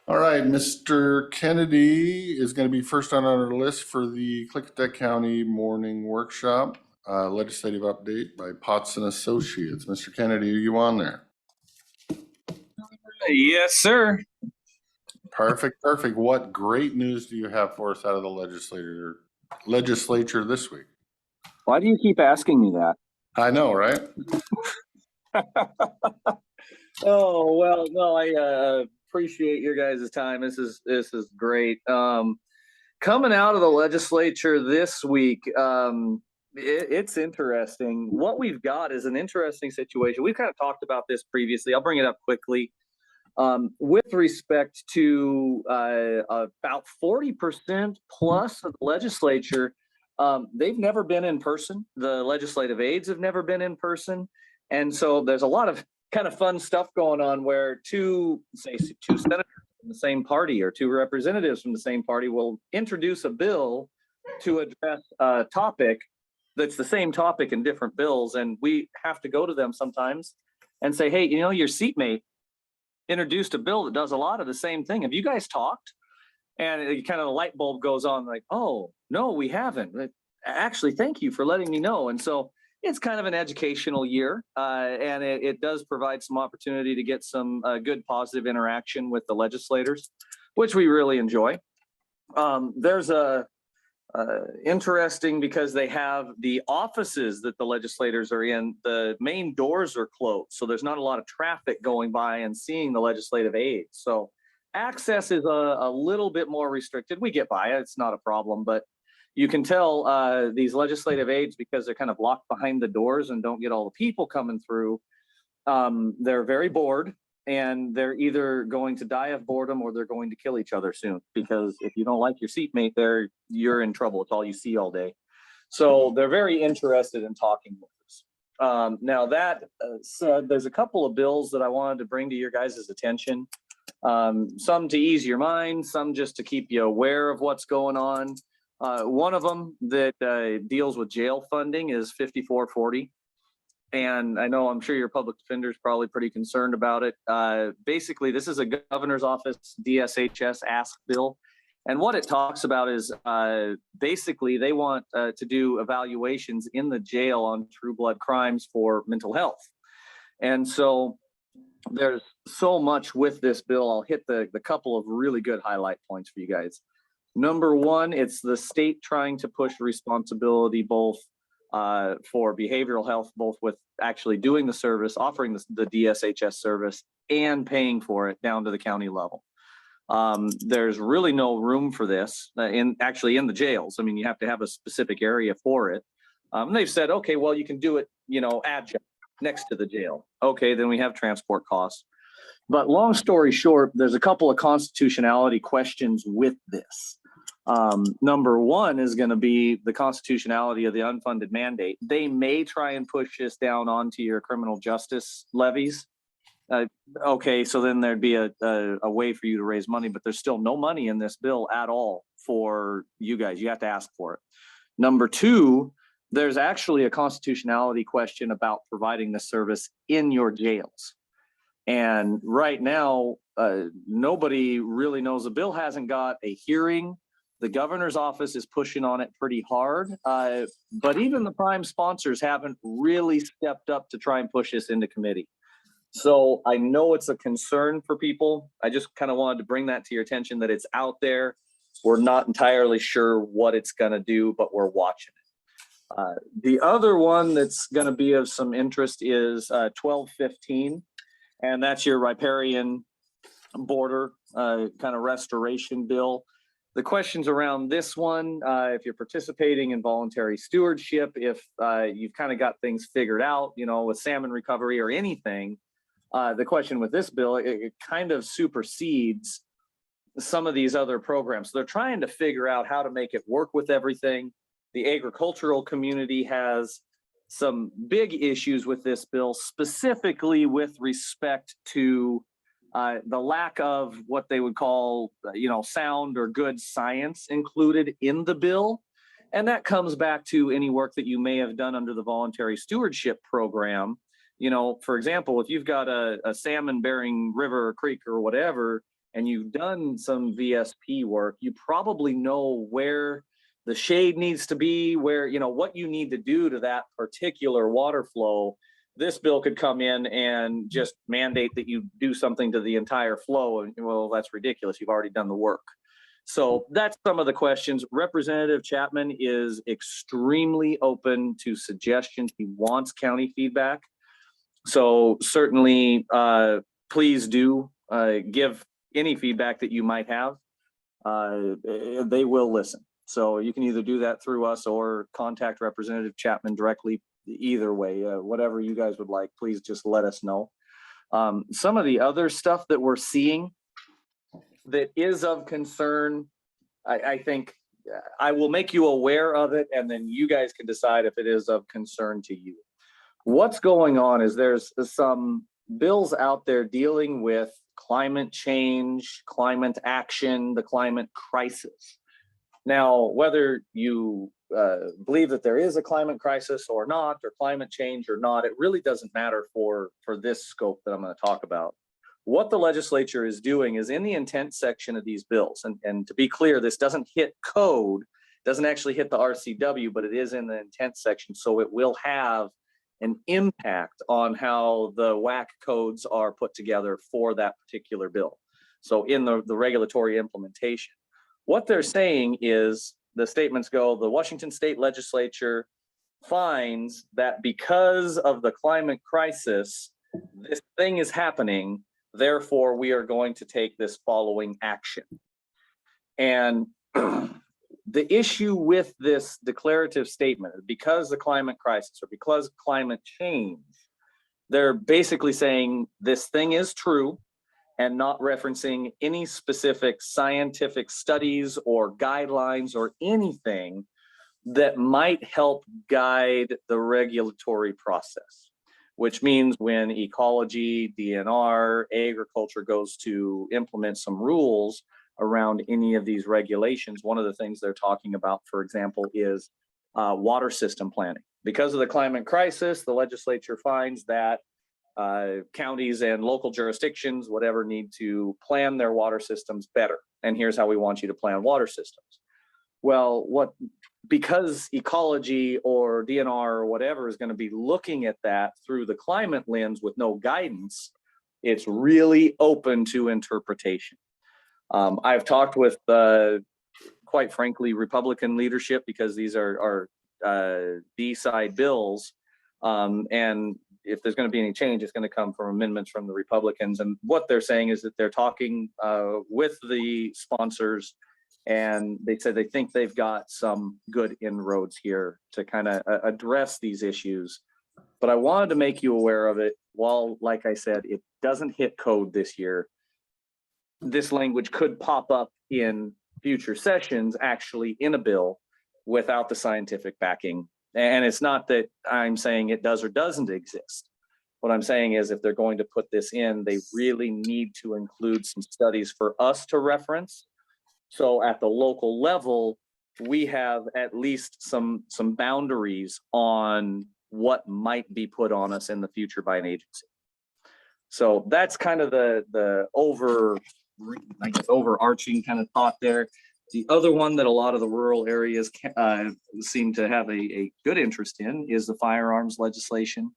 All right, Mr. Kennedy is going to be first on our list for the Klickitat County Morning Workshop, legislative update by Potts and Associates. Mr. Kennedy, are you on there? Yes, sir. Perfect, perfect. What great news do you have for us out of the legislature this week? Why do you keep asking me that? I know, right? Oh, well, no, I appreciate your guys' time. This is great. Coming out of the legislature this week, it's interesting. What we've got is an interesting situation. We've kind of talked about this previously. I'll bring it up quickly. With respect to about 40% plus of the legislature, they've never been in person. The legislative aides have never been in person. And so there's a lot of kind of fun stuff going on where two senators from the same party or two representatives from the same party will introduce a bill to address a topic that's the same topic in different bills. And we have to go to them sometimes and say, hey, you know, your seatmate introduced a bill that does a lot of the same thing. Have you guys talked? And it kind of the light bulb goes on like, oh, no, we haven't. But actually, thank you for letting me know. And so it's kind of an educational year, and it does provide some opportunity to get some good positive interaction with the legislators, which we really enjoy. There's a interesting because they have the offices that the legislators are in, the main doors are closed. So there's not a lot of traffic going by and seeing the legislative aides. So access is a little bit more restricted. We get by it, it's not a problem, but you can tell these legislative aides, because they're kind of locked behind the doors and don't get all the people coming through, they're very bored. And they're either going to die of boredom or they're going to kill each other soon. Because if you don't like your seatmate there, you're in trouble. It's all you see all day. So they're very interested in talking with us. Now that said, there's a couple of bills that I wanted to bring to your guys' attention. Some to ease your mind, some just to keep you aware of what's going on. One of them that deals with jail funding is 5440. And I know, I'm sure your public defender is probably pretty concerned about it. Basically, this is a governor's office DSHS ask bill. And what it talks about is basically they want to do evaluations in the jail on true blood crimes for mental health. And so there's so much with this bill. I'll hit the couple of really good highlight points for you guys. Number one, it's the state trying to push responsibility both for behavioral health, both with actually doing the service, offering the DSHS service, and paying for it down to the county level. There's really no room for this in the jails. I mean, you have to have a specific area for it. They've said, okay, well, you can do it, you know, adjunct next to the jail. Okay, then we have transport costs. But long story short, there's a couple of constitutionality questions with this. Number one is going to be the constitutionality of the unfunded mandate. They may try and push this down onto your criminal justice levies. Okay, so then there'd be a way for you to raise money, but there's still no money in this bill at all for you guys. You have to ask for it. Number two, there's actually a constitutionality question about providing the service in your jails. And right now, nobody really knows. The bill hasn't got a hearing. The governor's office is pushing on it pretty hard, but even the prime sponsors haven't really stepped up to try and push this into committee. So I know it's a concern for people. I just kind of wanted to bring that to your attention, that it's out there. We're not entirely sure what it's going to do, but we're watching it. The other one that's going to be of some interest is 1215, and that's your riparian border kind of restoration bill. The questions around this one, if you're participating in voluntary stewardship, if you've kind of got things figured out, you know, with salmon recovery or anything, the question with this bill, it kind of supersedes some of these other programs. They're trying to figure out how to make it work with everything. The agricultural community has some big issues with this bill, specifically with respect to the lack of what they would call, sound or good science included in the bill. And that comes back to any work that you may have done under the voluntary stewardship program. You know, for example, if you've got a salmon bearing river or creek or whatever, and you've done some VSP work, you probably know where the shade needs to be, where, you know, what you need to do to that particular water flow. This bill could come in and just mandate that you do something to the entire flow. And well, that's ridiculous. You've already done the work. So that's some of the questions. Representative Chapman is extremely open to suggestions. He wants county feedback. So certainly, please do give any feedback that you might have. They will listen. So you can either do that through us or contact Representative Chapman directly. Either way, whatever you guys would like, please just let us know. Some of the other stuff that we're seeing that is of concern, I think I will make you aware of it, and then you guys can decide if it is of concern to you. What's going on is there's some bills out there dealing with climate change, climate action, the climate crisis. Now, whether you believe that there is a climate crisis or not, or climate change or not, it really doesn't matter for this scope that I'm going to talk about. What the legislature is doing is in the intent section of these bills, and to be clear, this doesn't hit code, doesn't actually hit the RCW, but it is in the intent section, so it will have an impact on how the WAC codes are put together for that particular bill. So in the regulatory implementation, what they're saying is, the statements go, the Washington State Legislature finds that because of the climate crisis, this thing is happening, therefore we are going to take this following action. And the issue with this declarative statement, because the climate crisis or because climate change, they're basically saying this thing is true and not referencing any specific scientific studies or guidelines or anything that might help guide the regulatory process, which means when ecology, DNR, agriculture goes to implement some rules around any of these regulations, one of the things they're talking about, for example, is water system planning. Because of the climate crisis, the legislature finds that counties and local jurisdictions, whatever, need to plan their water systems better. And here's how we want you to plan water systems. Well, because ecology or DNR or whatever is going to be looking at that through the climate lens with no guidance, it's really open to interpretation. I've talked with, quite frankly, Republican leadership, because these are B-side bills. And if there's going to be any change, it's going to come from amendments from the Republicans. And what they're saying is that they're talking with the sponsors, and they said they think they've got some good inroads here to kind of address these issues. But I wanted to make you aware of it. While, like I said, it doesn't hit code this year, this language could pop up in future sessions, actually in a bill, without the scientific backing. And it's not that I'm saying it does or doesn't exist. What I'm saying is, if they're going to put this in, they really need to include some studies for us to reference. So at the local level, we have at least some boundaries on what might be put on us in the future by an agency. So that's kind of the overarching kind of thought there. The other one that a lot of the rural areas seem to have a good interest in is the firearms legislation.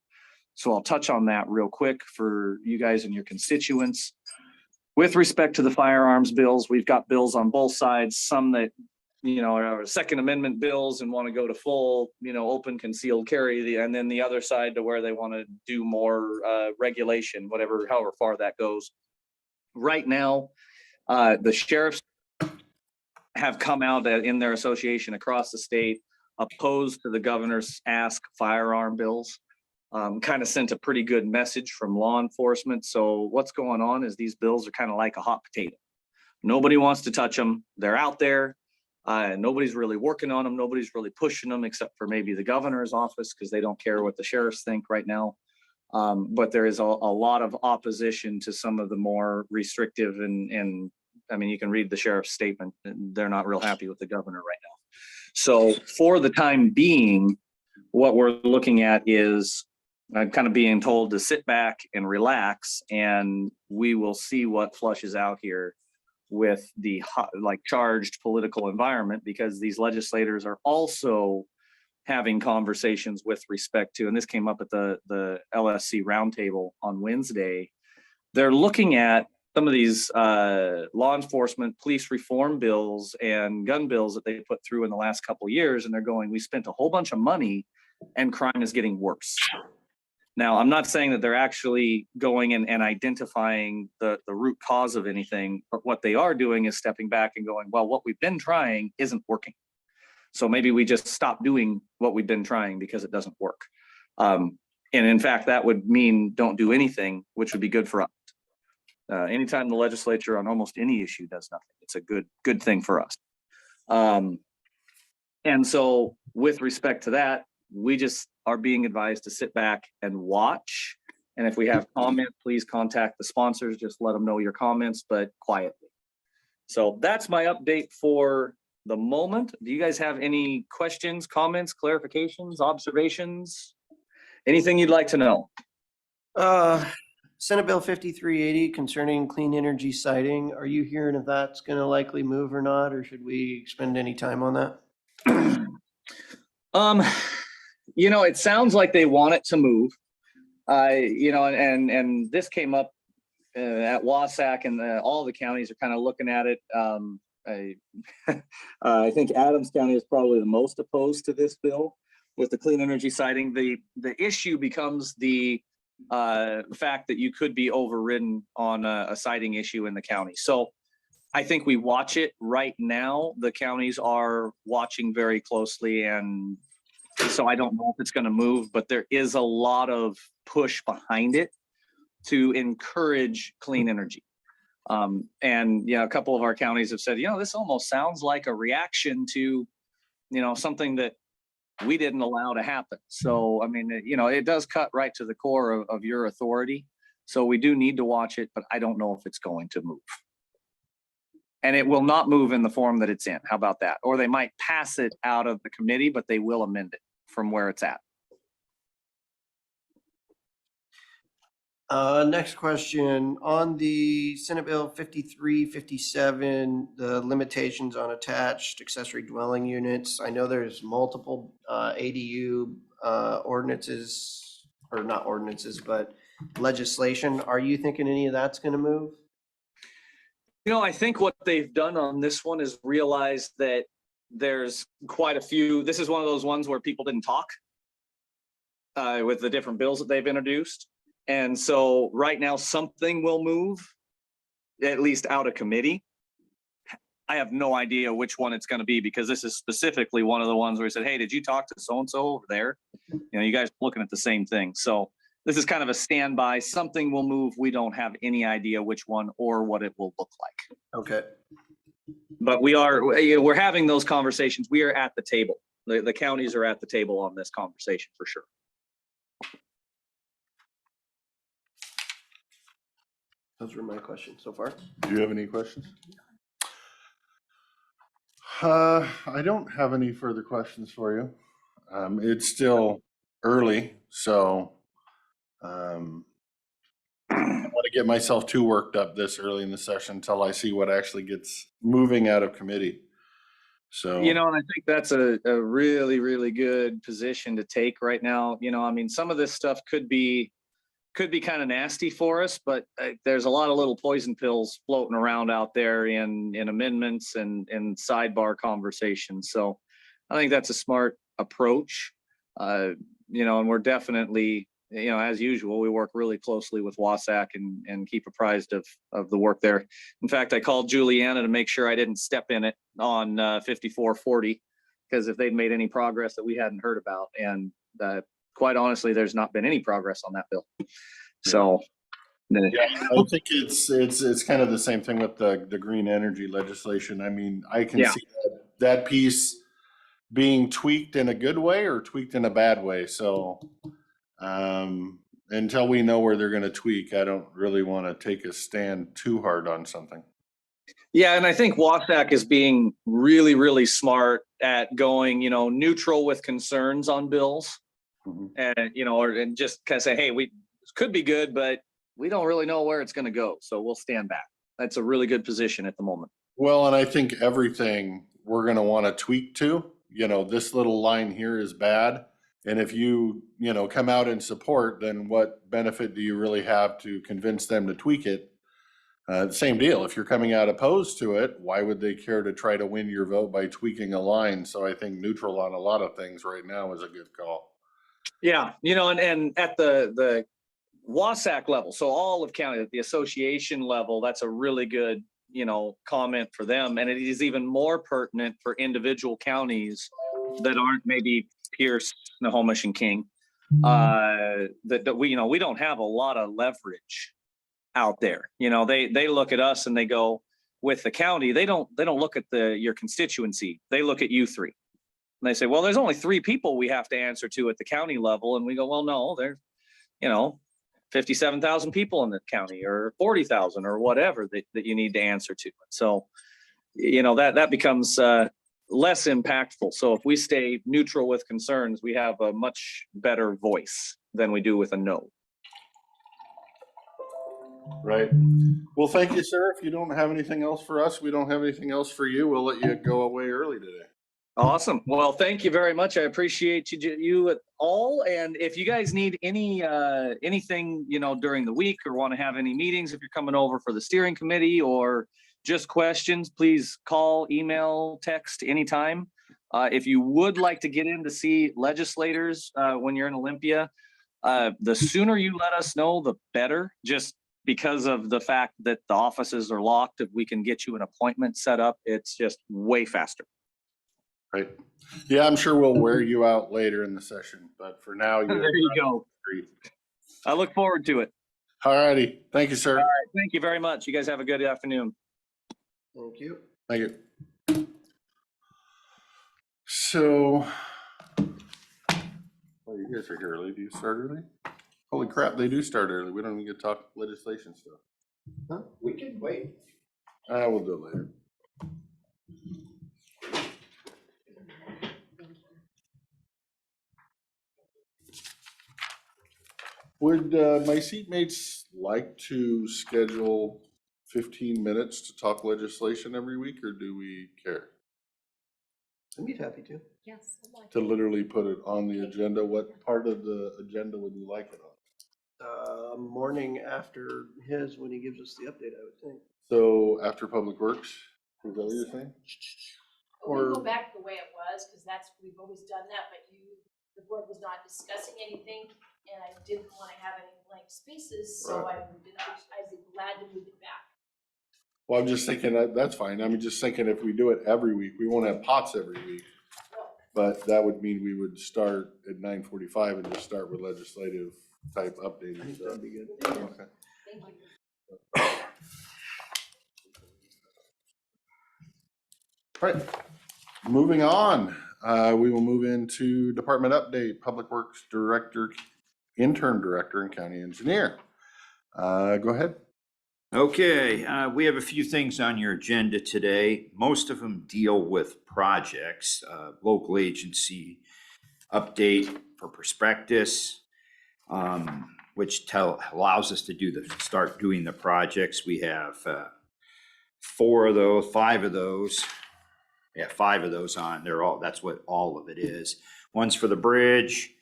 So I'll touch on that real quick for you guys and your constituents. With respect to the firearms bills, we've got bills on both sides, some that, you know, are Second Amendment bills and want to go to full, you know, open concealed carry, and then the other side to where they want to do more regulation, however far that goes. Right now, the sheriffs have come out in their association across the state opposed to the governor's ask firearm bills. Kind of sent a pretty good message from law enforcement. So what's going on is these bills are kind of like a hot potato. Nobody wants to touch them. They're out there. Nobody's really working on them. Nobody's really pushing them, except for maybe the governor's office, because they don't care what the sheriffs think right now. But there is a lot of opposition to some of the more restrictive and I mean, you can read the sheriff's statement, and they're not real happy with the governor right now. So for the time being, what we're looking at is kind of being told to sit back and relax, and we will see what flushes out here with the like charged political environment, because these legislators are also having conversations with respect to, and this came up at the LSC roundtable on Wednesday. They're looking at some of these law enforcement, police reform bills and gun bills that they put through in the last couple of years, and they're going, we spent a whole bunch of money and crime is getting worse. Now, I'm not saying that they're actually going and identifying the root cause of anything, but what they are doing is stepping back and going, well, what we've been trying isn't working. So maybe we just stop doing what we've been trying because it doesn't work. And in fact, that would mean don't do anything, which would be good for us. Anytime the legislature on almost any issue does nothing, it's a good thing for us. And so with respect to that, we just are being advised to sit back and watch. And if we have comments, please contact the sponsors. Just let them know your comments, but quietly. So that's my update for the moment. Do you guys have any questions, comments, clarifications, observations? Anything you'd like to know? Senate Bill 5380 concerning clean energy siting. Are you hearing if that's going to likely move or not, or should we spend any time on that? You know, it sounds like they want it to move. You know, and this came up at WASAC, and all the counties are kind of looking at it. I think Adams County is probably the most opposed to this bill with the clean energy siting. The issue becomes the fact that you could be overridden on a siting issue in the county. So I think we watch it right now. The counties are watching very closely, and so I don't know if it's going to move, but there is a lot of push behind it to encourage clean energy. And yeah, a couple of our counties have said, you know, this almost sounds like a reaction to, you know, something that we didn't allow to happen. So, I mean, you know, it does cut right to the core of your authority. So we do need to watch it, but I don't know if it's going to move. And it will not move in the form that it's in. How about that? Or they might pass it out of the committee, but they will amend it from where it's at. Next question on the Senate Bill 5357, the limitations on attached accessory dwelling units. I know there's multiple ADU ordinances, or not ordinances, but legislation. Are you thinking any of that's going to move? You know, I think what they've done on this one is realize that there's quite a few. This is one of those ones where people didn't talk with the different bills that they've introduced. And so right now something will move, at least out of committee. I have no idea which one it's going to be, because this is specifically one of the ones where he said, hey, did you talk to so-and-so over there? You know, you guys are looking at the same thing. So this is kind of a standby. Something will move. We don't have any idea which one or what it will look like. Okay. But we're having those conversations. We are at the table. The counties are at the table on this conversation for sure. Those were my questions so far. Do you have any questions? I don't have any further questions for you. It's still early, so I don't want to get myself too worked up this early in the session until I see what actually gets moving out of committee. So, you know, and I think that's a really, really good position to take right now. You know, I mean, some of this stuff could be kind of nasty for us, but there's a lot of little poison pills floating around out there in amendments and sidebar conversations. So I think that's a smart approach. You know, and we're definitely, you know, as usual, we work really closely with WASAC and keep apprised of the work there. In fact, I called Juliana to make sure I didn't step in it on 5440, because if they'd made any progress that we hadn't heard about, and quite honestly, there's not been any progress on that bill. So yeah, I think it's kind of the same thing with the green energy legislation. I mean, I can see that piece being tweaked in a good way or tweaked in a bad way. So until we know where they're going to tweak, I don't really want to take a stand too hard on something. Yeah, and I think WASAC is being really, really smart at going, you know, neutral with concerns on bills. Mm-hmm. And, you know, and just kind of say, hey, this could be good, but we don't really know where it's going to go. So we'll stand back. that's a really good position at the moment. Well, and I think everything we're gonna want to tweak to, this little line here is bad. And if you come out in support, then what benefit do you really have to convince them to tweak it? Same deal. If you're coming out opposed to it, why would they care to try to win your vote by tweaking a line? So I think neutral on a lot of things right now is a good call. Yeah, and at the WASAC level, so all of county, at the association level, that's a really good, comment for them. And it is even more pertinent for individual counties that aren't maybe Pierce, Snohomish, and King. That we don't have a lot of leverage out there. They look at us and they go, with the county, they don't look at your constituency. They look at you three. And they say, well, there's only 3 people we have to answer to at the county level. And we go, well, no, there's, 57,000 people in the county, or 40,000, or whatever that you need to answer to. So, that becomes less impactful. So if we stay neutral with concerns, we have a much better voice than we do with a no. Right. Well, thank you, sir. If you don't have anything else for us, we don't have anything else for you. We'll let you go away early today. Awesome. Well, thank you very much. I appreciate you all. And if you guys need anything, during the week, or want to have any meetings, if you're coming over for the steering committee, or just questions, please call, email, text anytime. If you would like to get in to see legislators when you're in Olympia, the sooner you let us know, the better, just because of the fact that the offices are locked. If we can get you an appointment set up, it's just way faster. Right. Yeah, I'm sure we'll wear you out later in the session, but for now, There you go. I look forward to it. All righty. Thank you, sir. All right. Thank you very much. You guys have a good afternoon. Thank you. Thank you. So, oh, you guys are here early. Do you start early? Holy crap, they do start early. We don't even get to talk legislation stuff. Huh? We can wait. We'll do it later. Would my seatmates like to schedule 15 minutes to talk legislation every week, or do we care? I'd be happy to. Yes. I'd like To literally put it on the agenda, what part of the agenda would you like it on? Morning after his, when he gives us the update, I would think. So after Public Works, is that what you're saying? Or we go back the way it was, because we've always done that, but the board was not discussing anything, and I didn't want to have any blank spaces, so Right. I'd be glad to move it back. Well, I'm just thinking that's fine. I'm just thinking if we do it every week, we won't have pots every week. But that would mean we would start at 9:45 and just start with legislative type updates. I think that'd be good. Okay. Thank you. Right, moving on, we will move into department update, Public Works Director, Intern Director, and County Engineer. Go ahead. Okay, we have a few things on your agenda today. Most of them deal with projects, local agency update for prospectus, which allows us to start doing the projects. We have 5 of those. Yeah, 5 of those on. That's what all of it is. One's for the bridge,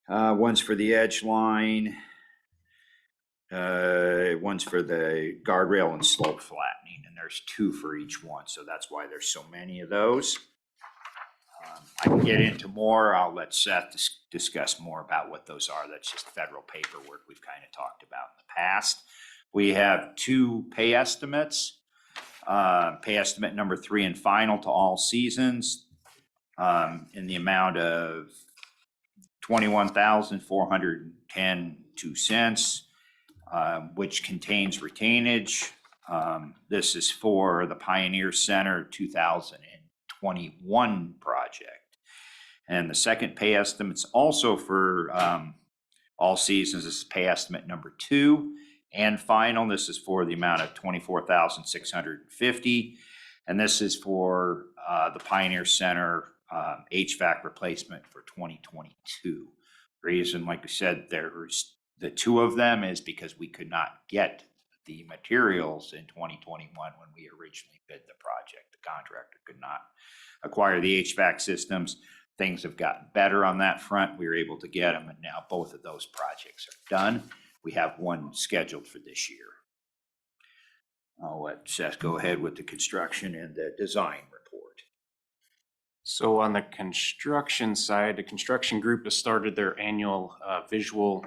one's for the edge line, one's for the guardrail and slope flattening, and there's 2 for each one. So that's why there's so many of those. I can get into more. I'll let Seth discuss more about what those are. That's just federal paperwork we've kind of talked about in the past. We have 2 pay estimates. Pay estimate number 3 and final to all seasons in the amount of $21,410.02, which contains retainage. This is for the Pioneer Center 2021 project. And the second pay estimate's also for all seasons. This is pay estimate number 2. And final, this is for the amount of $24,650, and this is for the Pioneer Center HVAC replacement for 2022. Reason, like we said, there's the 2 of them is because we could not get the materials in 2021 when we originally bid the project. The contractor could not acquire the HVAC systems. Things have gotten better on that front. We were able to get them, and now both of those projects are done. We have one scheduled for this year. I'll let Seth go ahead with the construction and the design report. So on the construction side, the construction group has started their annual visual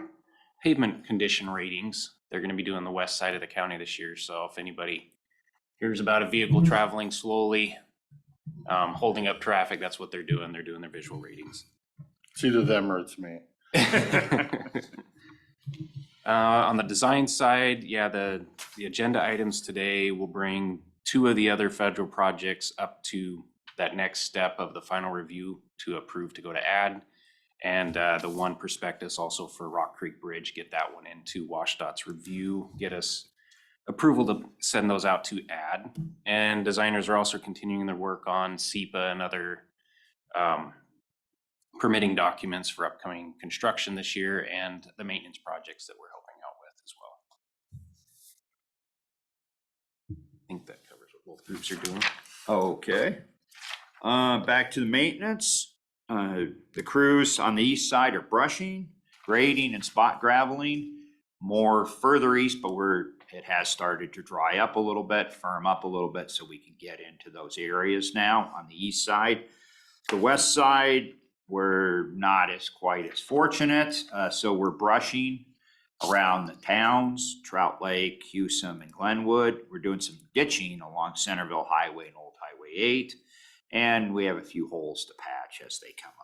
pavement condition ratings. They're going to be doing the west side of the county this year. So if anybody hears about a vehicle traveling slowly, holding up traffic, that's what they're doing. They're doing their visual ratings. It's either them or it's me. On the design side, yeah, the agenda items today will bring 2 of the other federal projects up to that next step of the final review to approve to go to add. And the one prospectus also for Rock Creek Bridge, get that one into WashDOT's review, get us approval to send those out to add. And designers are also continuing their work on SEPA and other permitting documents for upcoming construction this year and the maintenance projects that we're helping out with as well. I think that covers what both groups are doing. Okay. Back to the maintenance. The crews on the east side are brushing, grading, and spot graveling. More further east, but it has started to dry up a little bit, firm up a little bit, so we can get into those areas now on the east side. The west side, we're not quite as fortunate, so we're brushing around the towns, Trout Lake, Hewsome, and Glenwood. We're doing some ditching along Centerville Highway and Old Highway 8, and we have a few holes to patch as they come up.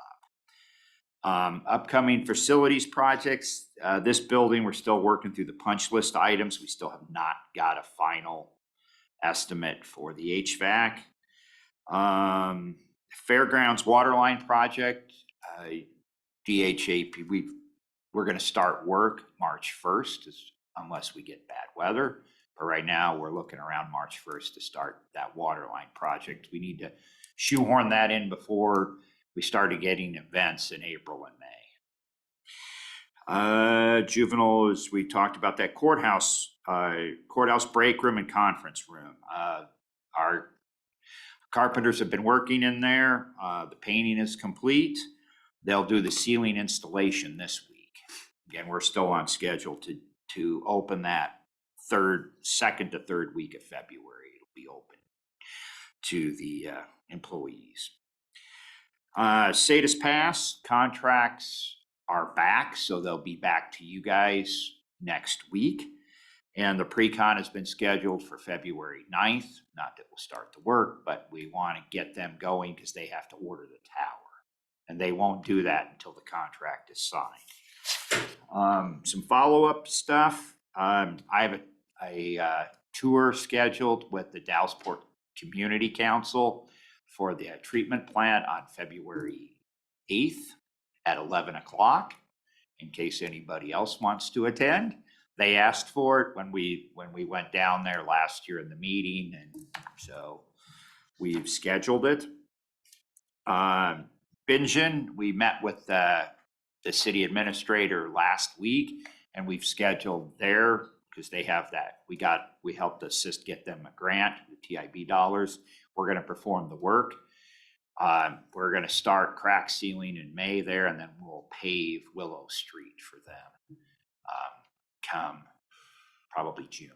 Upcoming facilities projects, this building, we're still working through the punch list items. We still have not got a final estimate for the HVAC. Fairgrounds Waterline Project, DHAP, we're going to start work March 1st unless we get bad weather. But right now we're looking around March 1st to start that waterline project. We need to shoehorn that in before we started getting events in April and May. Juveniles, we talked about that courthouse break room and conference room. Our carpenters have been working in there. The painting is complete. They'll do the ceiling installation this week. Again, we're still on schedule to open that second to third week of February. It'll be open to the employees. SATUS Pass contracts are back, so they'll be back to you guys next week. And the pre-con has been scheduled for February 9th. Not that we'll start the work, but we want to get them going because they have to order the tower. And they won't do that until the contract is signed. Some follow-up stuff. I have a tour scheduled with the Dallasport Community Council for the treatment plant on February 8th at 11 o'clock, in case anybody else wants to attend. They asked for it when we went down there last year in the meeting, and so we've scheduled it. Bingen, we met with the city administrator last week, and we've scheduled there because they have that. We helped assist get them a grant, the TIB dollars. We're going to perform the work. We're going to start crack sealing in May there, and then we'll pave Willow Street for them come probably June.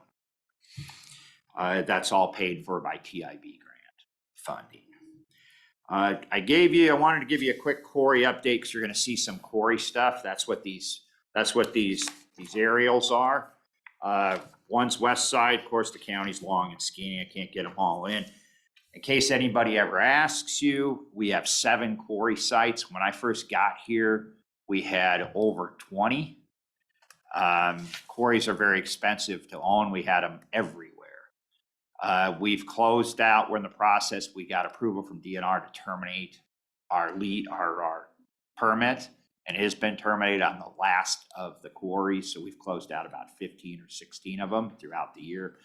That's all paid for by TIB grant funding. I wanted to give you a quick quarry update because you're going to see some quarry stuff. That's what these aerials are. One's west side, of course, the county's long and skinny. I can't get them all in. In case anybody ever asks you, we have 7 quarry sites. When I first got here, we had over 20. Quarries are very expensive to own. We had them everywhere. We've closed out. We're in the process. We got approval from DNR to terminate our permit, and it has been terminated on the last of the quarries. So we've closed out about 15 or 16 of them throughout the year.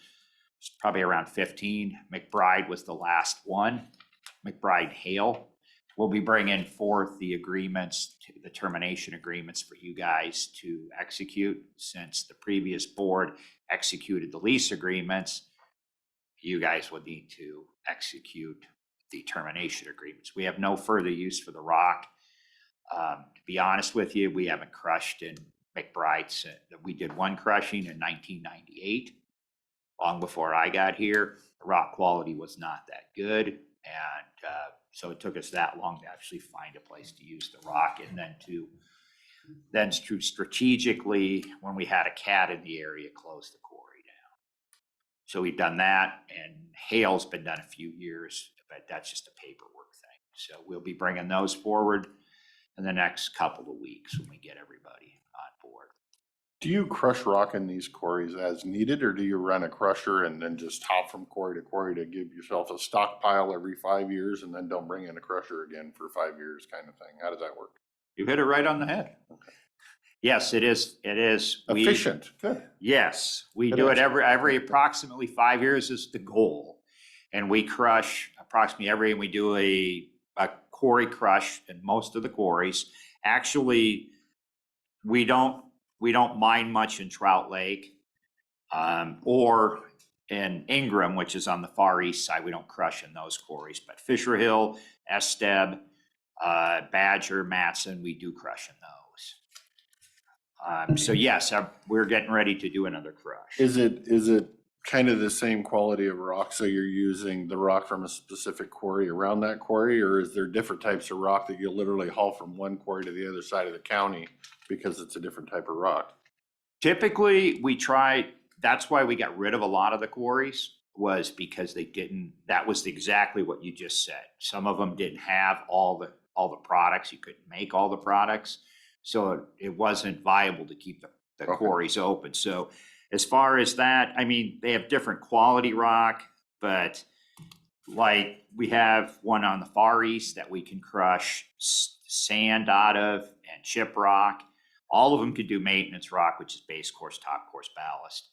It's probably around 15. McBride was the last one. McBride Hale, we'll be bringing forth the agreements, the termination agreements for you guys to execute. Since the previous board executed the lease agreements, you guys would need to execute the termination agreements. We have no further use for the rock. To be honest with you, we haven't crushed in McBride's. We did one crushing in 1998, long before I got here. The rock quality was not that good, and so it took us that long to actually find a place to use the rock, and then to strategically, when we had a cat in the area, close the quarry down. So we've done that, and Hale's been done a few years, but that's just a paperwork thing. So we'll be bringing those forward in the next couple of weeks when we get everybody on board. Do you crush rock in these quarries as needed, or do you run a crusher and then just hop from quarry to give yourself a stockpile every 5 years and then don't bring in a crusher again for 5 years kind of thing? How does that work? You hit it right on the head. Okay. Yes, it is. It is. Efficient. Good. Yes, we Good do it answer. every approximately 5 years is the goal. And we crush approximately we do a quarry crush in most of the quarries. Actually, we don't mine much in Trout Lake, or in Ingram, which is on the far east side. We don't crush in those quarries, but Fisher Hill, Esteb, Badger, Matson, we do crush in those. So yes, we're getting ready to do another crush. Is it kind of the same quality of rock? So you're using the rock from a specific quarry around that quarry, or is there different types of rock that you literally haul from one quarry to the other side of the county because it's a different type of rock? Typically, that's why we got rid of a lot of the quarries, was because that was exactly what you just said. Some of them didn't have all the products. You couldn't make all the products. So it wasn't viable to keep the quarries open. So as far as that, I mean, they have different quality rock, but like we have one on the far east that we can crush sand out of and chip rock. All of them could do maintenance rock, which is base course, top course, ballast.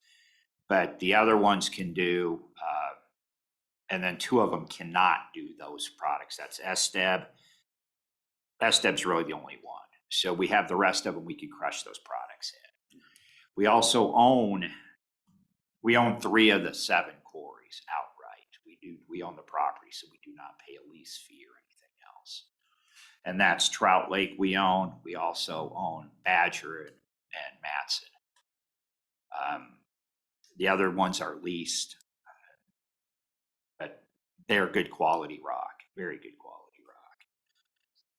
But the other ones can do, and then 2 of them cannot do those products. That's Esteb. Esteb's really the only one. So we have the rest of them we can crush those products in. We also own 3 of the 7 quarries outright. We own the property, so we do not pay a lease fee or anything else. And that's Trout Lake we own. We also own Badger and Matson. The other ones are leased, but they're good quality rock, very good quality rock.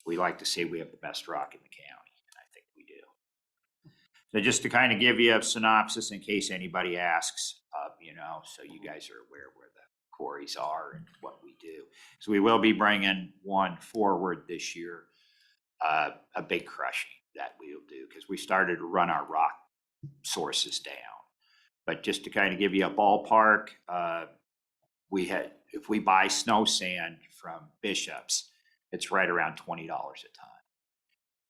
We like to say we have the best rock in the county, and I think we do. So just to kind of give you a synopsis in case anybody asks, so you guys are aware where the quarries are and what we do. So we will be bringing one forward this year, a big crushing that we'll do, because we started to run our rock sources down. But just to kind of give you a ballpark, if we buy snow sand from Bishop's, it's right around $20 a ton.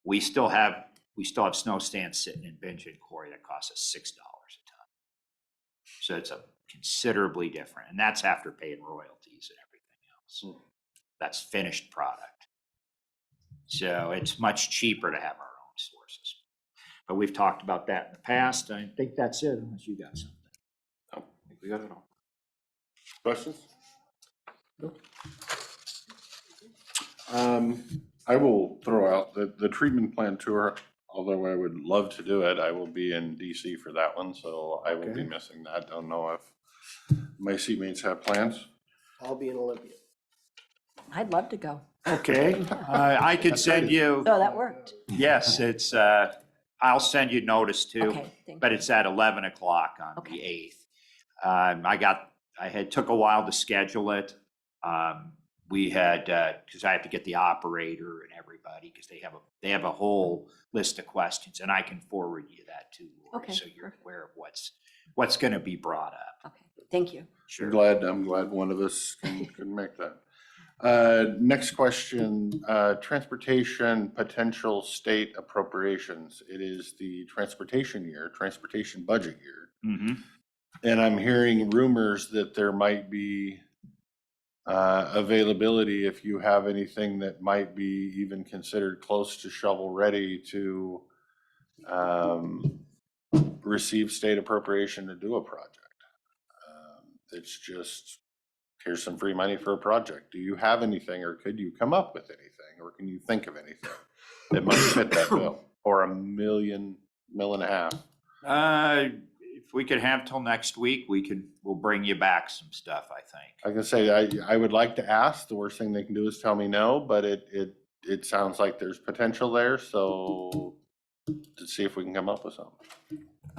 We still have snow sand sitting in Benjamin Quarry that costs us $6 a ton. So it's a considerably different, and that's after paying royalties and everything else. That's finished product. So it's much cheaper to have our own sources. But we've talked about that in the past. I think that's it, unless you got something. No, I think we got it all. Questions? No. I will throw out the treatment plant tour. Although I would love to do it, I will be in DC for that one, so I will be missing that. Don't know if my seatmates have plans. I'll be in Olympia. I'd love to go. Okay, I could send you. So that worked. Yes, it's. I'll send you notice too. Okay, thank But it's at 11 o'clock on the 8th. I took a while to schedule it. We had, because I have to get the operator and everybody, because they have a whole list of questions, and I can forward you that too, Lori, Okay, so you're perfect. aware of what's going to be brought up. Okay, thank you. I'm glad one of us can make that. Next question, transportation potential state appropriations. It is the transportation budget year. Mm-hmm. And I'm hearing rumors that there might be availability, if you have anything that might be even considered close to shovel ready to receive state appropriation to do a project. It's just, here's some free money for a project. Do you have anything, or could you come up with anything, or can you think of anything that might fit that bill for $1.5 million? If we could have till next week, we'll bring you back some stuff, I think. I can say, I would like to ask. The worst thing they can do is tell me no, but it sounds like there's potential there, so to see if we can come up with something.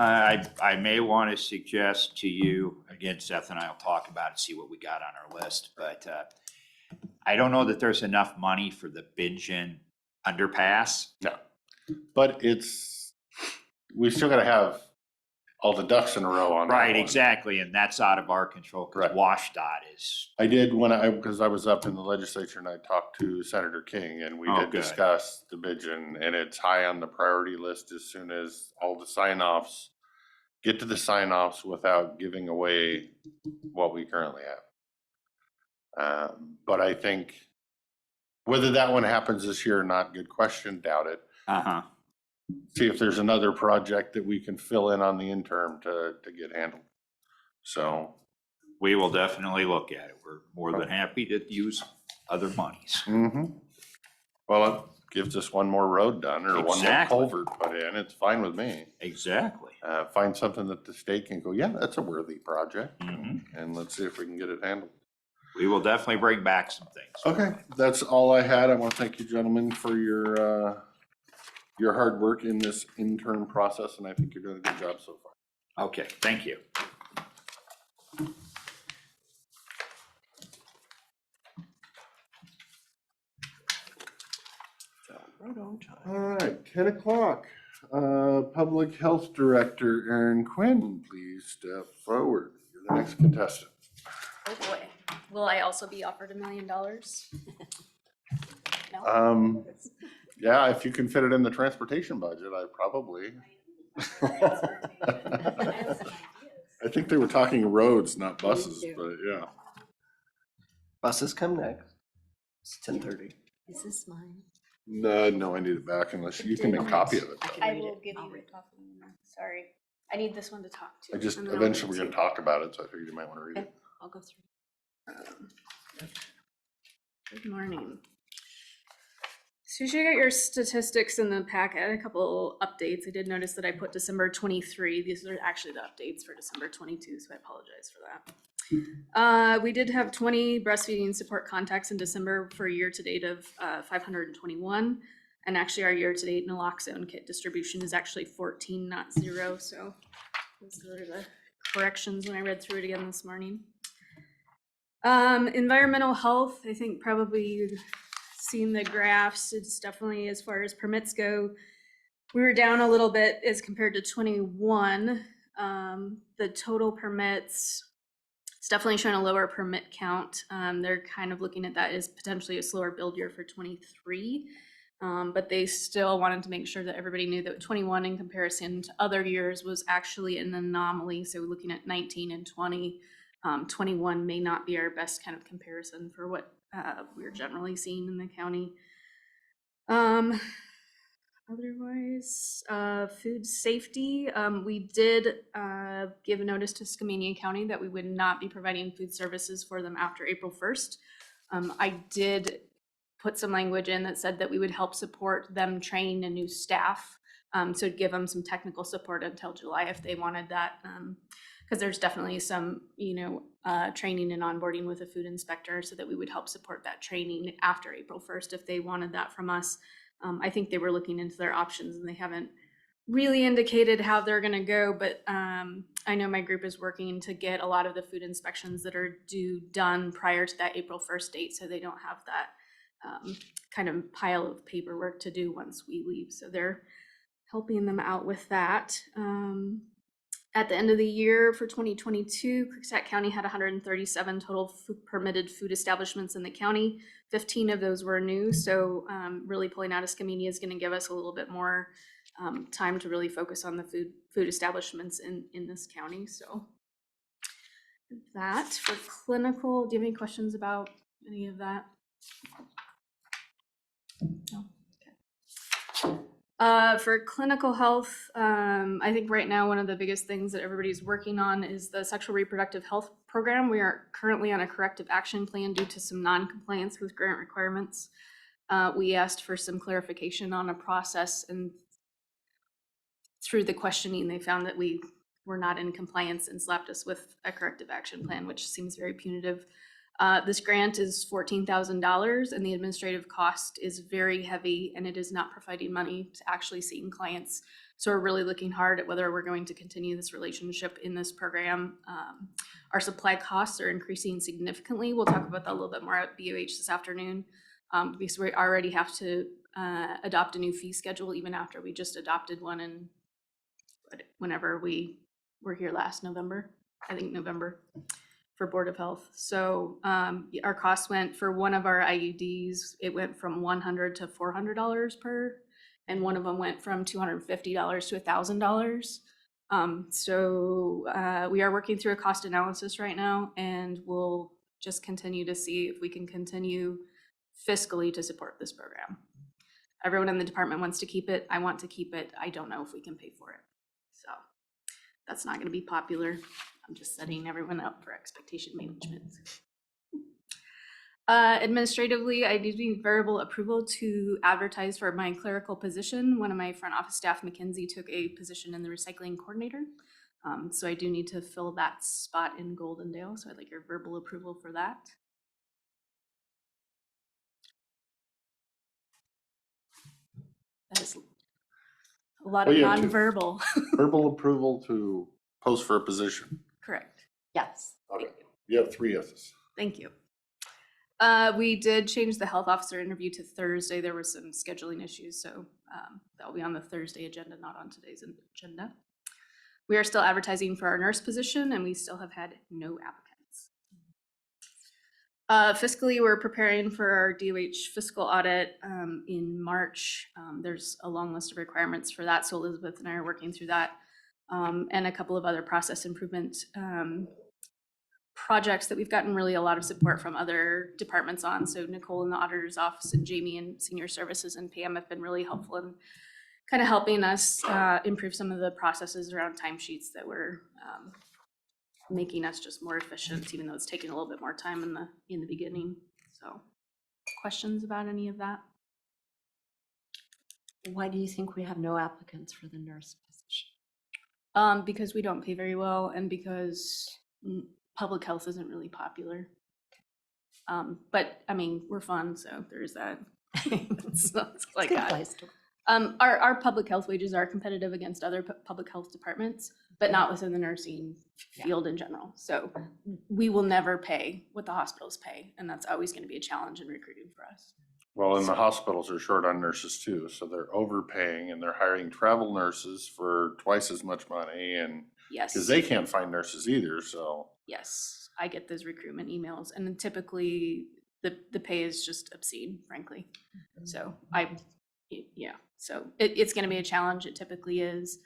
I may want to suggest to you, again, Seth and I will talk about it, see what we got on our list, but I don't know that there's enough money for the Bingen underpass. No, but we still gotta have all the ducks in a row on that Right, one. exactly, and that's out of our control, because Right. WashDOT is, I did because I was up in the legislature and I talked to Senator King, and we Oh, did good. discuss the Bidgen, and it's high on the priority list as soon as all the sign-offs, get to the sign-offs without giving away what we currently have. But I think whether that one happens this year or not, good question, doubt it. See if there's another project that we can fill in on the interim to get handled. So. we will definitely look at it. We're more than happy to use other monies. Well, it gives us one more road done or one more Exactly. culvert put in. It's fine with me. Exactly. Find something that the state can go, yeah, that's a worthy project. Mhm. And let's see if we can get it handled. We will definitely bring back some things. Okay, that's all I had. I want to thank you, gentlemen, for your hard work in this intern process, and I think you're doing a good job so far. Okay, thank you. Right on time. All right, 10 o'clock. Public Health Director Aaron Quinn, please step forward. You're the next contestant. Oh boy. Will I also be offered $1 million? No? Yeah, if you can fit it in the transportation budget, I probably. I think they were talking roads, not buses, too. but yeah. Buses come next. It's 10:30. Is this mine? No, I need it back unless you can make a copy of it. though. I read will it. give I'll you read a it. copy. Sorry. I need this one to talk to. I just, and then I'll eventually give we're it gonna to talk about it, so I figured you might wanna read Okay, it. I'll go through. Good morning. So you should get your statistics in the packet, a couple updates. I did notice that I put December 23. These are actually the updates for December 22, so I apologize for that. We did have 20 breastfeeding support contacts in December for a year-to-date of 521. And actually our year-to-date naloxone kit distribution is actually 14, not 0. So those are the corrections when I read through it again this morning. Environmental health, I think probably you've seen the graphs. It's definitely, as far as permits go, we were down a little bit as compared to 21. The total permits, it's definitely showing a lower permit count. They're kind of looking at that as potentially a slower build year for 23. But they still wanted to make sure that everybody knew that 21 in comparison to other years was actually an anomaly. So looking at 19 and 20, 21 may not be our best kind of comparison for what we're generally seeing in the county. Otherwise, food safety, we did give a notice to Skamania County that we would not be providing food services for them after April 1st. I did put some language in that said that we would help support them training a new staff. So give them some technical support until July if they wanted that. Because there's definitely some, training and onboarding with a food inspector, so that we would help support that training after April 1st if they wanted that from us. I think they were looking into their options and they haven't really indicated how they're going to go, but I know my group is working to get a lot of the food inspections that are done prior to that April 1st date, so they don't have that kind of pile of paperwork to do once we leave. So they're helping them out with that. At the end of the year for 2022, Klickitat County had 137 total permitted food establishments in the county. 15 of those were new, so really pulling out of Skamania is going to give us a little bit more time to really focus on the food establishments in this county. So That for clinical, do you have any questions about any of that? No? Okay. For clinical health, I think right now one of the biggest things that everybody's working on is the sexual reproductive health program. We are currently on a corrective action plan due to some non-compliance with grant requirements. We asked for some clarification on a process, and through the questioning, they found that we were not in compliance and slapped us with a corrective action plan, which seems very punitive. This grant is $14,000 and the administrative cost is very heavy, and it is not providing money to actually seeing clients. So we're really looking hard at whether we're going to continue this relationship in this program. Our supply costs are increasing significantly. We'll talk about that a little bit more at BOH this afternoon, because we already have to adopt a new fee schedule even after we just adopted one in whenever we were here last November, I think November, for Board of Health. So our cost went for one of our IUDs, it went from $100 to $400 per, and one of them went from $250 to $1,000. So we are working through a cost analysis right now, and we'll just continue to see if we can continue fiscally to support this program. Everyone in the department wants to keep it. I want to keep it. I don't know if we can pay for it. So that's not going to be popular. I'm just setting everyone up for expectation management. Administratively, I did need verbal approval to advertise for my clerical position. One of my front office staff, Mackenzie, took a position in the recycling coordinator. So I do need to fill that spot in Goldendale. So I'd like your verbal approval for that. That is a lot of Well, yeah, nonverbal. Verbal approval to post for a position. Correct. Yes. Okay, you have 3 yeses. Thank you. We did change the health officer interview to Thursday. There were some scheduling issues, so that'll be on the Thursday agenda, not on today's agenda. We are still advertising for our nurse position, and we still have had no applicants. Fiscally, we're preparing for our DOH fiscal audit in March. There's a long list of requirements for that, so Elizabeth and I are working through that, and a couple of other process improvement projects that we've gotten really a lot of support from other departments on. So Nicole in the auditor's office and Jamie in senior services and Pam have been really helpful in kind of helping us improve some of the processes around timesheets that were making us just more efficient, even though it's taking a little bit more time in the beginning. So questions about any of that? Why do you think we have no applicants for the nurse position? Because we don't pay very well, and because public health isn't really popular. But I mean, we're fun, so there's that. it's like It's a good that. place to. Our public health wages are competitive against other public health departments, but not within the nursing field in general. So we will never pay what the hospitals pay, and that's always going to be a challenge in recruiting for us. Well, and the hospitals are short on nurses too, so they're overpaying and they're hiring travel nurses for twice as much money, and Yes. because they can't find nurses either, so. Yes, I get those recruitment emails, and then typically the pay is just obscene, frankly. So so it's going to be a challenge. It typically is.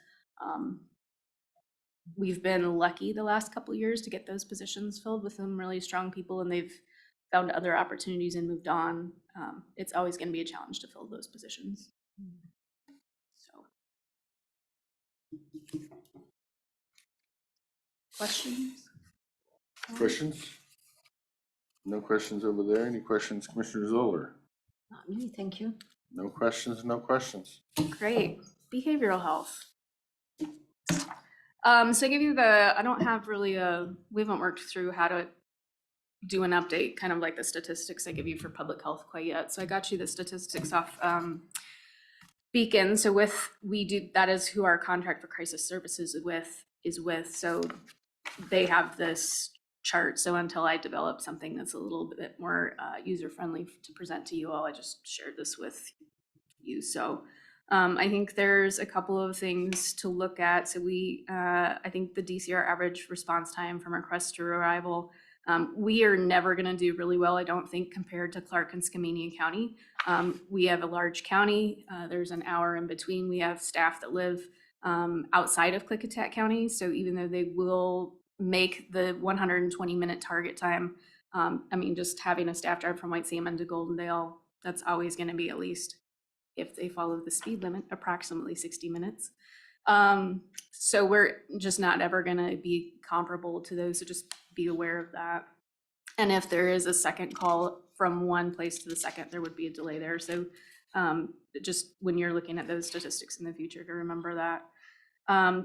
We've been lucky the last couple of years to get those positions filled with some really strong people, and they've found other opportunities and moved on. It's always going to be a challenge to fill those positions. So, questions? Questions? No questions over there. Any questions, Commissioner Zoller? Not me, thank you. No questions, no questions. Great. Behavioral health. So I give you I don't have really we haven't worked through how to do an update, kind of like the statistics I give you for public health quite yet. So I got you the statistics off Beacon. So that is who our contract for crisis services is with. So they have this chart. So until I develop something that's a little bit more user-friendly to present to you all, I just shared this with you. So I think there's a couple of things to look at. So I think the DCR average response time from request to arrival, we are never going to do really well, I don't think, compared to Clark and Skamania County. We have a large county. There's an hour in between. We have staff that live outside of Klickitat County. So even though they will make the 120-minute target time. I mean, just having a staff drive from White Salmon to Goldendale, that's always going to be, at least if they follow the speed limit, approximately 60 minutes. So we're just not ever going to be comparable to those, so just be aware of that. And if there is a second call from one place to the second, there would be a delay there. So just when you're looking at those statistics in the future, to remember that.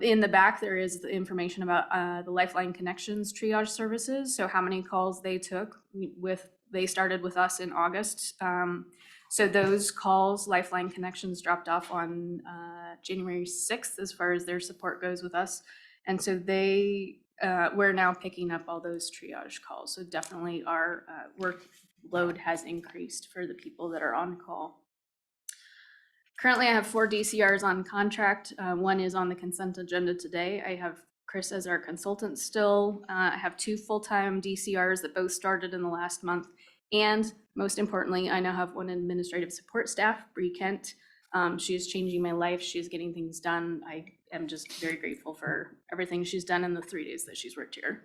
In the back, there is the information about the Lifeline Connections triage services. So how many calls they took they started with us in August. So those calls, Lifeline Connections dropped off on January 6th as far as their support goes with us. And so we're now picking up all those triage calls. So definitely our workload has increased for the people that are on call. Currently, I have 4 DCRs on contract. One is on the consent agenda today. I have Chris as our consultant still. I have 2 full-time DCRs that both started in the last month. And most importantly, I now have 1 administrative support staff, Bree Kent. She is changing my life. She's getting things done. I am just very grateful for everything she's done in the 3 days that she's worked here.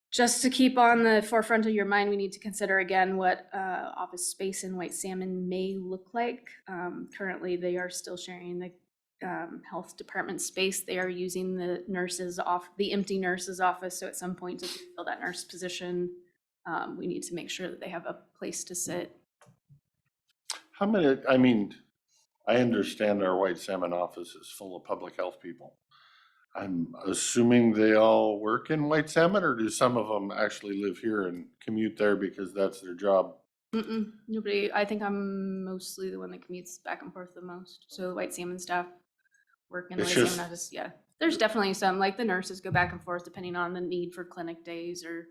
Just to keep on the forefront of your mind, we need to consider again what office space in White Salmon may look like. Currently, they are still sharing the health department space. They are using the empty nurse's office. So at some point to fill that nurse position, we need to make sure that they have a place to sit. How many, I mean, I understand our White Salmon office is full of public health people. I'm assuming they all work in White Salmon, or do some of them actually live here and commute there because that's their job? Nobody. I think I'm mostly the one that commutes back and forth the most. So the White Salmon staff work in the It's White just- Salmon office. Yeah, there's definitely some, like the nurses go back and forth depending on the need for clinic days or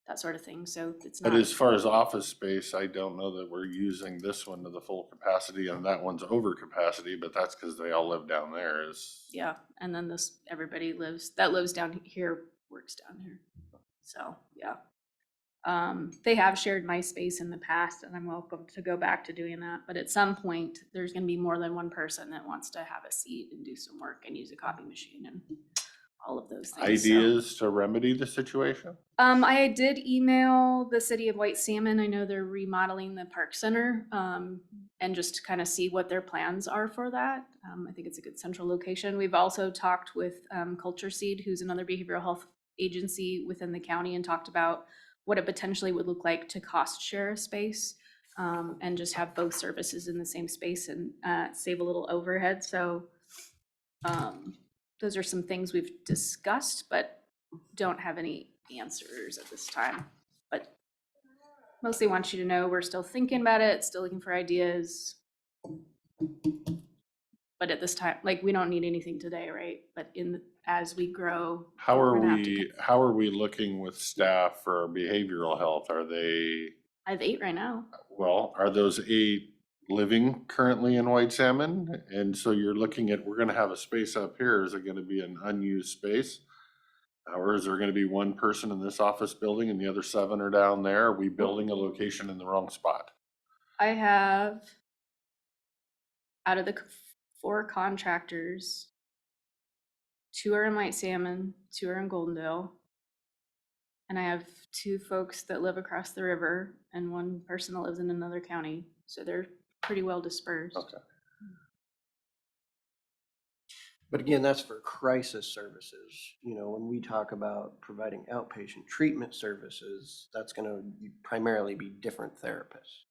that sort of thing. So it's not. But as far as office space, I don't know that we're using this one to the full capacity and that one's over capacity, but that's because they all live down there Yeah, and then everybody that lives down here works down here. So yeah. They have shared my space in the past, and I'm welcome to go back to doing that. But at some point, there's going to be more than one person that wants to have a seat and do some work and use a copy machine and all of those things. Ideas to remedy the situation? I did email the city of White Salmon. I know they're remodeling the park center, and just to kind of see what their plans are for that. I think it's a good central location. We've also talked with Culture Seed, who's another behavioral health agency within the county, and talked about what it potentially would look like to cost share a space, and just have both services in the same space and save a little overhead. So those are some things we've discussed, but don't have any answers at this time. But mostly want you to know we're still thinking about it, still looking for ideas. But at this time, like, we don't need anything today, right? But as we grow, How are we're gonna have to how are we looking with staff for behavioral health? Are they, I have 8 right now. well, are those 8 living currently in White Salmon? And so you're looking at, we're gonna have a space up here. Is it gonna be an unused space? Or is there gonna be one person in this office building and the other 7 are down there? Are we building a location in the wrong spot? I have, out of the 4 contractors, 2 are in White Salmon, 2 are in Goldendale. And I have 2 folks that live across the river and 1 person that lives in another county. So they're pretty well dispersed. Okay. But again, that's for crisis services. You know, when we talk about providing outpatient treatment services, that's going to primarily be different therapists.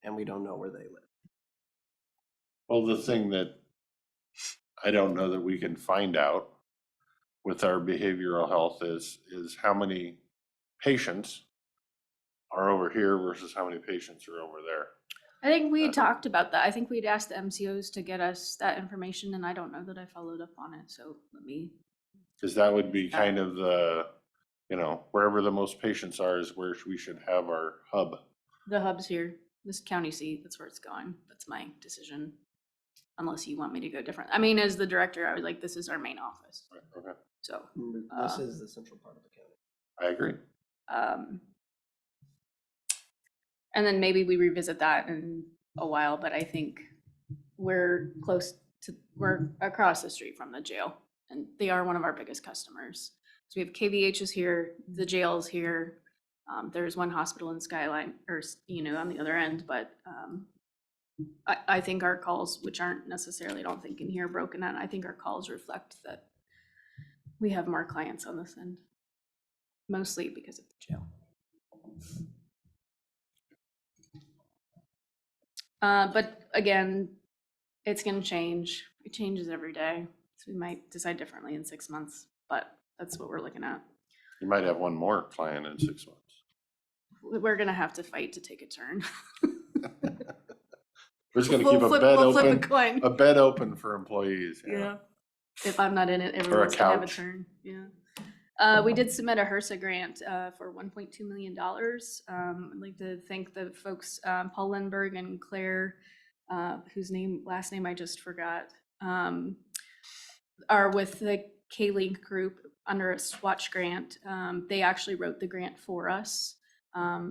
And we don't know where they live. Well, the thing that I don't know that we can find out with our behavioral health is how many patients are over here versus how many patients are over there. I think we talked about that. I think we'd asked the MCOs to get us that information, and I don't know that I followed up on it. So let me. Because that would be kind of the, you know, wherever the most patients are is where we should have our hub. The hub's here, this county seat, that's where it's going. That's my decision. Unless you want me to go different. I mean, as the director, I was like, this is our main office. Okay, So. This is the central part of the county. I agree. And then maybe we revisit that in a while, but I think we're across the street from the jail. and they are one of our biggest customers. So we have KVH is here, the jail is here. There's one hospital in Skyline, or, on the other end, but I think our calls, which aren't necessarily, I don't think in here broken out, I think our calls reflect that we have more clients on this end, mostly because of the jail. But again, it's gonna change. It changes every day. So we might decide differently in 6 months, but that's what we're looking at. You might have one more client in 6 months. We're gonna have to fight to take a turn. We're just gonna We'll keep a flip- bed we'll flip a open, coin. a bed open for employees. Yeah. If I'm not in it, everyone's gonna have a couch. turn. We did submit a HRSA grant for $1.2 million. I'd like to thank the folks, Paul Lindbergh and Claire, whose last name I just forgot, are with the K-Link group under a Swatch grant. They actually wrote the grant for us.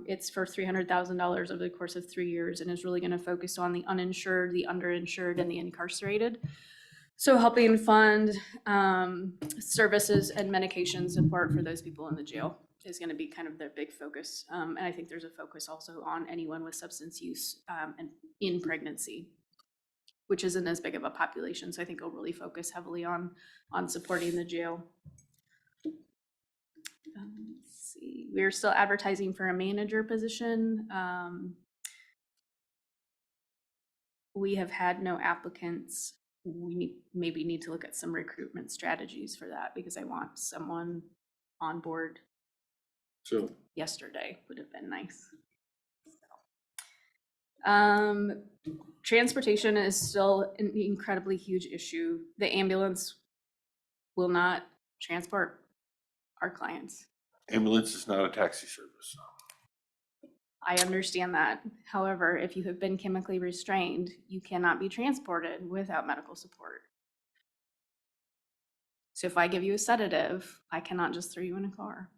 It's for $300,000 over the course of 3 years and is really going to focus on the uninsured, the underinsured, and the incarcerated. So helping fund services and medication support for those people in the jail is going to be kind of their big focus. And I think there's a focus also on anyone with substance use and in pregnancy, which isn't as big of a population. So I think it'll really focus heavily on supporting the jail. Let's see, we're still advertising for a manager position. We have had no applicants. We maybe need to look at some recruitment strategies for that because I want someone on board So yesterday. Would have been nice. Transportation is still an incredibly huge issue. The ambulance will not transport our clients. ambulance is not a taxi service. I understand that. However, if you have been chemically restrained, you cannot be transported without medical support. So if I give you a sedative, I cannot just throw you in a car.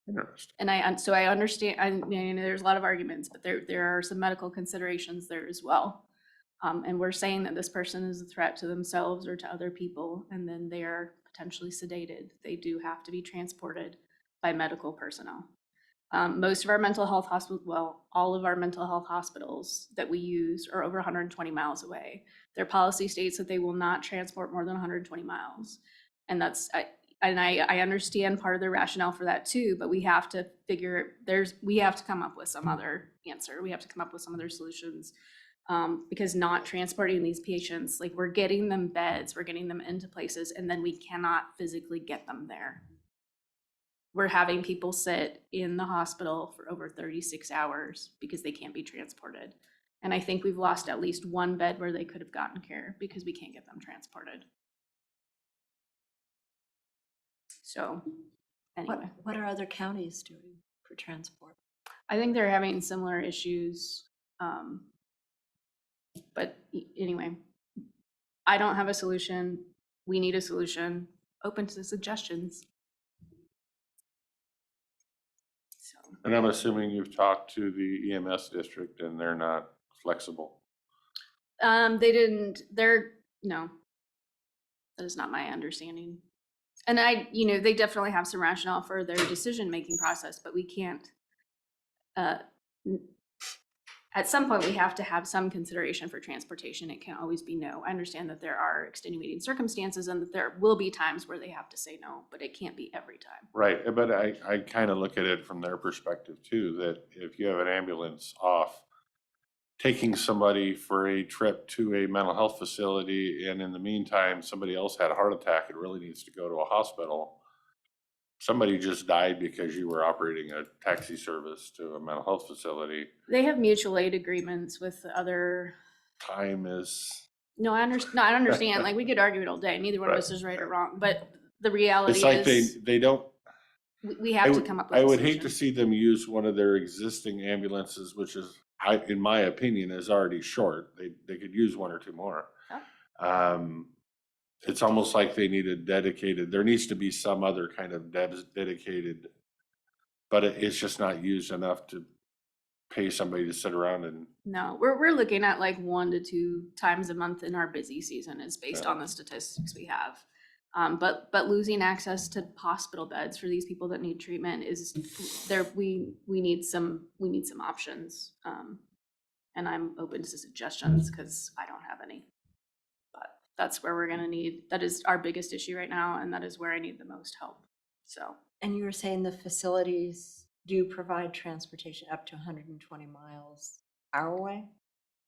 Interesting. And I understand, there's a lot of arguments, but there are some medical considerations there as well. And we're saying that this person is a threat to themselves or to other people, and then they are potentially sedated. They do have to be transported by medical personnel. Most of our mental health hospitals, well, all of our mental health hospitals that we use are over 120 miles away. Their policy states that they will not transport more than 120 miles. And I understand part of the rationale for that too, but we have to we have to come up with some other answer. We have to come up with some other solutions. Because not transporting these patients, like we're getting them beds, we're getting them into places, and then we cannot physically get them there. We're having people sit in the hospital for over 36 hours because they can't be transported. And I think we've lost at least one bed where they could have gotten care because we can't get them transported. So anyway, What are other counties doing for transport? I think they're having similar issues. But anyway, I don't have a solution. We need a solution. Open to suggestions. So And I'm assuming you've talked to the EMS district and they're not flexible. no, that is not my understanding. And they definitely have some rationale for their decision-making process, but we can't, at some point we have to have some consideration for transportation. It can't always be no. I understand that there are extenuating circumstances and that there will be times where they have to say no, but it can't be every time. Right, but I kind of look at it from their perspective too, that if you have an ambulance off, taking somebody for a trip to a mental health facility, and in the meantime, somebody else had a heart attack and really needs to go to a hospital. Somebody just died because you were operating a taxi service to a mental health facility. They have mutual aid agreements with the other. Time is, No, I understand. Like we could argue it all day. Neither one of Right. us is right or wrong, but the reality it's like is they don't, we have to come up with I a would hate to solution. see them use one of their existing ambulances, which is, in my opinion, is already short. They could use one or two more. It's almost like they need there needs to be some other kind of dedicated, but it's just not used enough to pay somebody to sit around and. No, we're looking at like 1 to 2 times a month in our busy season is based Yeah. on the statistics we have. But losing access to hospital beds for these people that need treatment is there. We need some options. And I'm open to suggestions because I don't have any. But that's where we're gonna need, that is our biggest issue right now, and that is where I need the most help. So. And you were saying the facilities do provide transportation up to 120 miles our way?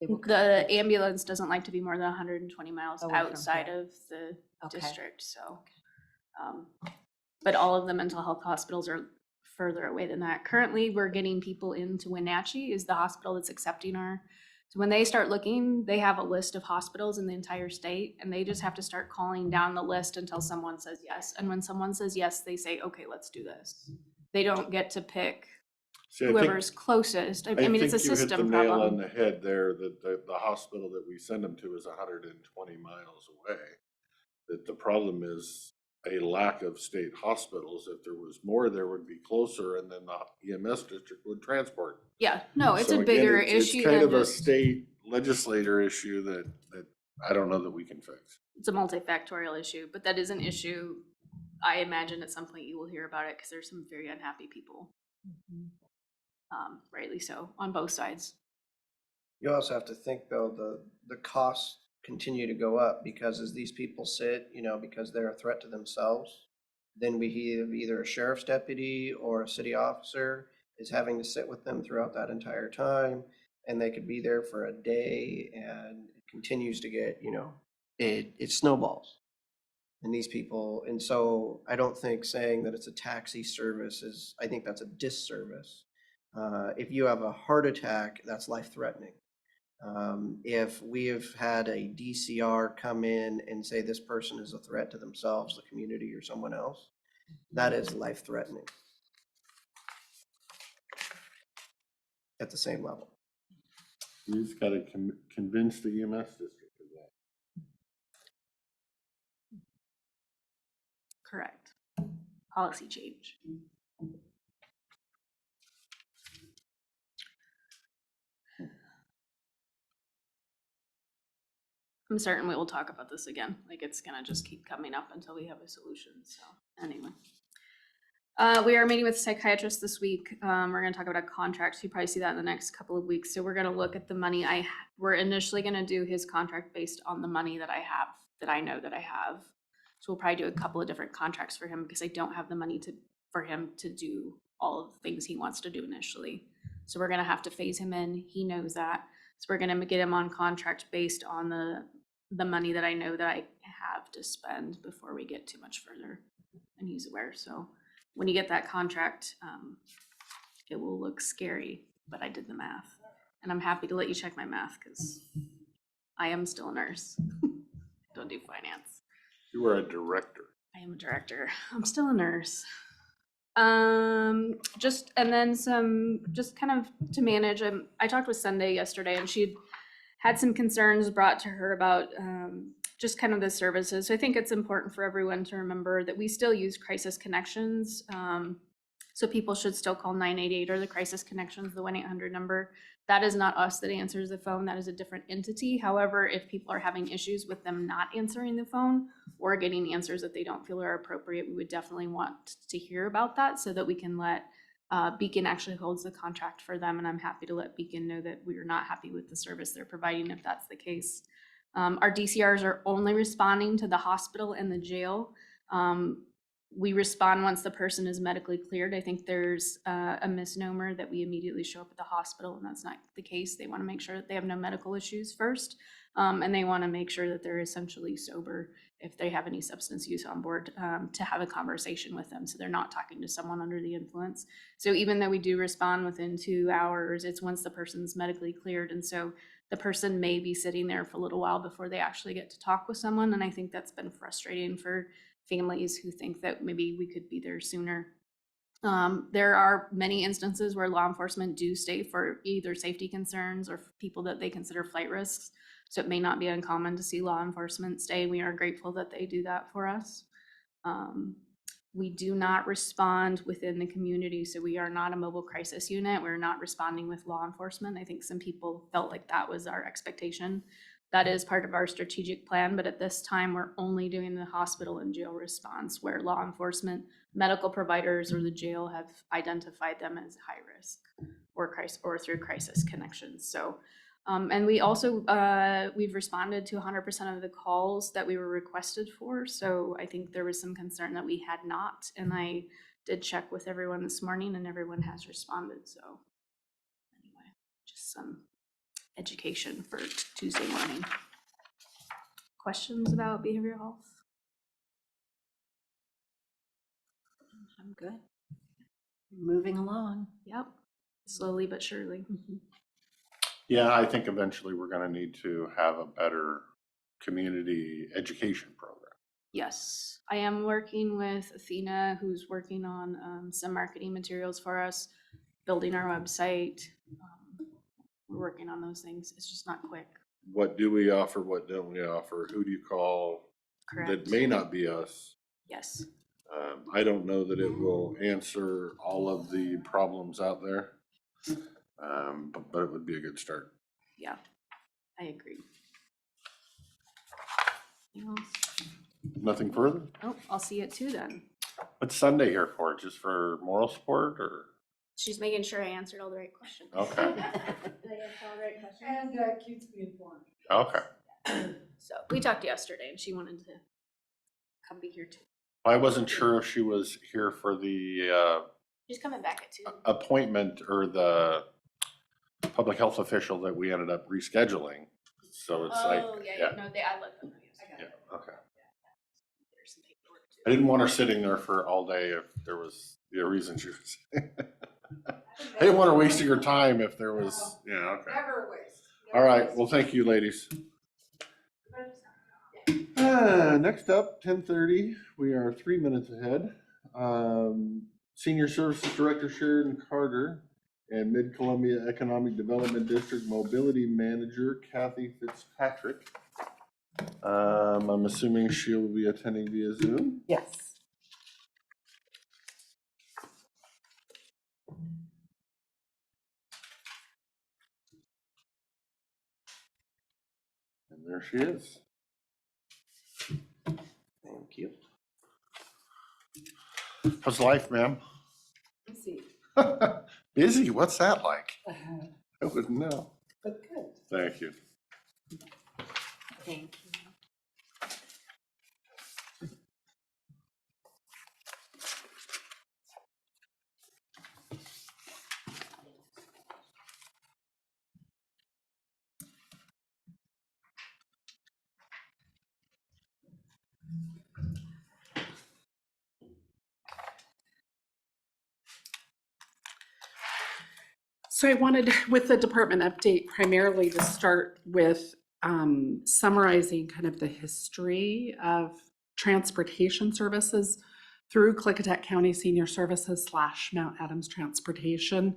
They will come- The ambulance doesn't like to be more than 120 miles Away from outside here. of the Okay. district, so. But all of the mental health hospitals are further away than that. Currently, we're getting people into Wenatchee is the hospital that's accepting so when they start looking, they have a list of hospitals in the entire state, and they just have to start calling down the list until someone says yes. And when someone says yes, they say, okay, let's do this. They don't get to pick See, I think- whoever's closest. I mean, it's a think you hit the system nail on problem. the head there, that the hospital that we send them to is 120 miles away. That the problem is a lack of state hospitals. If there was more, there would be closer, and then the EMS district would transport. Yeah, no, it's So a again, bigger it's issue kind than of a just, state legislator issue that I don't know that we can fix. it's a multifactorial issue, but that is an issue. I imagine at some point you will hear about it because there's some very unhappy people. Rightly so, on both sides. You also have to think though, the costs continue to go up because as these people sit, because they're a threat to themselves, then we have either a sheriff's deputy or a city officer is having to sit with them throughout that entire time. And they could be there for a day, and it continues to get, it snowballs. And these people, and so I don't think saying that it's a taxi service I think that's a disservice. If you have a heart attack, that's life-threatening. If we have had a DCR come in and say this person is a threat to themselves, the community, or someone else, that is life-threatening at the same level. You just gotta convince the EMS district of that. Correct. Policy change. I'm certain we will talk about this again. Like, it's gonna just keep coming up until we have a solution, so, anyway. We are meeting with a psychiatrist this week. We're gonna talk about a contract. You probably see that in the next couple of weeks. So we're gonna look at the money we're initially gonna do his contract based on the money that I have, that I know that I have. So we'll probably do a couple of different contracts for him because I don't have the money for him to do all of the things he wants to do initially. So we're gonna have to phase him in. He knows that. So we're gonna get him on contract based on the money that I know that I have to spend before we get too much further. And he's aware. So when you get that contract, it will look scary, but I did the math. And I'm happy to let you check my math because I am still a nurse. Don't do finance. You were a director. I am a director. I'm still a nurse. Just kind of to manage. I talked with Sunday yesterday, and she had some concerns brought to her about just kind of the services. So I think it's important for everyone to remember that we still use crisis connections. So people should still call 988 or the crisis connections, the 1-800 number. That is not us that answers the phone. That is a different entity. However, if people are having issues with them not answering the phone or getting answers that they don't feel are appropriate, we would definitely want to hear about that so that we can let Beacon actually holds the contract for them. And I'm happy to let Beacon know that we are not happy with the service they're providing if that's the case. Our DCRs are only responding to the hospital and the jail. We respond once the person is medically cleared. I think there's a misnomer that we immediately show up at the hospital, and that's not the case. They want to make sure that they have no medical issues first, and they want to make sure that they're essentially sober if they have any substance use on board, to have a conversation with them so they're not talking to someone under the influence. So even though we do respond within 2 hours, it's once the person's medically cleared, and so the person may be sitting there for a little while before they actually get to talk with someone, and I think that's been frustrating for families who think that maybe we could be there sooner. There are many instances where law enforcement do stay for either safety concerns or people that they consider flight risks. So it may not be uncommon to see law enforcement stay. We are grateful that they do that for us. We do not respond within the community. So we are not a mobile crisis unit. We're not responding with law enforcement. I think some people felt like that was our expectation. That is part of our strategic plan, but at this time, we're only doing the hospital and jail response where law enforcement, medical providers, or the jail have identified them as high risk or through crisis connections. So, and we also, we've responded to 100% of the calls that we were requested for. So I think there was some concern that we had not, and I did check with everyone this morning and everyone has responded. So anyway, just some education for Tuesday morning. Questions about behavioral health? I'm good. Moving along. Yep, slowly but surely. Yeah, I think eventually we're gonna need to have a better community education program. Yes, I am working with Athena, who's working on some marketing materials for us, building our website. We're working on those things. It's just not quick. What do we offer? What don't we offer? Who do you call? Correct. That may not be us. Yes. I don't know that it will answer all of the problems out there. But it would be a good start. Yeah, I agree. Anything else? Nothing further? Oh, I'll see you at 2 then. What's Sunday here for? Just for moral support or? She's making sure I answered all the right questions. Okay, Did I answer all the right questions? And keeps me informed. okay. So we talked yesterday and she wanted to come be here too. I wasn't sure if she was here for the She's coming back at 2. appointment or the public health official that we ended up rescheduling. So it's like, Oh, yeah, yeah, no, I let them know yesterday. yeah, okay. There's some paperwork too. I didn't want her sitting there for all day if there was a reason she was. I didn't want her wasting her time if there was, yeah, okay. Never waste. All right, well, thank you, ladies. Next up, 10:30, we are 3 minutes ahead. Senior Services Director Sharon Carter and Mid-Columbia Economic Development District Mobility Manager Kathy Fitzpatrick. I'm assuming she will be attending via Zoom. Yes. And there she is. Thank you. How's life, ma'am? Let's see. Busy, what's that like? I wouldn't know. But good. Thank you. Thank you. So I wanted, with the department update, primarily to start with summarizing kind of the history of transportation services through Klickitat County Senior Services / Mount Adams Transportation,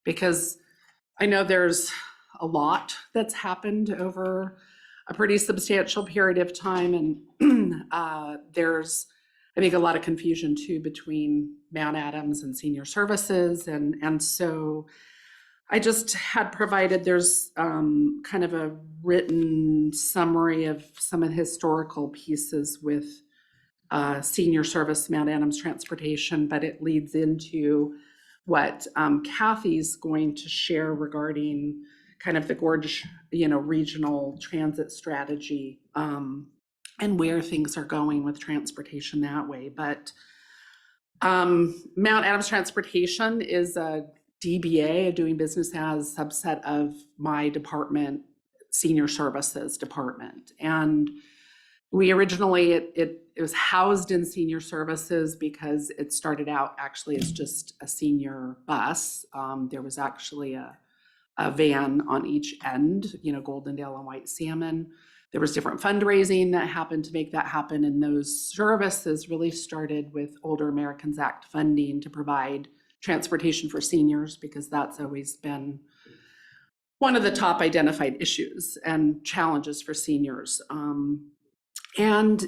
because I know there's a lot that's happened over a pretty substantial period of time, and there's, I think, a lot of confusion too between Mount Adams and Senior Services, and so I just had provided, there's kind of a written summary of some of the historical pieces with Senior Service Mount Adams Transportation, but it leads into what Kathy's going to share regarding kind of the Gorge, regional transit strategy and where things are going with transportation that way. But Mount Adams Transportation is a DBA, doing business as subset of my department, Senior Services Department. And we originally, it was housed in Senior Services because it started out actually as just a senior bus. There was actually a van on each end, Goldendale and White Salmon. There was different fundraising that happened to make that happen. And those services really started with Older Americans Act funding to provide transportation for seniors, because that's always been one of the top identified issues and challenges for seniors. And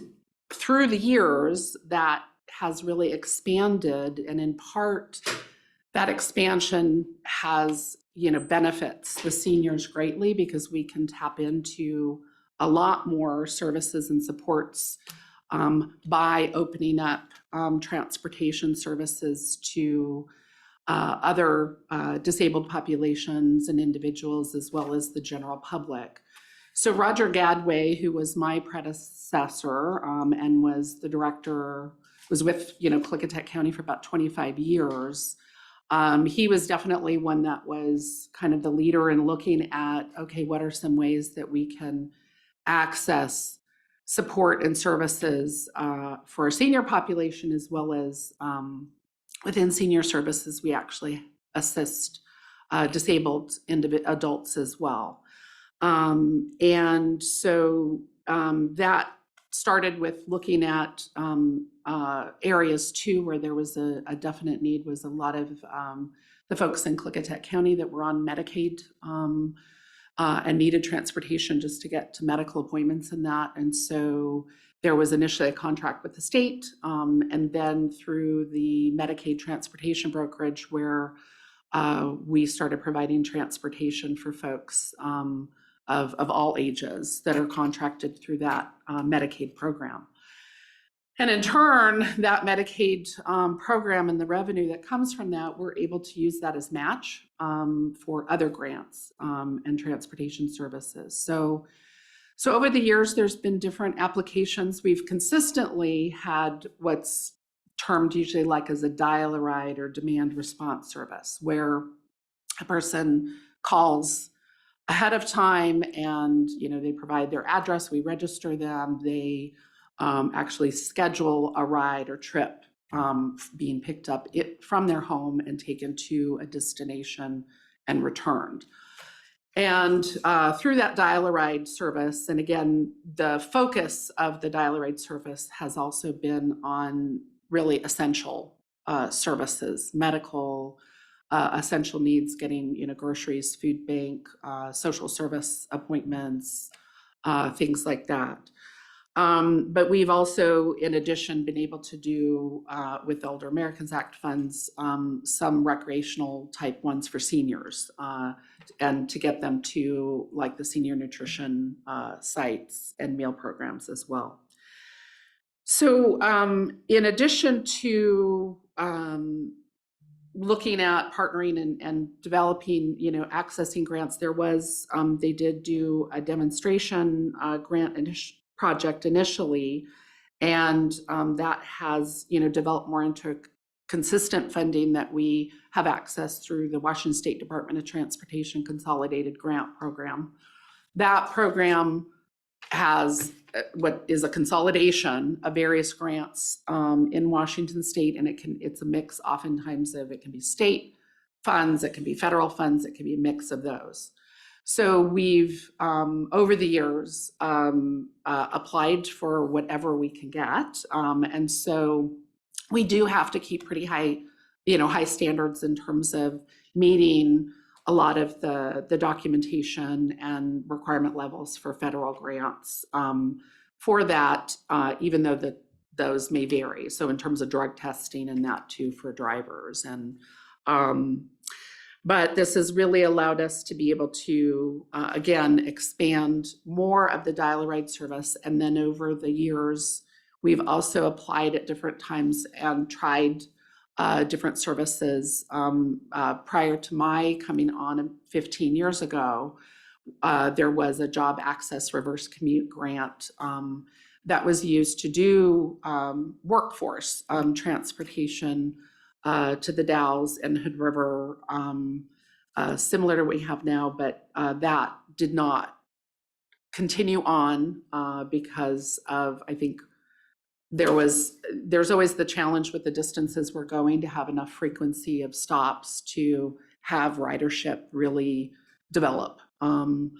through the years, that has really expanded, and in part, that expansion has, benefits the seniors greatly, because we can tap into a lot more services and supports by opening up transportation services to other disabled populations and individuals, as well as the general public. So Roger Gadway, who was my predecessor and was the director, was with Klickitat County for about 25 years. He was definitely one that was kind of the leader in looking at, okay, what are some ways that we can access support and services for our senior population, as well as within senior services, we actually assist disabled adults as well. And so that started with looking at areas too, where there was a definite need, was a lot of the folks in Klickitat County that were on Medicaid and needed transportation just to get to medical appointments and that. And so there was initially a contract with the state, and then through the Medicaid transportation brokerage, where we started providing transportation for folks of all ages that are contracted through that Medicaid program. And in turn, that Medicaid program and the revenue that comes from that, we're able to use that as match for other grants and transportation services. So over the years, there's been different applications. We've consistently had what's termed usually like as a dial-a-ride or demand response service, where a person calls ahead of time and they provide their address, we register them, they actually schedule a ride or trip being picked up from their home and taken to a destination and returned. And through that dial-a-ride service, and again, the focus of the dial-a-ride service has also been on really essential services, medical, essential needs, getting groceries, food bank, social service appointments, things like that. But we've also, in addition, been able to do, with Older Americans Act funds, some recreational type ones for seniors, and to get them to like the senior nutrition sites and meal programs as well. So in addition to looking at partnering and developing, accessing grants, there was, they did do a demonstration grant project initially, and that has developed more into consistent funding that we have access through the Washington State Department of Transportation Consolidated Grant Program. That program has what is a consolidation of various grants in Washington State, and it's a mix oftentimes of, it can be state funds, it can be federal funds, it can be a mix of those. So we've, over the years, applied for whatever we can get. And so we do have to keep pretty high, high standards in terms of meeting a lot of the documentation and requirement levels for federal grants for that, even though those may vary. So in terms of drug testing and that too for drivers. And but this has really allowed us to be able to, again, expand more of the dial-a-ride service. And then over the years, we've also applied at different times and tried different services. Prior to my coming on 15 years ago, there was a job access reverse commute grant that was used to do workforce transportation to the Dalles and Hood River, similar to what we have now, but that did not continue on because of, I think, there's always the challenge with the distances we're going to have enough frequency of stops to have ridership really develop. And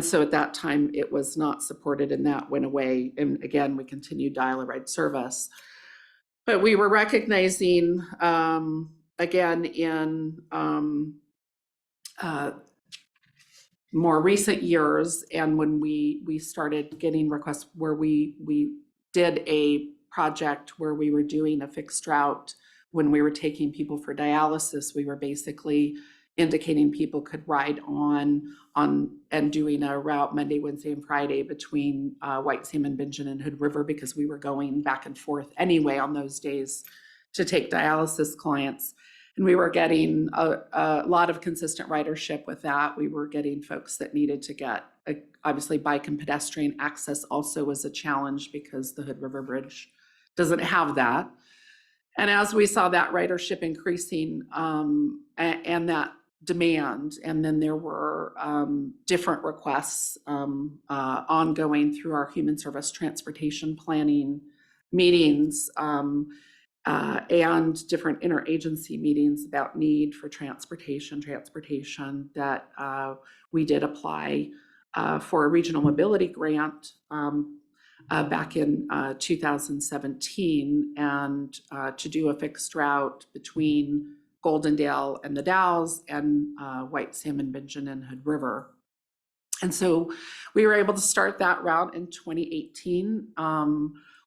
so at that time, it was not supported and that went away. And again, we continued dial-a-ride service. But we were recognizing, again, in more recent years, and when we started getting requests where we did a project where we were doing a fixed route when we were taking people for dialysis, we were basically indicating people could ride on and doing a route Monday, Wednesday, and Friday between White Salmon, Bingen, and Hood River, because we were going back and forth anyway on those days to take dialysis clients. And we were getting a lot of consistent ridership with that. We were getting folks that needed to get, obviously, bike and pedestrian access also was a challenge because the Hood River Bridge doesn't have that. And as we saw that ridership increasing and that demand, and then there were different requests ongoing through our human service transportation planning meetings and different interagency meetings about need for transportation that we did apply for a regional mobility grant back in 2017, and to do a fixed route between Goldendale and the Dalles and White Salmon, Bingen, and Hood River. And so we were able to start that route in 2018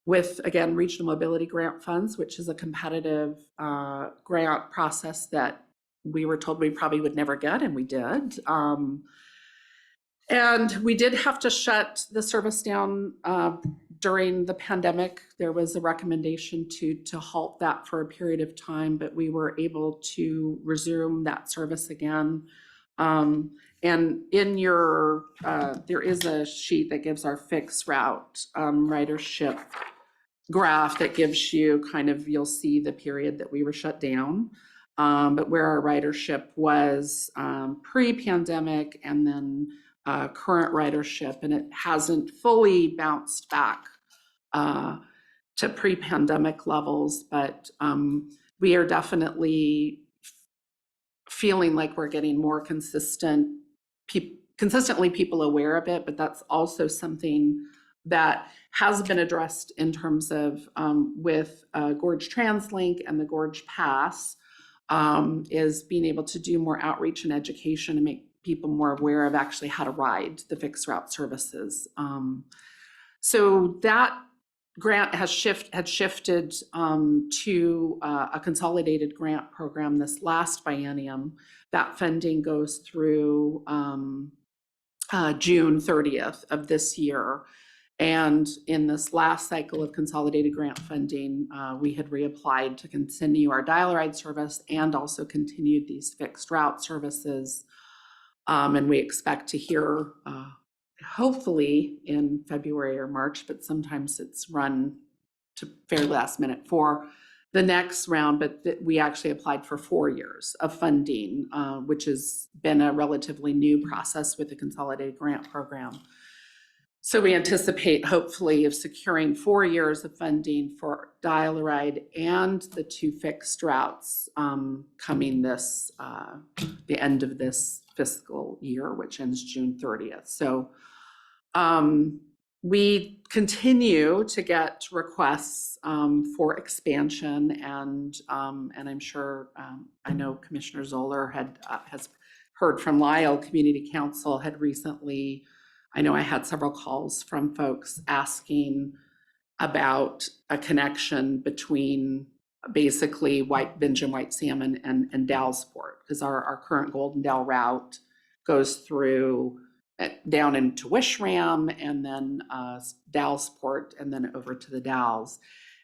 with, again, regional mobility grant funds, which is a competitive grant process that we were told we probably would never get, and we did. And we did have to shut the service down during the pandemic. There was a recommendation to halt that for a period of time, but we were able to resume that service again. And in your, there is a sheet that gives our fixed route ridership graph that gives you kind of, you'll see the period that we were shut down, but where our ridership was pre-pandemic, and then current ridership, and it hasn't fully bounced back to pre-pandemic levels, but we are definitely feeling like we're getting more consistently people aware of it, but that's also something that has been addressed in terms of with Gorge TransLink and the Gorge Pass, is being able to do more outreach and education and make people more aware of actually how to ride the fixed route services. So that grant had shifted to a consolidated grant program this last biennium. That funding goes through June 30th of this year. And in this last cycle of consolidated grant funding, we had reapplied to continue our dial ride service and also continued these fixed route services. And we expect to hear, hopefully in February or March, but sometimes it's run to fairly last minute for the next round. But we actually applied for 4 years of funding, which has been a relatively new process with the consolidated grant program. So we anticipate, hopefully, of securing 4 years of funding for dial-a-ride and the 2 fixed routes coming this the end of this fiscal year, which ends June 30th. So we continue to get requests for expansion, and I'm sure I know Commissioner Zoller has heard from Lyle Community Council had recently. I know I had several calls from folks asking about a connection between basically Bingen, White Salmon, and Dallesport, because our current Goldendale route goes through down into Wishram and then Dallesport and then over to the Dalles,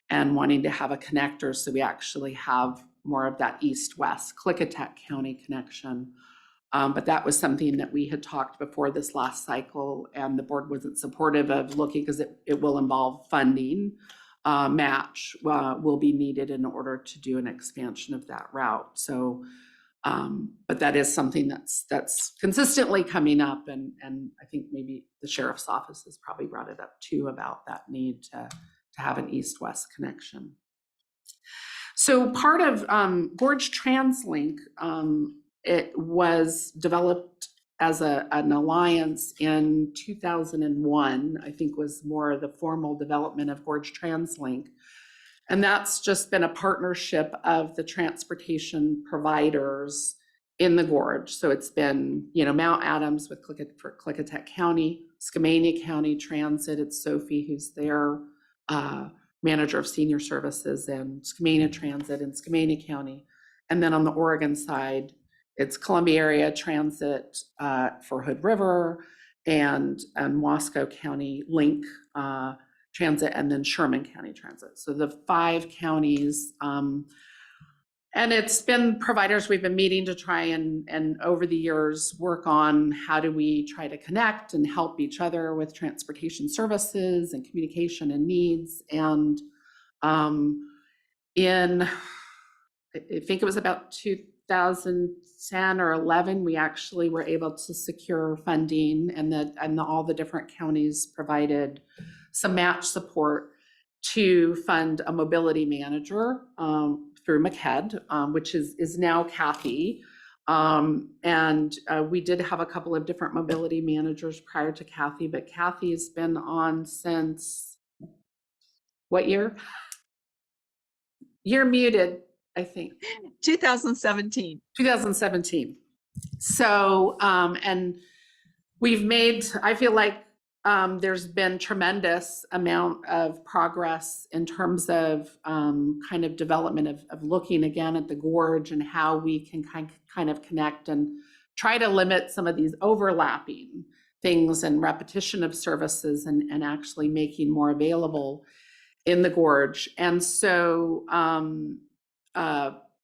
and wanting to have a connector so we actually have more of that east-west Klickitat County connection. But that was something that we had talked before this last cycle, and the board wasn't supportive of looking, because it will involve funding match will be needed in order to do an expansion of that route. So, but that is something that's consistently coming up, and I think maybe the sheriff's office has probably brought it up too, about that need to have an east-west connection. So part of Gorge TransLink, it was developed as an alliance in 2001, I think was more the formal development of Gorge TransLink. And that's just been a partnership of the transportation providers in the Gorge. So it's been, Mount Adams with for Klickitat County, Skamania County Transit, it's Sophie who's their manager of senior services, and Skamania Transit in Skamania County. And then on the Oregon side, it's Columbia Area Transit for Hood River and Wasco County Link Transit, and then Sherman County Transit. So the 5 counties, and it's been providers we've been meeting to try and over the years work on how do we try to connect and help each other with transportation services and communication and needs. And in, I think it was about 2010 or 11, we actually were able to secure funding, and all the different counties provided some match support to fund a mobility manager through MCHED, which is now Kathy. And we did have a couple of different mobility managers prior to Kathy, but Kathy's been on since what year? You're muted, I think. 2017. 2017. So, and we've made, I feel like there's been tremendous amount of progress in terms of kind of development of looking again at the gorge and how we can kind of connect and try to limit some of these overlapping things and repetition of services and actually making more available in the gorge. And so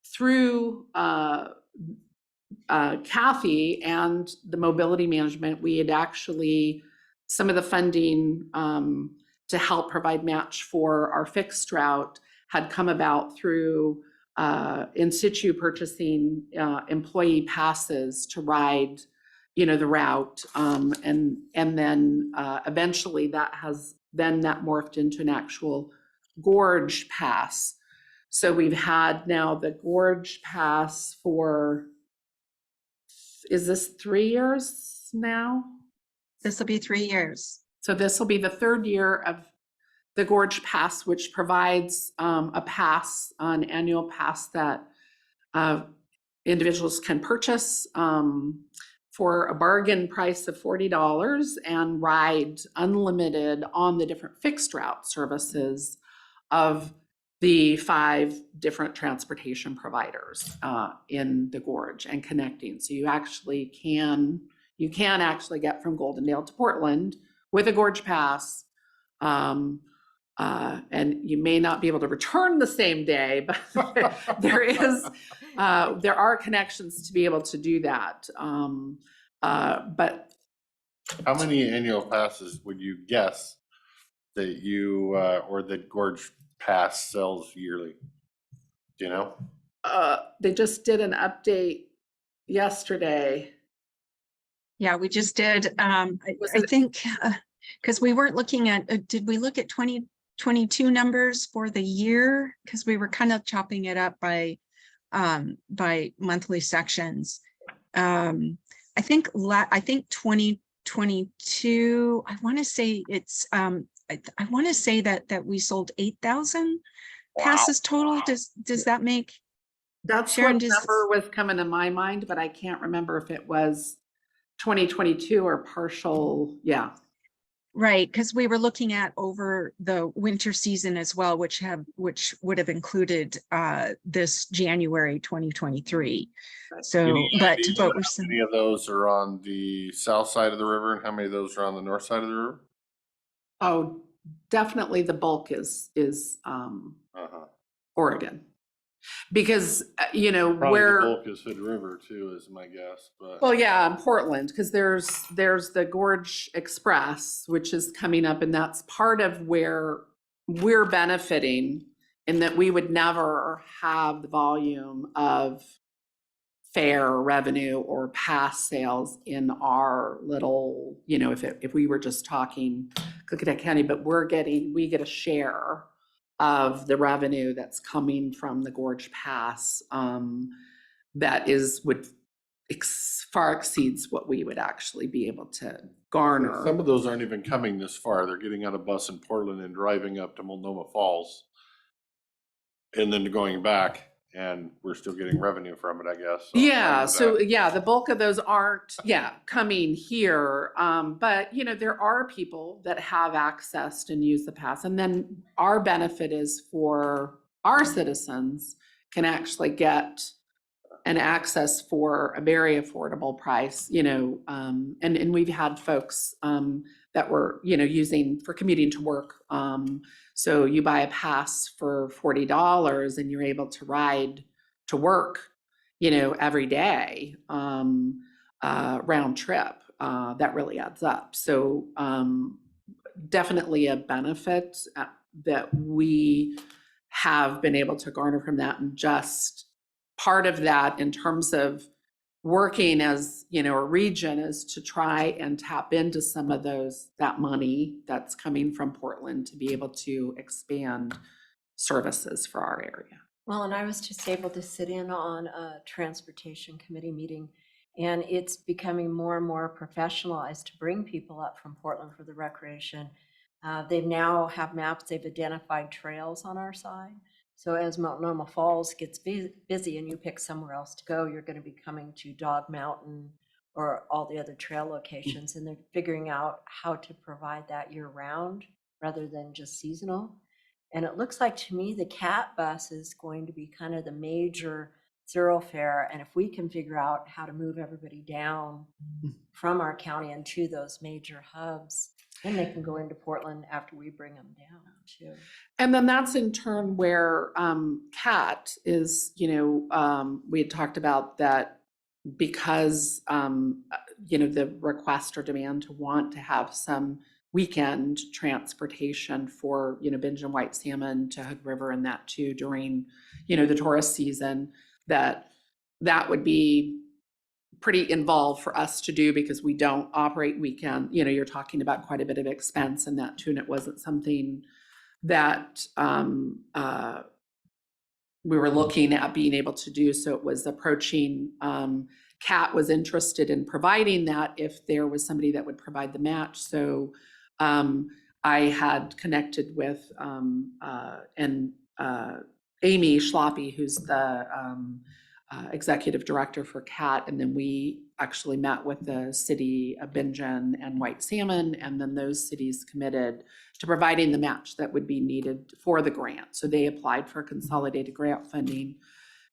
through Kathy and the mobility management, we had actually some of the funding to help provide match for our fixed route had come about through in situ purchasing employee passes to ride, the route, and then eventually that morphed into an actual gorge pass. So we've had now the gorge pass for, is this 3 years now? This will be 3 years. So this will be the 3rd year of the Gorge Pass, which provides a pass, an annual pass that individuals can purchase for a bargain price of $40 and ride unlimited on the different fixed route services of the 5 different transportation providers in the Gorge and connecting. So you can actually get from Goldendale to Portland with a Gorge Pass. And you may not be able to return the same day, but there are connections to be able to do that. But How many annual passes would you guess that you, or that Gorge Pass sells yearly? Do you know? they just did an update yesterday. Yeah, we just did. I think, because we weren't looking at, did we look at 2022 numbers for the year? Because we were kind of chopping it up by monthly sections. I think 2022, I want to say it's, I want to say that we sold 8,000 passes total. Does that make? That's Sharon, what number was coming to my mind, but I can't remember if it was 2022 or partial. Yeah. Right, because we were looking at over the winter season as well, which would have included this January 2023. So, but How we're saying, many of those are on the south side of the river, and how many of those are on the north side of the river? Oh, definitely the bulk is Oregon, because Probably the where bulk is Hood River too, is my guess. But well, yeah, in Portland, because there's the Gorge Express, which is coming up, and that's part of where we're benefiting in that we would never have the volume of fare revenue or pass sales in our little, if we were just talking Klickitat County, but we get a share of the revenue that's coming from the Gorge Pass that would far exceeds what we would actually be able to garner. some of those aren't even coming this far. They're getting on a bus in Portland and driving up to Multnomah Falls, and then going back, and we're still getting revenue from it, I guess. So the bulk of those aren't coming here, but there are people that have accessed and use the pass, and then our benefit is for our citizens can actually get and access for a very affordable price, and we've had folks that were, using for commuting to work. So you buy a pass for $40 and you're able to ride to work, every day, round trip. That really adds up. So definitely a benefit that we have been able to garner from that, and just part of that in terms of working as, a region is to try and tap into some of that money that's coming from Portland to be able to expand services for our area. Well, and I was just able to sit in on a transportation committee meeting, and it's becoming more and more professionalized to bring people up from Portland for the recreation. They now have maps, they've identified trails on our side. So as Multnomah Falls gets busy and you pick somewhere else to go, you're going to be coming to Dog Mountain or all the other trail locations, and they're figuring out how to provide that year round rather than just seasonal. And it looks like to me the CAT bus is going to be kind of the major thoroughfare. And if we can figure out how to move everybody down from our county and to those major hubs, then they can go into Portland after we bring them down too. And then that's in turn where CAT is, we had talked about that because, the request or demand to want to have some weekend transportation for, binge and white salmon to Hood River and that too during, the tourist season, that would be pretty involved for us to do because we don't operate weekend. You're talking about quite a bit of expense in that too, and it wasn't something that we were looking at being able to do. So it was approaching, CAT was interested in providing that if there was somebody that would provide the match. So I had connected with Amy Schloppy, who's the executive director for CAT, and then we actually met with the city of Bingen and White Salmon, and then those cities committed to providing the match that would be needed for the grant. So they applied for consolidated grant funding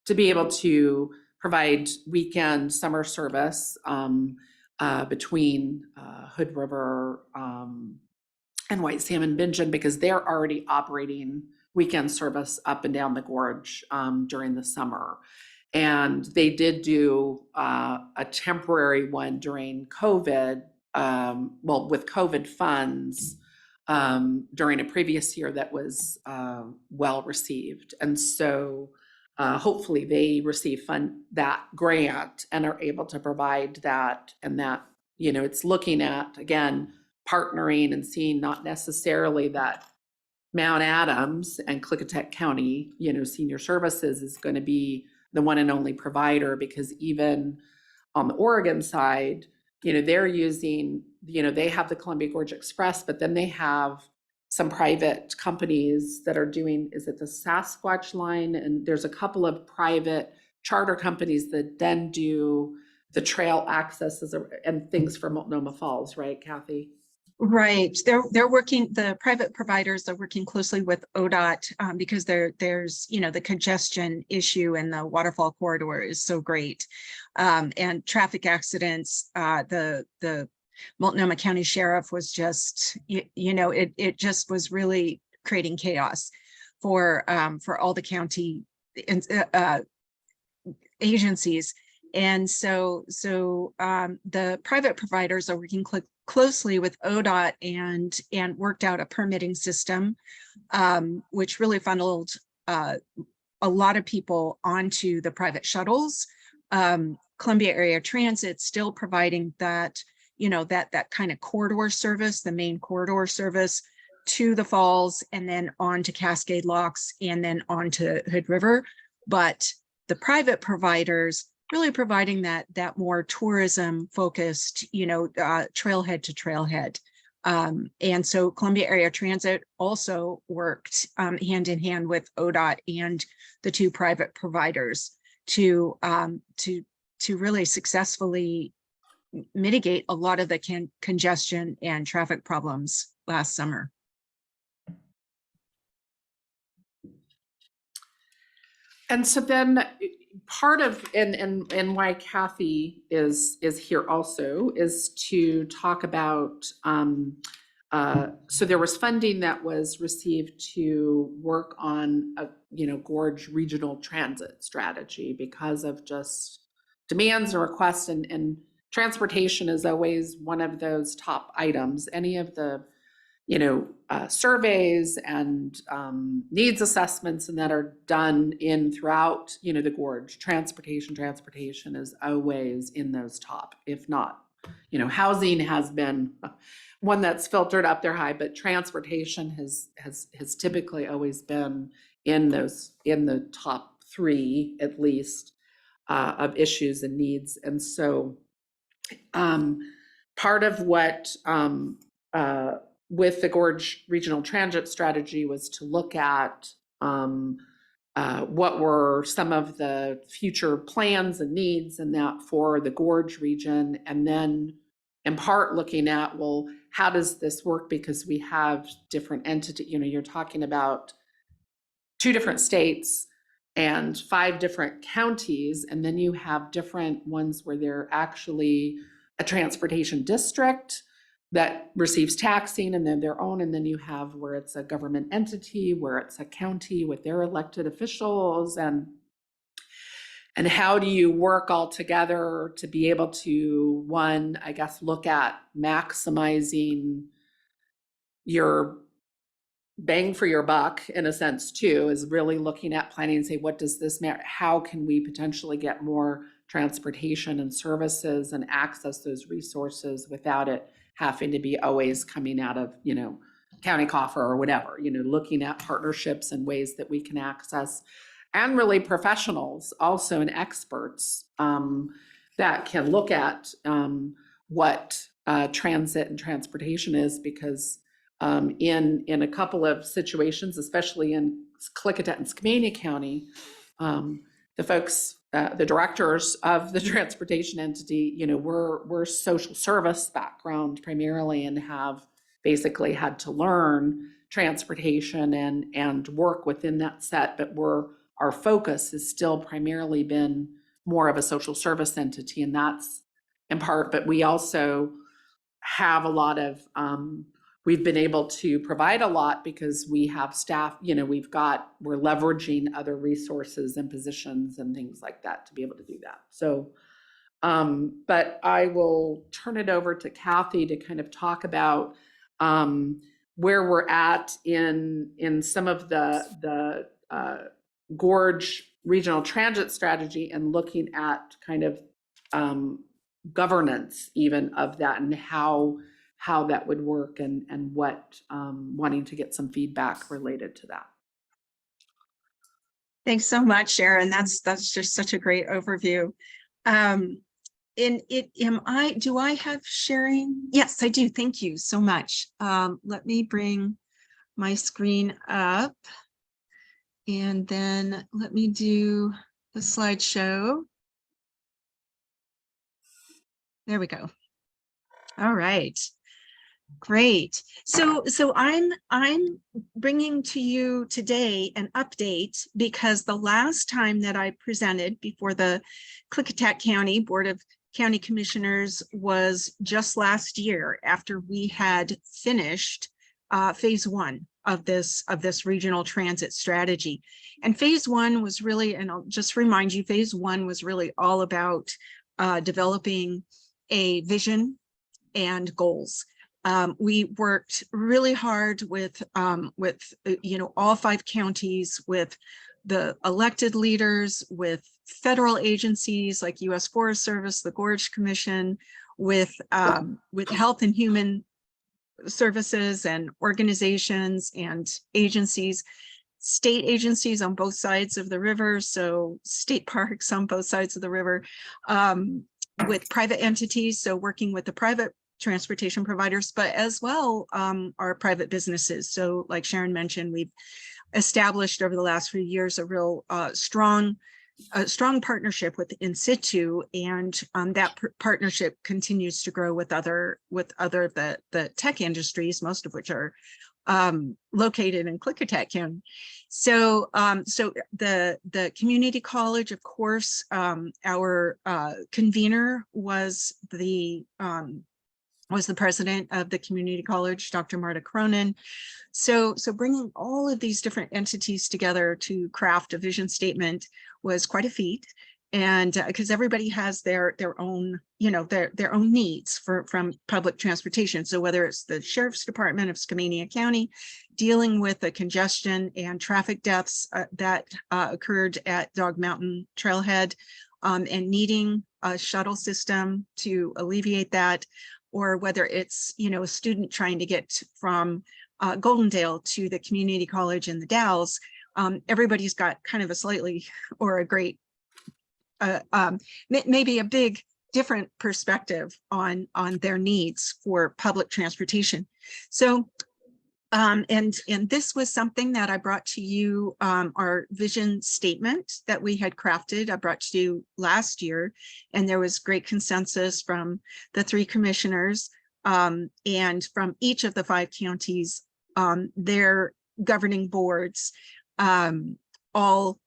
to be able to provide weekend summer service between Hood River and White Salmon Bingen, because they're already operating weekend service up and down the gorge during the summer. And they did do a temporary one during COVID, with COVID funds during a previous year that was well received. And so hopefully they receive that grant and are able to provide that. And that, it's looking at, again, partnering and seeing not necessarily that Mount Adams and Klickitat County, Senior Services is going to be the one and only provider, because even on the Oregon side, they're using, they have the Columbia Gorge Express, but then they have some private companies that are doing, is it the Sasquatch line? And there's a couple of private charter companies that then do the trail accesses and things for Multnomah Falls, right, Kathy? Right. They're working, the private providers are working closely with ODOT because there's, the congestion issue in the waterfall corridor is so great. And traffic accidents, the Multnomah County Sheriff was just, it just was really creating chaos for all the county agencies. And so the private providers are working closely with ODOT and worked out a permitting system, which really funneled a lot of people onto the private shuttles. Columbia Area Transit still providing that, that kind of corridor service, the main corridor service to the falls, and then on to Cascade Locks, and then on to Hood River. But the private providers really providing that more tourism focused, trailhead to trailhead. And so Columbia Area Transit also worked hand in hand with ODOT and the two private providers to really successfully mitigate a lot of the congestion and traffic problems last summer. And so then part of, and why Kathy is here also is to talk about, so there was funding that was received to work on a, Gorge regional transit strategy because of just demands and requests, and transportation is always one of those top items. Any of the surveys and needs assessments and that are done throughout, the gorge, transportation is always in those top, if not, housing has been one that's filtered up there high, but transportation has typically always been in the top 3, at least, of issues and needs. And so part of what, with the Gorge Regional Transit Strategy was to look at what were some of the future plans and needs and that for the Gorge region, and then in part looking at, well, how does this work? Because we have different entities, you're talking about 2 different states and 5 different counties, and then you have different ones where they're actually a transportation district that receives taxing and then their own, and then you have where it's a government entity, where it's a county with their elected officials, and how do you work all together to be able to, one, I guess, look at maximizing your bang for your buck in a sense too, is really looking at planning and say, what does this matter? How can we potentially get more transportation and services and access those resources without it having to be always coming out of, county coffer or whatever, looking at partnerships and ways that we can access, and really professionals also and experts that can look at what transit and transportation is, because in a couple of situations, especially in Klickitat and Skamania County, the folks, the directors of the transportation entity, we're social service background primarily, and have basically had to learn transportation and work within that set, but our focus has still primarily been more of a social service entity, and that's in part, but we also have a lot of, we've been able to provide a lot because we have staff, we're leveraging other resources and positions and things like that to be able to do that. So, but I will turn it over to Kathy to kind of talk about where we're at in some of the Gorge Regional Transit Strategy, and looking at kind of governance even of that, and how that would work, and what, wanting to get some feedback related to that. Thanks so much, Sharon. That's just such a great overview. Do I have sharing? Yes, I do. Thank you so much. Let me bring my screen up, and then let me do the slideshow. There we go. All right. Great. So I'm bringing to you today an update, because the last time that I presented before the Klickitat County Board of County Commissioners was just last year, after we had finished phase 1 of this regional transit strategy. And phase 1 was really, and I'll just remind you, phase 1 was really all about developing a vision and goals. We worked really hard with all 5 counties, with the elected leaders, with federal agencies like U.S. Forest Service, the Gorge Commission, with Health and Human Services and organizations and agencies, state agencies on both sides of the river, so state parks on both sides of the river, with private entities, so working with the private transportation providers, but as well our private businesses. So like Sharon mentioned, we've established over the last few years a real strong partnership with In Situ, and that partnership continues to grow with other the tech industries, most of which are located in Klickitat County. So, so the community college, of course, our convener was the president of the community college, Dr. Marta Cronin. So bringing all of these different entities together to craft a vision statement was quite a feat. And because everybody has their own, you know, their own needs from public transportation. So whether it's the Sheriff's Department of Skamania County dealing with the congestion and traffic deaths that occurred at Dog Mountain Trailhead and needing a shuttle system to alleviate that, or whether it's, you know, a student trying to get from Goldendale to the community college in the Dalles, everybody's got kind of a slightly or a great maybe a big different perspective on their needs for public transportation. So and this was something that I brought to you, our vision statement that we had crafted, I brought to you last year, and there was great consensus from the 3 commissioners and from each of the 5 counties, their governing boards, all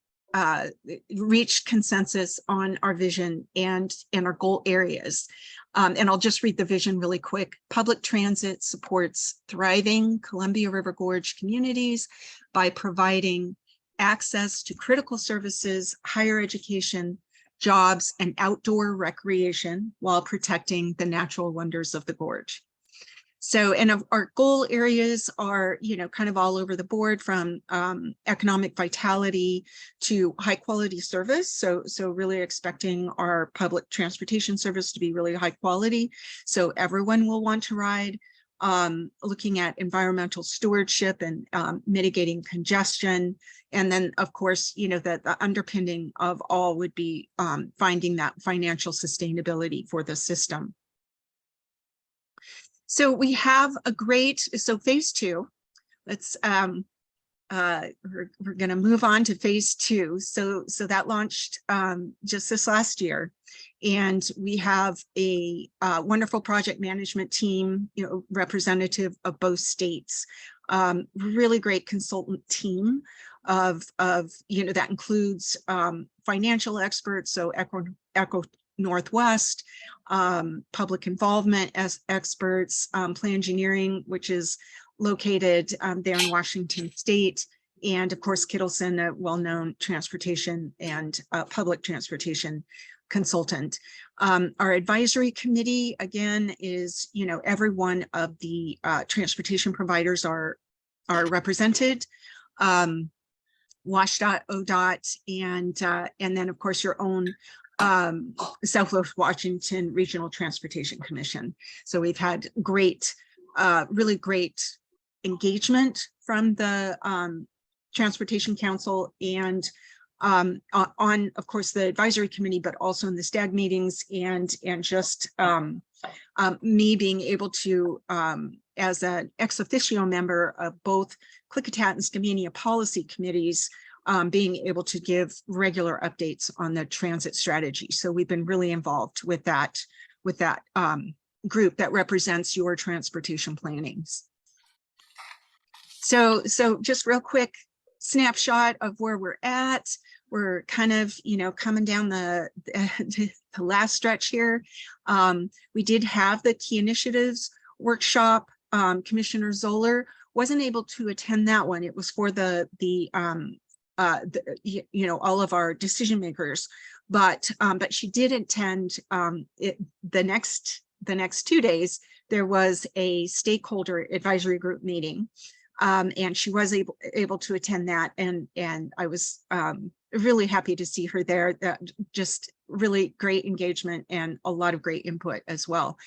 reached consensus on our vision and our goal areas. And I'll just read the vision really quick. Public transit supports thriving Columbia River Gorge communities by providing access to critical services, higher education, jobs, and outdoor recreation while protecting the natural wonders of the gorge. So, and our goal areas are, you know, kind of all over the board, from economic vitality to high quality service. So really expecting our public transportation service to be really high quality, so everyone will want to ride. Looking at environmental stewardship and mitigating congestion. And then, of course, you know, that the underpinning of all would be finding that financial sustainability for the system. So we have a great, so phase 2, let's, we're going to move on to phase 2. So that launched just this last year. And we have a wonderful project management team, you know, representative of both states, really great consultant team of, you know, that includes financial experts. So Echo Northwest, public involvement as experts, plan engineering, which is located there in Washington State, and of course Kittleson, a well-known transportation and public transportation consultant. Our advisory committee, again, is, you know, every one of the transportation providers are represented. WashDOT, ODOT, and then of course your own Southwest Washington Regional Transportation Commission. So we've had great, really great engagement from the Transportation Council and on, of course, the advisory committee, but also in the STAG meetings, and just me being able to, as an ex officio member of both Klickitat and Skamania policy committees, being able to give regular updates on the transit strategy. So we've been really involved with that group that represents your transportation plannings. So just real quick snapshot of where we're at. We're kind of, you know, coming down the last stretch here. We did have the key initiatives workshop. Commissioner Zoller wasn't able to attend that one. It was for you know, all of our decision makers, but she did attend the next 2 days. There was a stakeholder advisory group meeting, and she was able to attend that, and I was really happy to see her there. That just really great engagement and a lot of great input as well.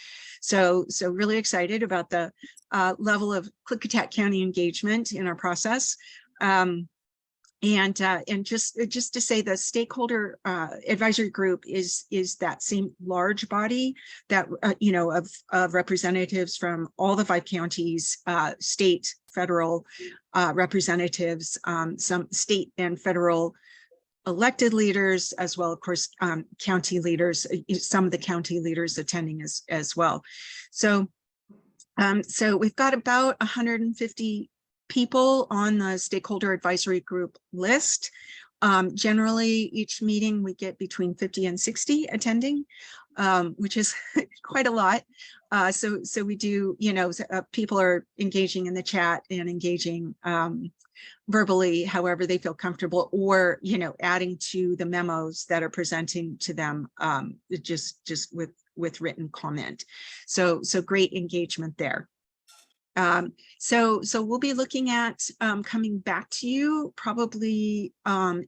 So really excited about the level of Klickitat County engagement in our process. And just to say, the stakeholder advisory group is that same large body that you know, of representatives from all the 5 counties, state, federal representatives, some state and federal elected leaders, as well, of course, county leaders, some of the county leaders attending as well. So we've got about 150 people on the stakeholder advisory group list. Generally, each meeting we get between 50 and 60 attending, which is quite a lot. So we do, people are engaging in the chat and engaging verbally, however they feel comfortable, or, adding to the memos that are presenting to them, just with written comment. So great engagement there. So we'll be looking at coming back to you probably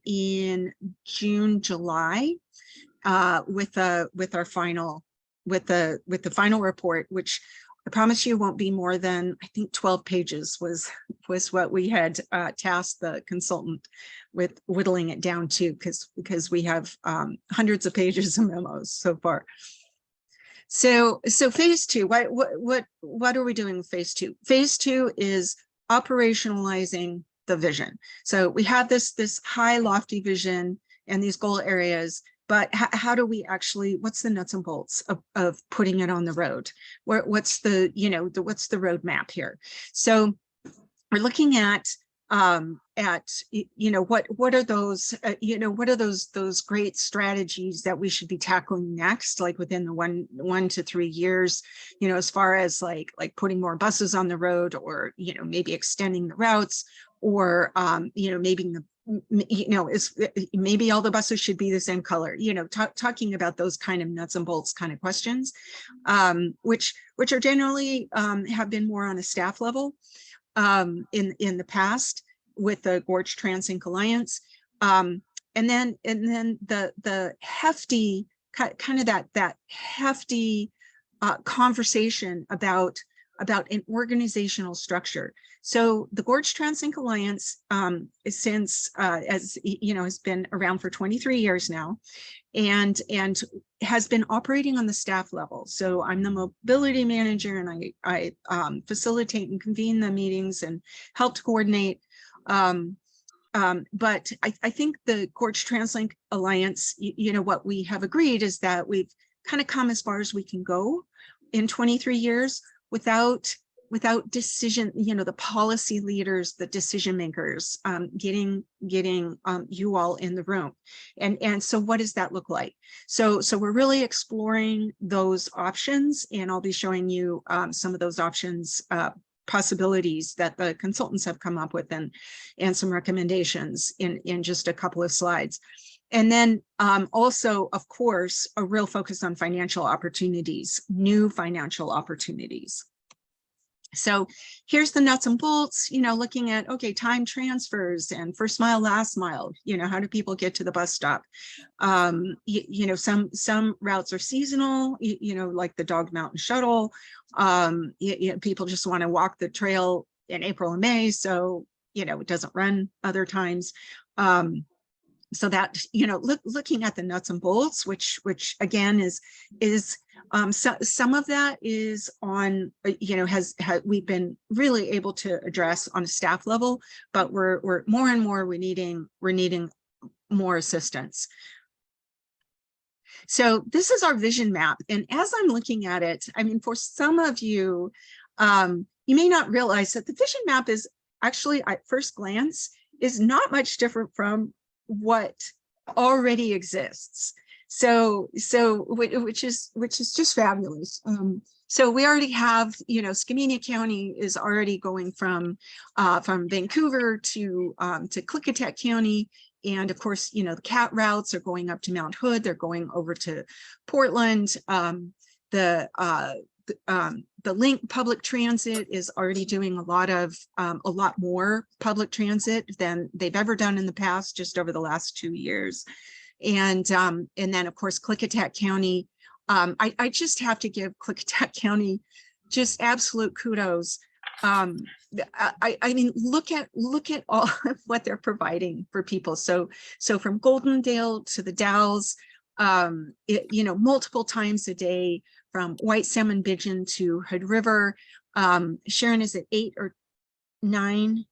in June, July, with our final report, which I promise you won't be more than, I think 12 pages was what we had tasked the consultant with whittling it down to, because we have hundreds of pages of memos so far. So phase two, what are we doing with phase two? Phase two is operationalizing the vision. So we have this high lofty vision and these goal areas, but how do we actually, what's the nuts and bolts of putting it on the road? What's the roadmap here? So we're looking at what are those what are those great strategies that we should be tackling next, like within the 1 to 3 years, as far as like putting more buses on the road, or maybe extending the routes, or maybe maybe all the buses should be the same color, talking about those kind of nuts and bolts kind of questions, which are generally have been more on a staff level in the past with the Gorge TransInc Alliance, and then the hefty kind of that hefty conversation about an organizational structure. So the Gorge TransInc Alliance, since as has been around for 23 years now, and has been operating on the staff level. So I'm the mobility manager, and I facilitate and convene the meetings and help to coordinate. But I think the Gorge TransLink Alliance, what we have agreed is that we've kind of come as far as we can go in 23 years without decision, the policy leaders, the decision makers, getting you all in the room. And so what does that look like? So we're really exploring those options, and I'll be showing you some of those options, possibilities that the consultants have come up with, and some recommendations in just a couple of slides. And then also, of course, a real focus on financial opportunities, new financial opportunities. So here's the nuts and bolts, looking at, okay, time transfers and first mile, last mile, how do people get to the bus stop? Some routes are seasonal, like the Dog Mountain Shuttle. People just want to walk the trail in April and May, so, it doesn't run other times. So that, looking at the nuts and bolts, which again is some of that is on, we've been really able to address on a staff level, but we're more and more, we're needing more assistance. So this is our vision map. And as I'm looking at it, I mean, for some of you, you may not realize that the vision map is actually, at first glance, is not much different from what already exists. So which is just fabulous. So we already have, Skamania County is already going from Vancouver to Klickitat County. And of course, the CAT routes are going up to Mount Hood. They're going over to Portland. The Link public transit is already doing a lot more public transit than they've ever done in the past, just over the last 2 years. And then of course, Klickitat County, I just have to give Klickitat County just absolute kudos. I mean, look at all of what they're providing for people. So from Goldendale to the Dalles, multiple times a day, from White Salmon Pigeon to Hood River. Sharon, is it 8 or 9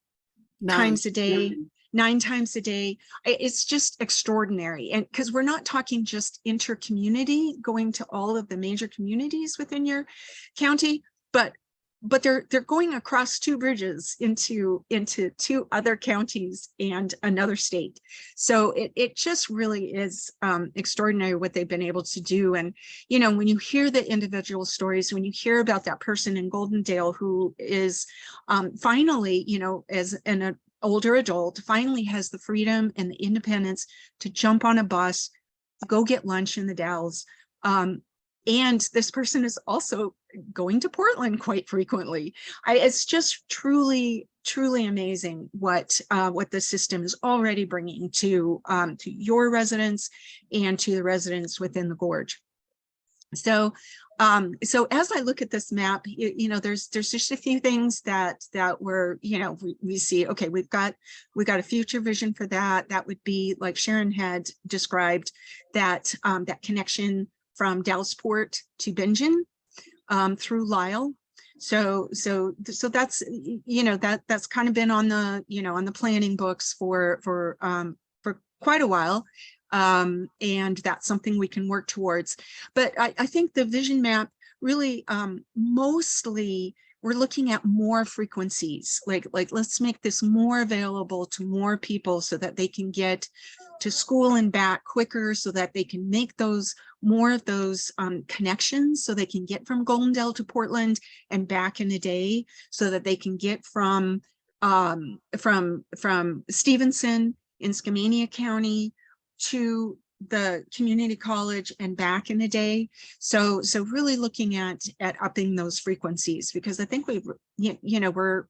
times a day? 9 times a day. It's just extraordinary. And because we're not talking just inter-community, going to all of the major communities within your county, but but they're going across 2 bridges into 2 other counties and another state. So it just really is extraordinary what they've been able to do. And, you know, when you hear the individual stories, when you hear about that person in Goldendale who is finally, you know, as an older adult, finally has the freedom and the independence to jump on a bus, go get lunch in the Dalles. And this person is also going to Portland quite frequently. It's just truly, truly amazing what the system is already bringing to your residents and to the residents within the gorge. So, so as I look at this map, you know, there's just a few things that we're, you know, we see, okay, we've got a future vision for that. That would be, like Sharon had described, that that connection from Dallasport to Bingen through Lisle. So that's, you know, that's kind of been on the, you know, on the planning books for quite a while. And that's something we can work towards. But I think the vision map really mostly we're looking at more frequencies, like let's make this more available to more people so that they can get to school and back quicker, so that they can make those more of those connections, so they can get from Goldendale to Portland and back in a day, so that they can get from Stevenson in Skamania County to the community college and back in a day. So really looking at upping those frequencies, because I think we've, you know, we're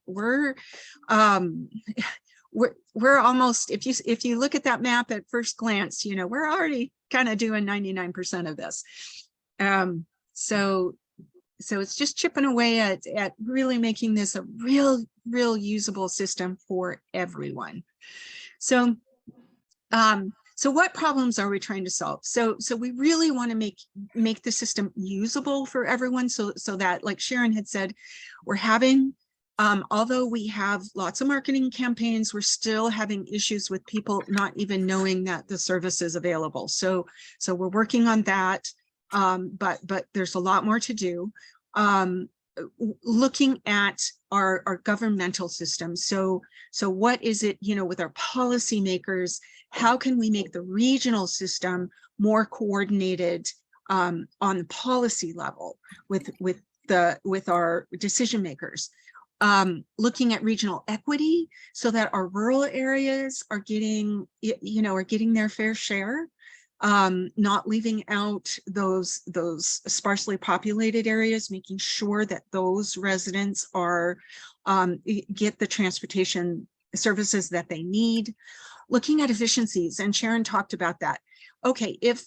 almost, if you look at that map at first glance, you know, we're already kind of doing 99% of this. So it's just chipping away at really making this a real usable system for everyone. So so what problems are we trying to solve? So we really want to make the system usable for everyone, so that, like Sharon had said, we're having, although we have lots of marketing campaigns, we're still having issues with people not even knowing that the service is available. So we're working on that, but there's a lot more to do. Looking at our governmental system. So what is it, you know, with our policymakers, how can we make the regional system more coordinated on the policy level with our decision makers? Looking at regional equity so that our rural areas are getting, you know, are getting their fair share. Not leaving out those sparsely populated areas, making sure that those residents are get the transportation services that they need. Looking at efficiencies, and Sharon talked about that. Okay, if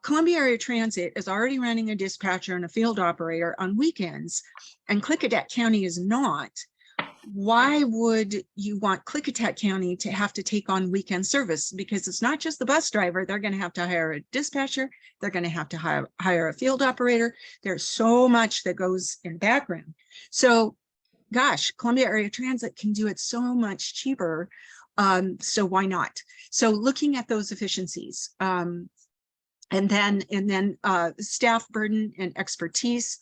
Columbia Area Transit is already running a dispatcher and a field operator on weekends, and Klickitat County is not, why would you want Klickitat County to have to take on weekend service? Because it's not just the bus driver. They're going to have to hire a dispatcher. They're going to have to hire a field operator. There's so much that goes in background. So gosh, Columbia Area Transit can do it so much cheaper. So why not? So looking at those efficiencies, and then staff burden and expertise.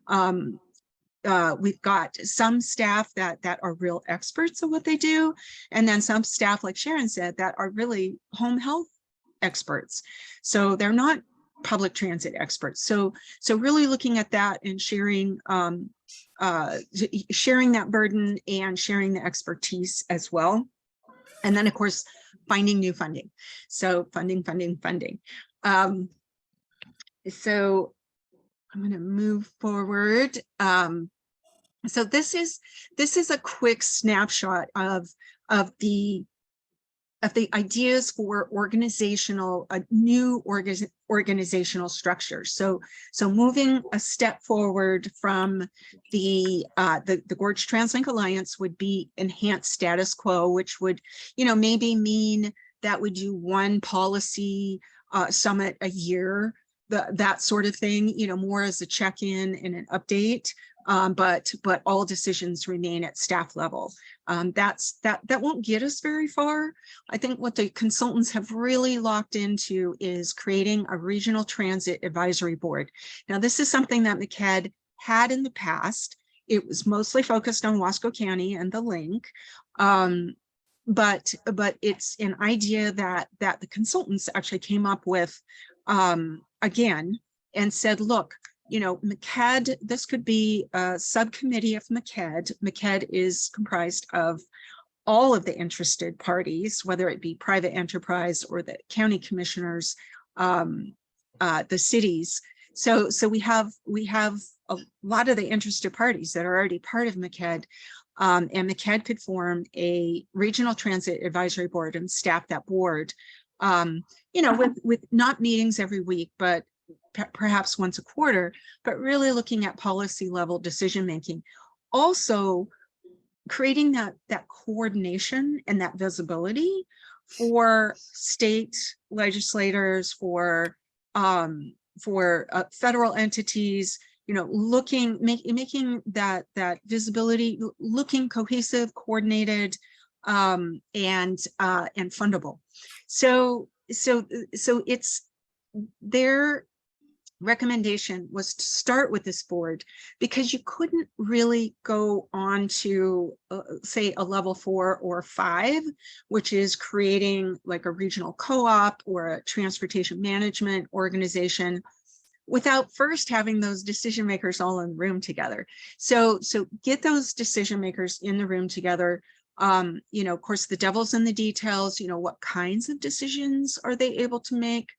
We've got some staff that are real experts at what they do, and then some staff, like Sharon said, that are really home health experts. So they're not public transit experts. So really looking at that and sharing that burden and sharing the expertise as well. And then, of course, finding new funding. So funding. So I'm going to move forward. So this is a quick snapshot of the ideas for new organizational structure. So moving a step forward from the Gorge TransLink Alliance would be enhanced status quo, which would, you know, maybe mean that we do one policy summit a year, that sort of thing, you know, more as a check-in and an update. But all decisions remain at staff level. That won't get us very far. I think what the consultants have really locked into is creating a regional transit advisory board. Now, this is something that MCAD had in the past. It was mostly focused on Wasco County and the link. But it's an idea that the consultants actually came up with again and said, look, you know, MCED, this could be a subcommittee of MCED. MCED is comprised of all of the interested parties, whether it be private enterprise or the county commissioners, the cities. So we have a lot of the interested parties that are already part of MCED, and MCED could form a regional transit advisory board and staff that board, you know, with not meetings every week, but perhaps once a quarter, but really looking at policy level decision making. Also creating that coordination and that visibility for state legislators, for federal entities, you know, making that visibility, looking cohesive, coordinated, and fundable. So it's their recommendation was to start with this board because you couldn't really go on to say a level 4 or 5, which is creating like a regional co-op or a transportation management organization, without first having those decision makers all in the room together. So get those decision makers in the room together. You know, of course, the devil's in the details. You know, what kinds of decisions are they able to make?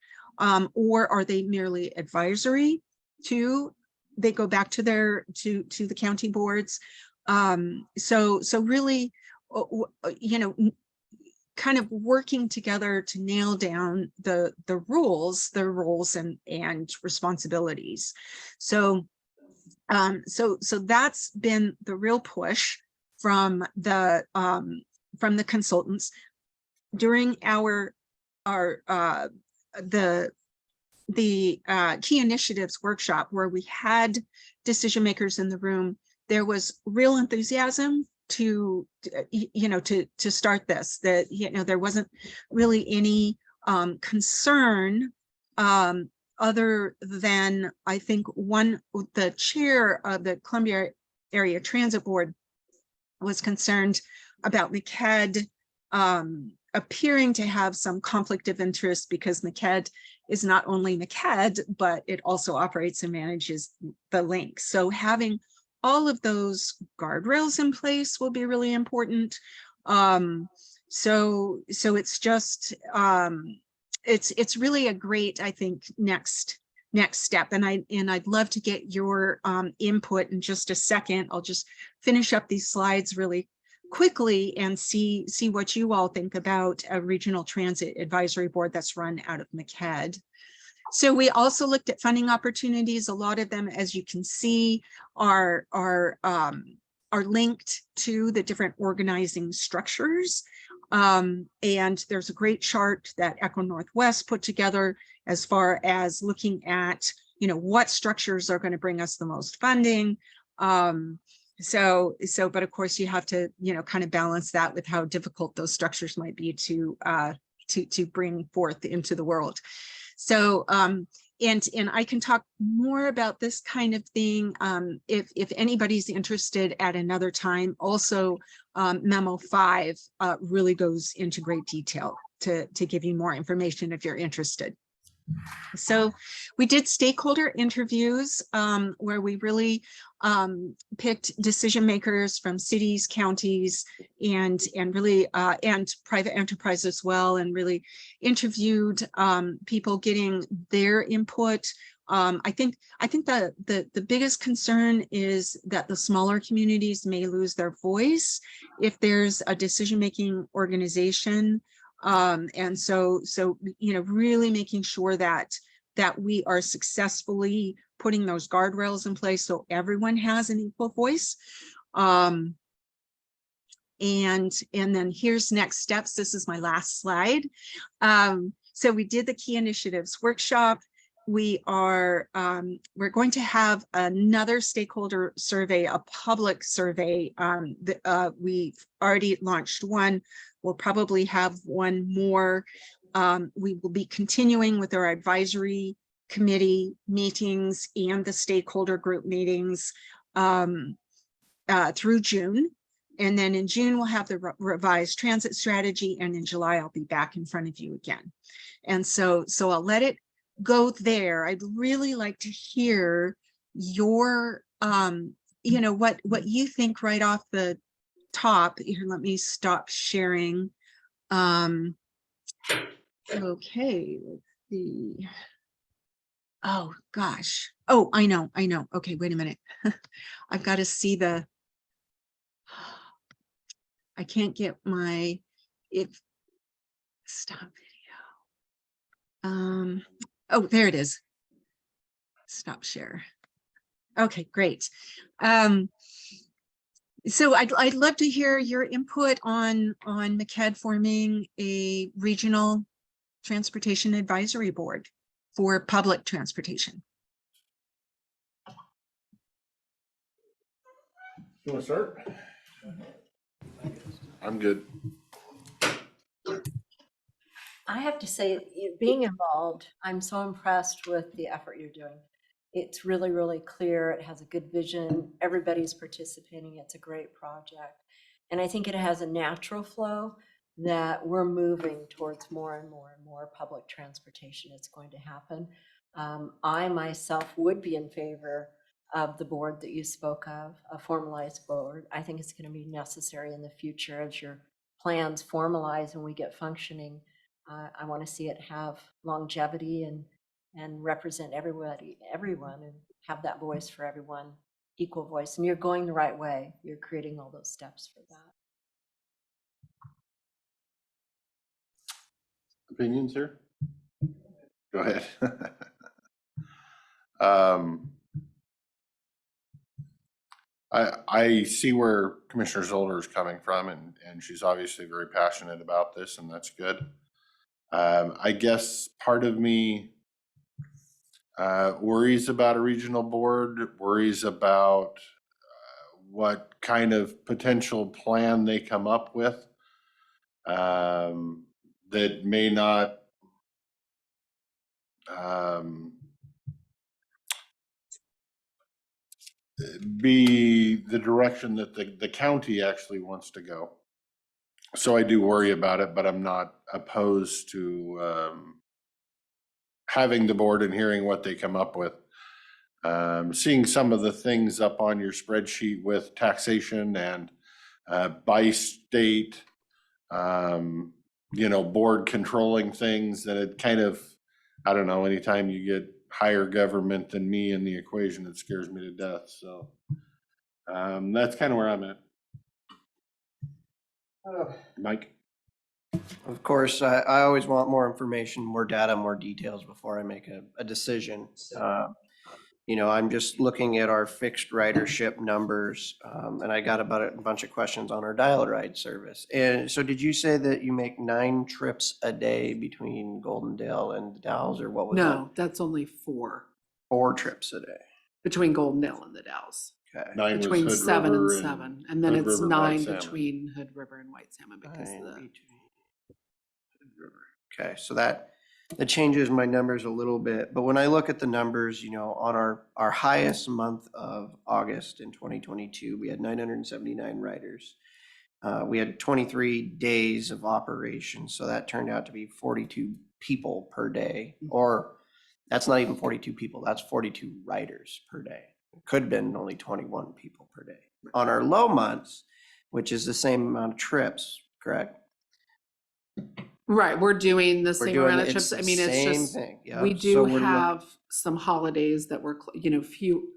Or are they merely advisory they go back to to the county boards? So really, you know, kind of working together to nail down the roles and responsibilities. So that's been the real push from the consultants during the key initiatives workshop, where we had decision makers in the room. There was real enthusiasm to start this, that, you know, there wasn't really any concern other than, I think, the chair of the Columbia Area Transit Board was concerned about MCED appearing to have some conflict of interest, because MCED is not only MCED, but it also operates and manages the link. So having all of those guardrails in place will be really important. So it's just, it's really a great, I think, next step. And I'd love to get your input in just a second. I'll just finish up these slides really quickly and see what you all think about a regional transit advisory board that's run out of MCED. So we also looked at funding opportunities. A lot of them, as you can see, are linked to the different organizing structures. And there's a great chart that Echo Northwest put together as far as looking at, you know, what structures are going to bring us the most funding. But of course you have to, you know, kind of balance that with how difficult those structures might be to bring forth into the world. So, and I can talk more about this kind of thing if anybody's interested at another time. Also, Memo 5 really goes into great detail to give you more information if you're interested. So we did stakeholder interviews where we really picked decision makers from cities, counties, and really and private enterprise as well, and really interviewed people getting their input. I think the biggest concern is that the smaller communities may lose their voice if there's a decision-making organization. And so, you know, really making sure that we are successfully putting those guardrails in place so everyone has an equal voice. And then here's next steps. This is my last slide. So we did the key initiatives workshop. We're going to have another stakeholder survey, a public survey. We've already launched one. We'll probably have one more. We will be continuing with our advisory committee meetings and the stakeholder group meetings through June. And then in June, we'll have the revised transit strategy. And in July, I'll be back in front of you again. And so I'll let it go there. I'd really like to hear your, what you think right off the top. Here, let me stop sharing. Okay, let's see. Oh, gosh. Oh, I know. Okay, wait a minute. I've got to see I can't get my, stop video. Oh, there it is. Stop share. Okay, great. So I'd love to hear your input on MCED forming a regional transportation advisory board for public transportation. You want to start? I'm good. I have to say, being involved, I'm so impressed with the effort you're doing. It's really, really clear. It has a good vision. Everybody's participating. It's a great project. And I think it has a natural flow that we're moving towards more and more and more public transportation. It's going to happen. I myself would be in favor of the board that you spoke of, a formalized board. I think it's going to be necessary in the future as your plans formalize and we get functioning. I want to see it have longevity and represent everyone, and have that voice for everyone, equal voice. And you're going the right way. You're creating all those steps for that. Opinions here? Go ahead. I see where Commissioner Zolder is coming from, and she's obviously very passionate about this, and that's good. I guess part of me worries about a regional board, worries about what kind of potential plan they come up with that may not be the direction that the county actually wants to go. So I do worry about it, but I'm not opposed to having the board and hearing what they come up with. Seeing some of the things up on your spreadsheet with taxation and by state, board controlling things, and it kind of, I don't know, anytime you get higher government than me in the equation, it scares me to death. So that's kind of where I'm at. Mike? Of course, I always want more information, more data, more details before I make a decision. I'm just looking at our fixed ridership numbers, and I got about a bunch of questions on our dial ride service. And so did you say that you make 9 trips a day between Goldendale and the Dalles, or what was that? No, that's only 4 4 trips a day. between Goldendale and the Dalles. Okay. 9 was Between Hood 7 and River 7, and then Hood it's River, White 9 Salmon. between Hood River and White Salmon because Okay, so that changes my numbers a little bit. But when I look at the numbers, on our highest month of August in 2022, we had 979 riders. We had 23 days of operation, so that turned out to be 42 people per day. Or that's not even 42 people, that's 42 riders per day. It could have been only 21 people per day. On our low months, which is the same amount of trips, correct? right, we're doing the same amount of trips. the I mean, it's same just thing. Yeah. we So do we're have some holidays that were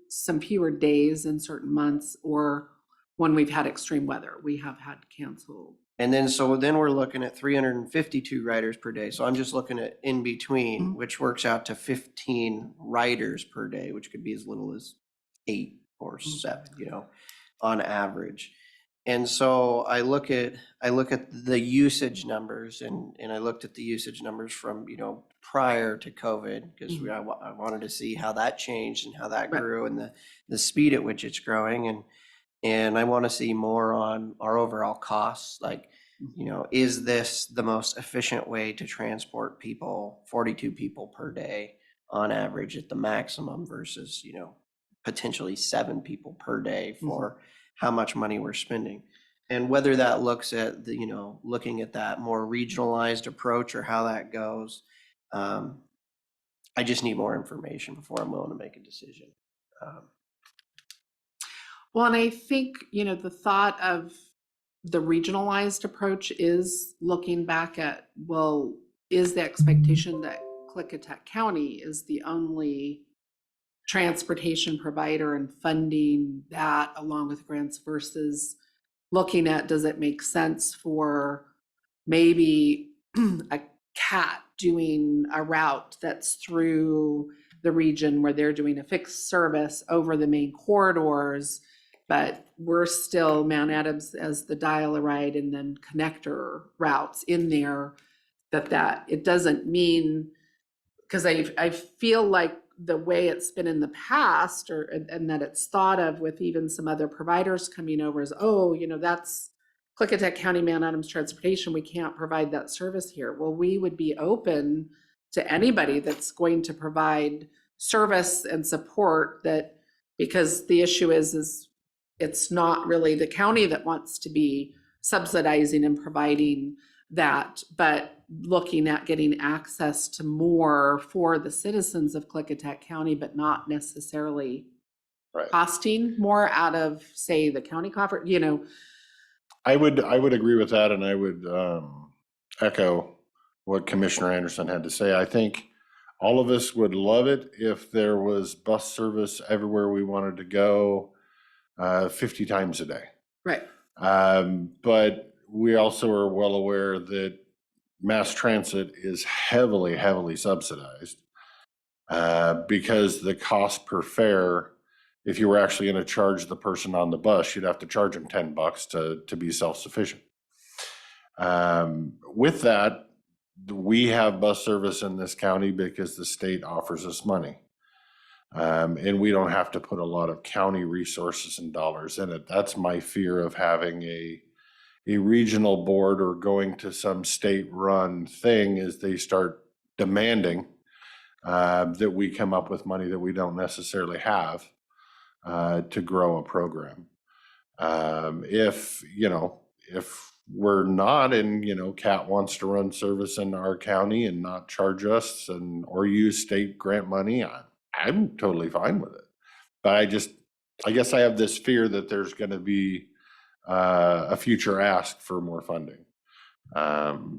some fewer days in certain months, or when we've had extreme weather, we have had canceled. And then we're looking at 352 riders per day. So I'm just looking at in between, which works out to 15 riders per day, which could be as little as 8 or 7, on average. And so I look at the usage numbers, and I looked at the usage numbers from, prior to COVID, because I wanted to see how that changed and how that grew, and the speed at which it's growing. And I want to see more on our overall costs. Like, is this the most efficient way to transport people, 42 people per day, on average at the maximum versus, potentially 7 people per day for how much money we're spending. And whether that looks at the, looking at that more regionalized approach or how that goes, I just need more information before I'm willing to make a decision. Well, and I think, the thought of the regionalized approach is looking back at, well, is the expectation that Klickitat County is the only transportation provider and funding that along with grants versus looking at, does it make sense for maybe a CAT doing a route that's through the region where they're doing a fixed service over the main corridors, but we're still Mount Adams as the dial-a-ride and then connector routes in there, that it doesn't mean, because I feel like the way it's been in the past and that it's thought of with even some other providers coming over is, that's Klickitat County Mount Adams Transportation, we can't provide that service here. Well, we would be open to anybody that's going to provide service and support that, because the issue is it's not really the county that wants to be subsidizing and providing that, but looking at getting access to more for the citizens of Klickitat County, but not necessarily Right. costing more out of, say, the county coffer, I would agree with that, and I would echo what Commissioner Anderson had to say. I think all of us would love it if there was bus service everywhere we wanted to go 50 times a day. Right. But we also are well aware that mass transit is heavily subsidized because the cost per fare, if you were actually going to charge the person on the bus, you'd have to charge them $10 to be self-sufficient. With that, we have bus service in this county because the state offers us money. And we don't have to put a lot of county resources and dollars in it. That's my fear of having a regional board or going to some state-run thing, is they start demanding that we come up with money that we don't necessarily have to grow a program. If we're not, and CAT wants to run service in our county and not charge us or use state grant money, I'm totally fine with it. But I guess I have this fear that there's going to be a future ask for more funding.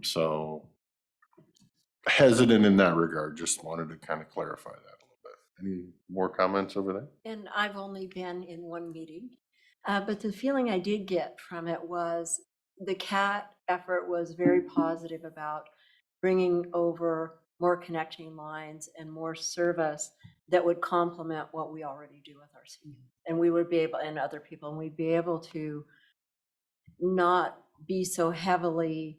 So hesitant in that regard. Just wanted to kind of clarify that a little bit. Any more comments over there? And I've only been in one meeting, but the feeling I did get from it was the CAT effort was very positive about bringing over more connecting lines and more service that would complement what we already do with our seniors. And we would be able, and other people, and we'd be able to not be so heavily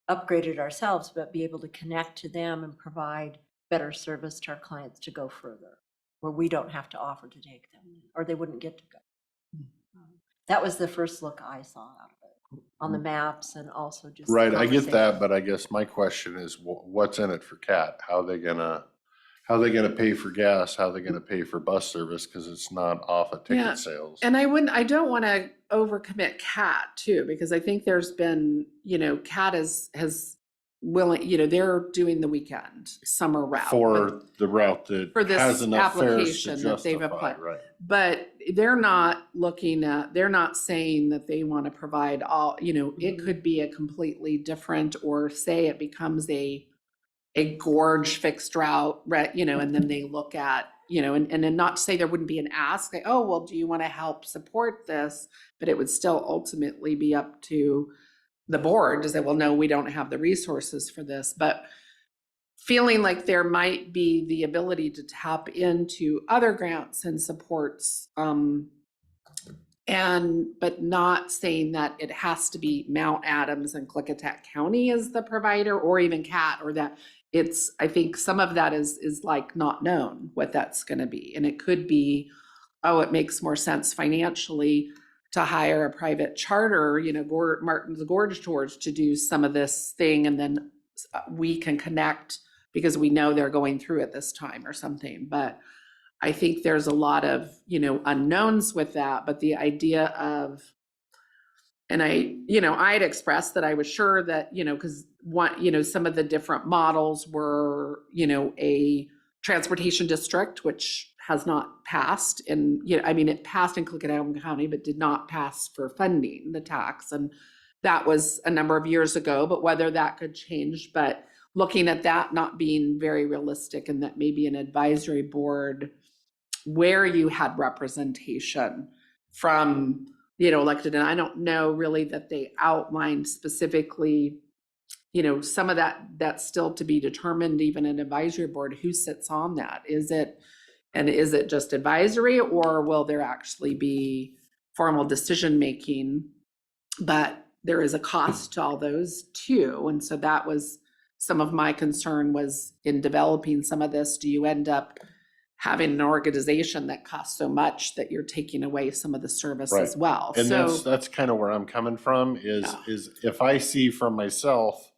upgraded ourselves, but be able to connect to them and provide better service to our clients to go further, where we don't have to offer to take them, or they wouldn't get to go. That was the first look I saw out of it on the maps, and also just the Right, I get that, conversation. but I guess my question is, what's in it for CAT? How are they gonna pay for gas? How are they gonna pay for bus service? Because it's not off of Yeah, ticket sales. and I don't want to overcommit CAT too, because I think there's been, CAT has willing, they're doing the weekend summer route. For the route that For this has enough fares to application that they've justify, applied. right? But they're not saying that they want to provide all, it could be a completely different, or say it becomes a gorge fixed route, right, and then they look at, and not to say there wouldn't be an ask, like, oh, well, do you want to help support this? But it would still ultimately be up to the board to say, well, no, we don't have the resources for this. But feeling like there might be the ability to tap into other grants and supports, but not saying that it has to be Mount Adams and Klickitat County as the provider, or even CAT, or that I think some of that is like not known what that's going to be. And it could be, oh, it makes more sense financially to hire a private charter, Martin's Gorge Tours, to do some of this thing, and then we can connect because we know they're going through at this time or something. But I think there's a lot of, unknowns with that, but the idea of, and I had expressed that I was sure that, because some of the different models were, a transportation district, which has not passed. And, it passed in Klickitat County, but did not pass for funding the tax. And that was a number of years ago, but whether that could change, but looking at that not being very realistic, and that maybe an advisory board where you had representation from, elected, and I don't know really that they outlined specifically, some of that's still to be determined, even an advisory board, who sits on that. Is it just advisory, or will there actually be formal decision-making? But there is a cost to all those too. And so that was some of my concern, was in developing some of this, do you end up having an organization that costs so much that you're taking away some of the service Right. as well? And So that's kind of where I'm coming from is, Yeah. is if I see from myself,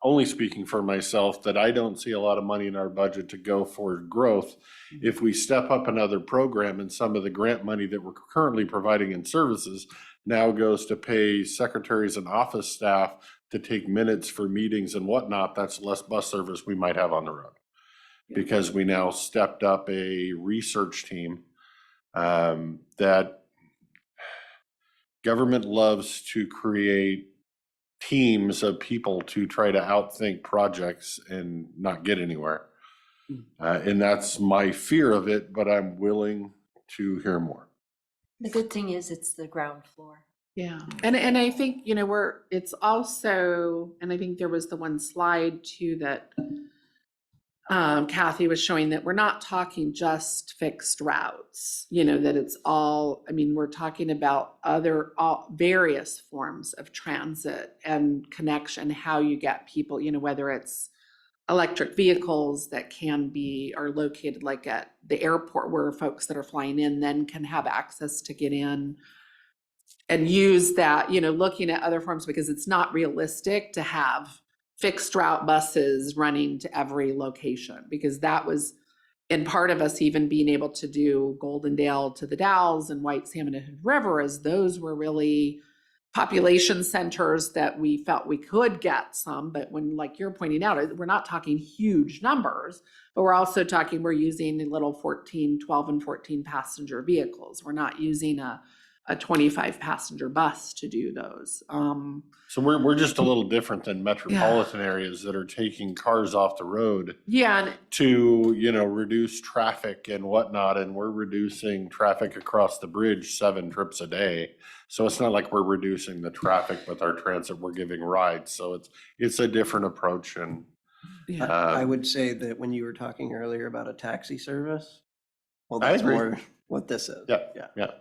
only speaking for myself, that I don't see a lot of money in our budget to go for growth. If we step up another program, and some of the grant money that we're currently providing in services now goes to pay secretaries and office staff to take minutes for meetings and whatnot, that's less bus service we might have on the road. Because we now stepped up a research team that government loves to create teams of people to try to outthink projects and not get anywhere. And that's my fear of it, but I'm willing to hear more. The good thing is it's the ground floor. yeah, and I think, it's also, and I think there was the one slide too that Kathy was showing, that we're not talking just fixed routes, that it's all, we're talking about various forms of transit and connection, how you get people, whether it's electric vehicles that are located like at the airport, where folks that are flying in then can have access to get in and use that, looking at other forms, because it's not realistic to have fixed route buses running to every location, because that was in part of us even being able to do Goldendale to the Dalles and White Salmon and Hood River, as those were really population centers that we felt we could get some. But when, like you're pointing out, we're not talking huge numbers, but we're also talking, we're using little 12 and 14 passenger vehicles. We're not using a 25 passenger bus to do those. So we're just a little different than metropolitan areas that are taking cars off the road Yeah. to, reduce traffic and whatnot. And we're reducing traffic across the bridge 7 trips a day. So it's not like we're reducing the traffic with our transit, we're giving rides. So it's a different approach. And Yeah. I would say that when you were talking earlier about a taxi service, well, I that's agree. more what this is. Yeah.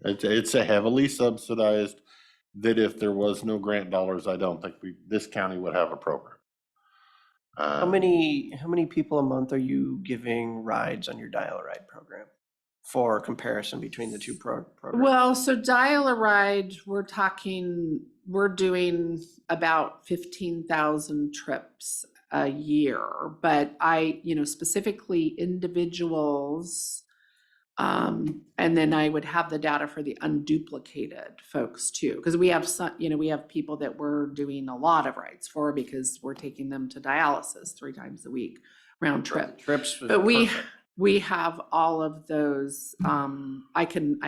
It's a heavily subsidized, that if there was no grant dollars, I don't think this county would have a program. How many people a month are you giving rides on your Dial-A-Ride program, for comparison between the two programs? Well, so Dial-A-Ride, we're doing about 15,000 trips a year, but specifically individuals. And then I would have the data for the unduplicated folks too, because we have some, we have people that we're doing a lot of rides for, because we're taking them to dialysis 3 times a week, round trip. Trips. But we have all of those. I can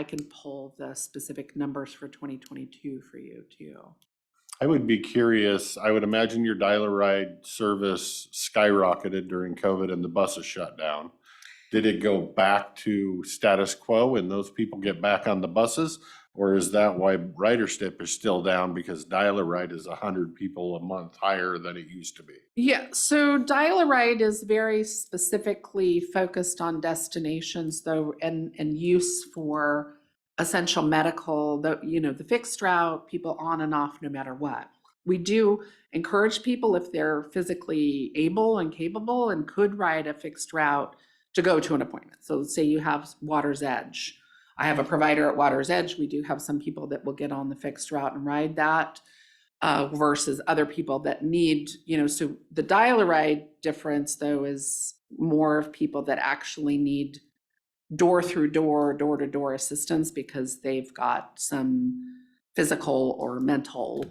pull the specific numbers for 2022 for you too. I would be curious. I would imagine your Dial-A-Ride service skyrocketed during COVID and the buses shut down. Did it go back to status quo and those people get back on the buses? Or is that why ridership is still down, because Dial-A-Ride is 100 people a month higher than it used to be? Yeah, so Dial-A-Ride is very specifically focused on destinations though, and use for essential medical, the fixed route, people on and off no matter what. We do encourage people, if they're physically able and capable and could ride a fixed route, to go to an appointment. So let's say you have Water's Edge. I have a provider at Water's Edge. We do have some people that will get on the fixed route and ride that. versus other people that need, so the dial-a-ride difference though is more of people that actually need door-through-door, door-to-door assistance because they've got some physical or mental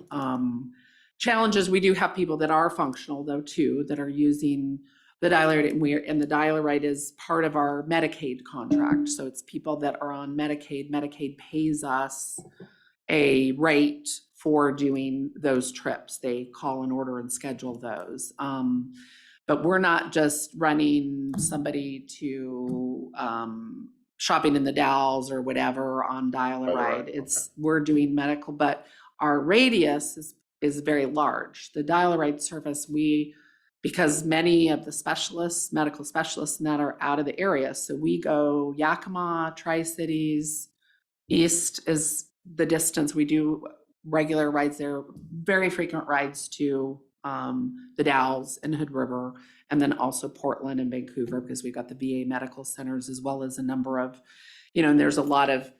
challenges. We do have people that are functional though too, that are using the dial-a-ride, and the dial-a-ride is part of our Medicaid contract. So it's people that are on Medicaid. Medicaid pays us a rate for doing those trips. They call an order and schedule those. But we're not just running somebody to shopping in the Dalles or whatever on dial-a-ride. We're doing medical, but our radius is very large. The dial-a-ride service, because many of the medical specialists and that are out of the area. So we go Yakima, Tri-Cities, East is the distance. We do regular rides there, very frequent rides to the Dalles and Hood River, and then also Portland and Vancouver, because we've got the VA medical centers, as well as a number of, and there's a lot of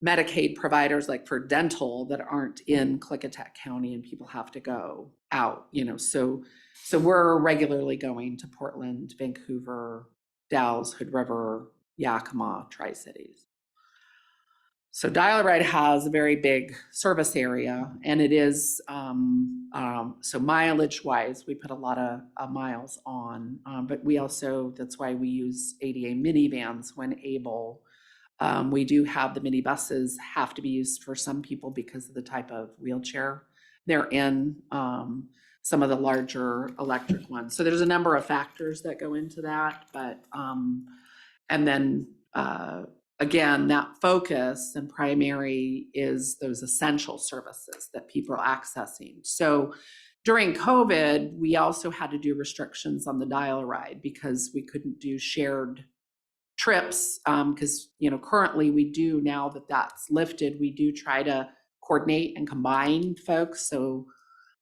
Medicaid providers like for dental that aren't in Klickitat County, and people have to go out, so we're regularly going to Portland, Vancouver, Dalles, Hood River, Yakima, Tri-Cities. So dial-a-ride has a very big service area, and it is, so mileage-wise, we put a lot of miles on, but we also, that's why we use ADA minivans when able. We do have the minibuses have to be used for some people because of the type of wheelchair they're in, some of the larger electric ones. So there's a number of factors that go into that, but, and then, again, that focus and primary is those essential services that people are accessing. So during COVID, we also had to do restrictions on the dial-a-ride because we couldn't do shared trips. Because, currently we do, now that that's lifted, we do try to coordinate and combine folks. So,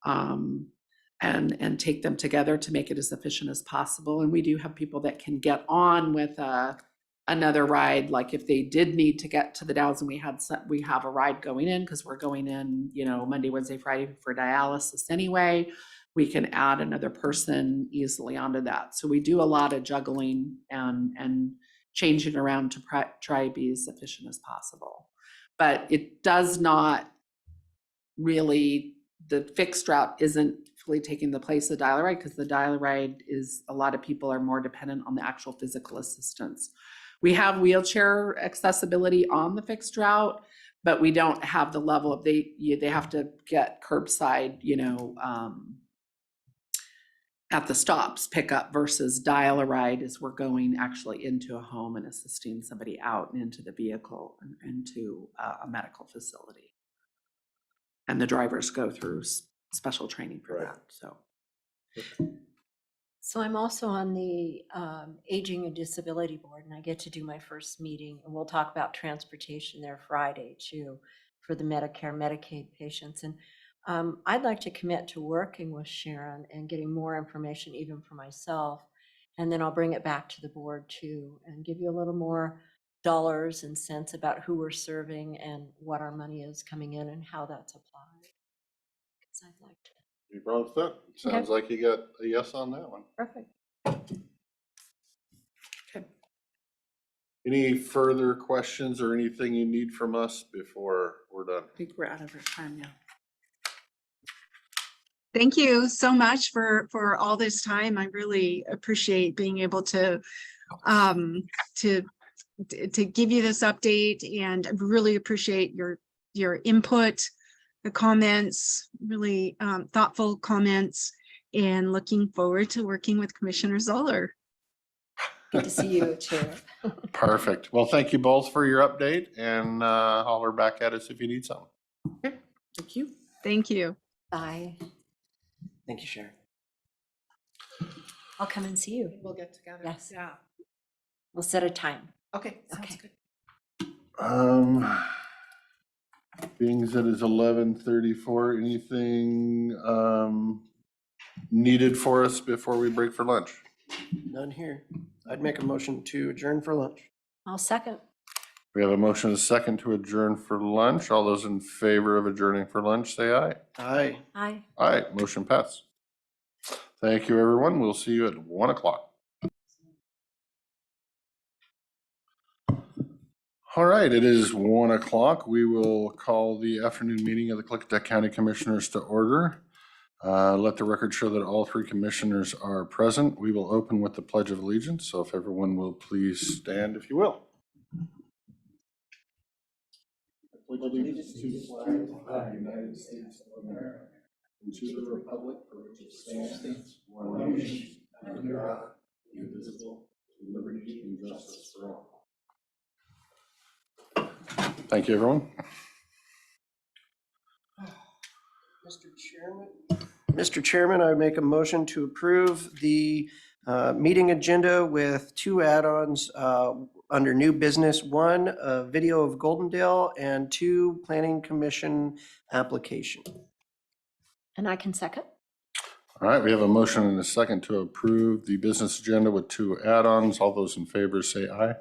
and take them together to make it as efficient as possible. And we do have people that can get on with another ride, like if they did need to get to the Dalles, and we have a ride going in because we're going in, Monday, Wednesday, Friday for dialysis anyway. We can add another person easily onto that. So we do a lot of juggling and changing around to try to be as efficient as possible. But it does not really, the fixed route isn't really taking the place of the dial-a-ride, because the dial-a-ride is, a lot of people are more dependent on the actual physical assistance. We have wheelchair accessibility on the fixed route, but we don't have the level of, they have to get curbside, at the stops pickup, versus dial-a-ride is we're going actually into a home and assisting somebody out and into the vehicle and into a medical facility. And the drivers go through special training for that, so. So I'm also on the Aging and Disability Board, and I get to do my first meeting, and we'll talk about transportation there Friday too, for the Medicare, Medicaid patients. And I'd like to commit to working with Sharon and getting more information even for myself. And then I'll bring it back to the board too, and give you a little more dollars and cents about who we're serving and what our money is coming in and how that's applied. Because I'd like to. You brought that. Sounds like you got a yes on that one. Perfect. Okay. Any further questions or anything you need from us before we're done? I think we're out of our time now. Thank you so much for all this time. I really appreciate being able to give you this update, and I really appreciate your input, the comments, really thoughtful comments, and looking forward to working with Commissioner Zoller. Good to see you, Chair. Perfect. Well, thank you both for your update, and holler back at us if you need something. Okay, thank you. Thank you. Bye. Thank you, Sharon. I'll come and see you. We'll get together. Yes. Yeah. We'll set a time. Okay, sounds Okay. good. Being that it's 11:34, anything needed for us before we break for lunch? None here. I'd make a motion to adjourn for lunch. I'll second. We have a motion and a second to adjourn for lunch. All those in favor of adjourning for lunch, say aye. Aye. Aye. Aye, motion passed. Thank you, everyone. We'll see you at 1 o'clock. All right, it is 1 o'clock. We will call the afternoon meeting of the Klickitat County Commissioners to order. Let the record show that all three commissioners are present. We will open with the Pledge of Allegiance. So if everyone will please stand, if you will. Allegiance to the flag of the United States of America and to the republic for which it stands, one nation, under God, indivisible, with liberty and justice for all. Thank you, everyone. Mr. Chairman, I make a motion to approve the meeting agenda with two add-ons under new business. One, a video of Goldendale, and two, Planning Commission application. And I can second. All right, we have a motion and a second to approve the business agenda with two add-ons. All those in favor say aye.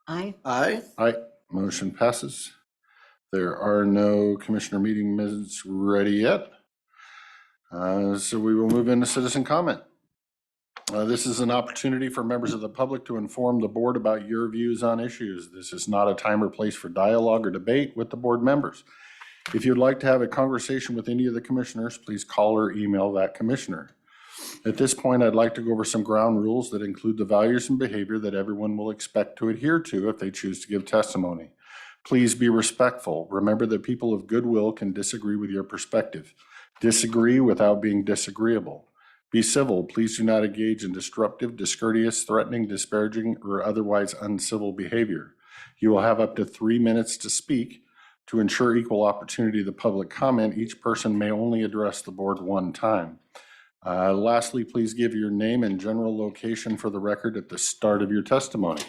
Aye. Aye. Aye, motion passes. There are no commissioner meeting minutes ready yet. So we will move into citizen comment. This is an opportunity for members of the public to inform the board about your views on issues. This is not a time or place for dialogue or debate with the board members. If you'd like to have a conversation with any of the commissioners, please call or email that commissioner. At this point, I'd like to go over some ground rules that include the values and behavior that everyone will expect to adhere to if they choose to give testimony. Please be respectful. Remember that people of goodwill can disagree with your perspective. Disagree without being disagreeable. Be civil. Please do not engage in disruptive, discourteous, threatening, disparaging, or otherwise uncivil behavior. You will have up to 3 minutes to speak. To ensure equal opportunity to public comment, each person may only address the board one time. Lastly, please give your name and general location for the record at the start of your testimony.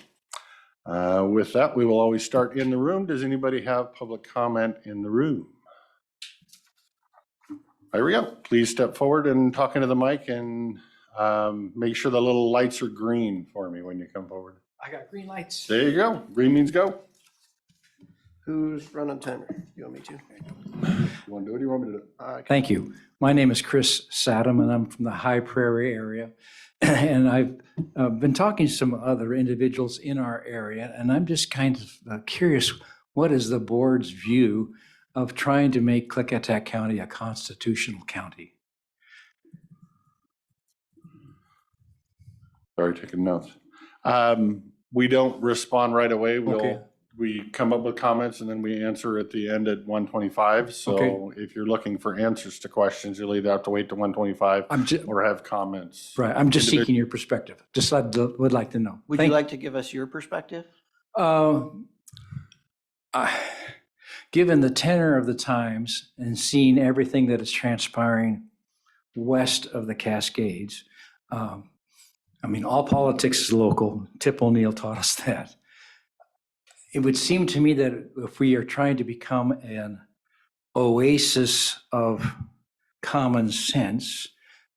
With that, we will always start in the room. Does anybody have public comment in the room? There we go. Please step forward and talk into the mic and make sure the little lights are green for me when you come forward. I got green lights. There you go. Green means go. Who's running timer? You want me to? You want to do it or you want me to do it? Thank you. My name is Chris Saddam, and I'm from the High Prairie area. And I've been talking to some other individuals in our area, and I'm just kind of curious, what is the board's view of trying to make Klickitat County a constitutional county? Sorry, taking notes. We don't respond right away. Okay. We come up with comments and then we answer at the end at 1:25. So Okay. if you're looking for answers to questions, you'll either have to wait to 1:25 or have comments. Right, I'm just seeking your perspective. Just would like to know. Would you like to give us your perspective? Given the tenor of the times and seeing everything that is transpiring west of the Cascades, I mean, all politics is local. Tip O'Neill taught us that. It would seem to me that if we are trying to become an oasis of common sense,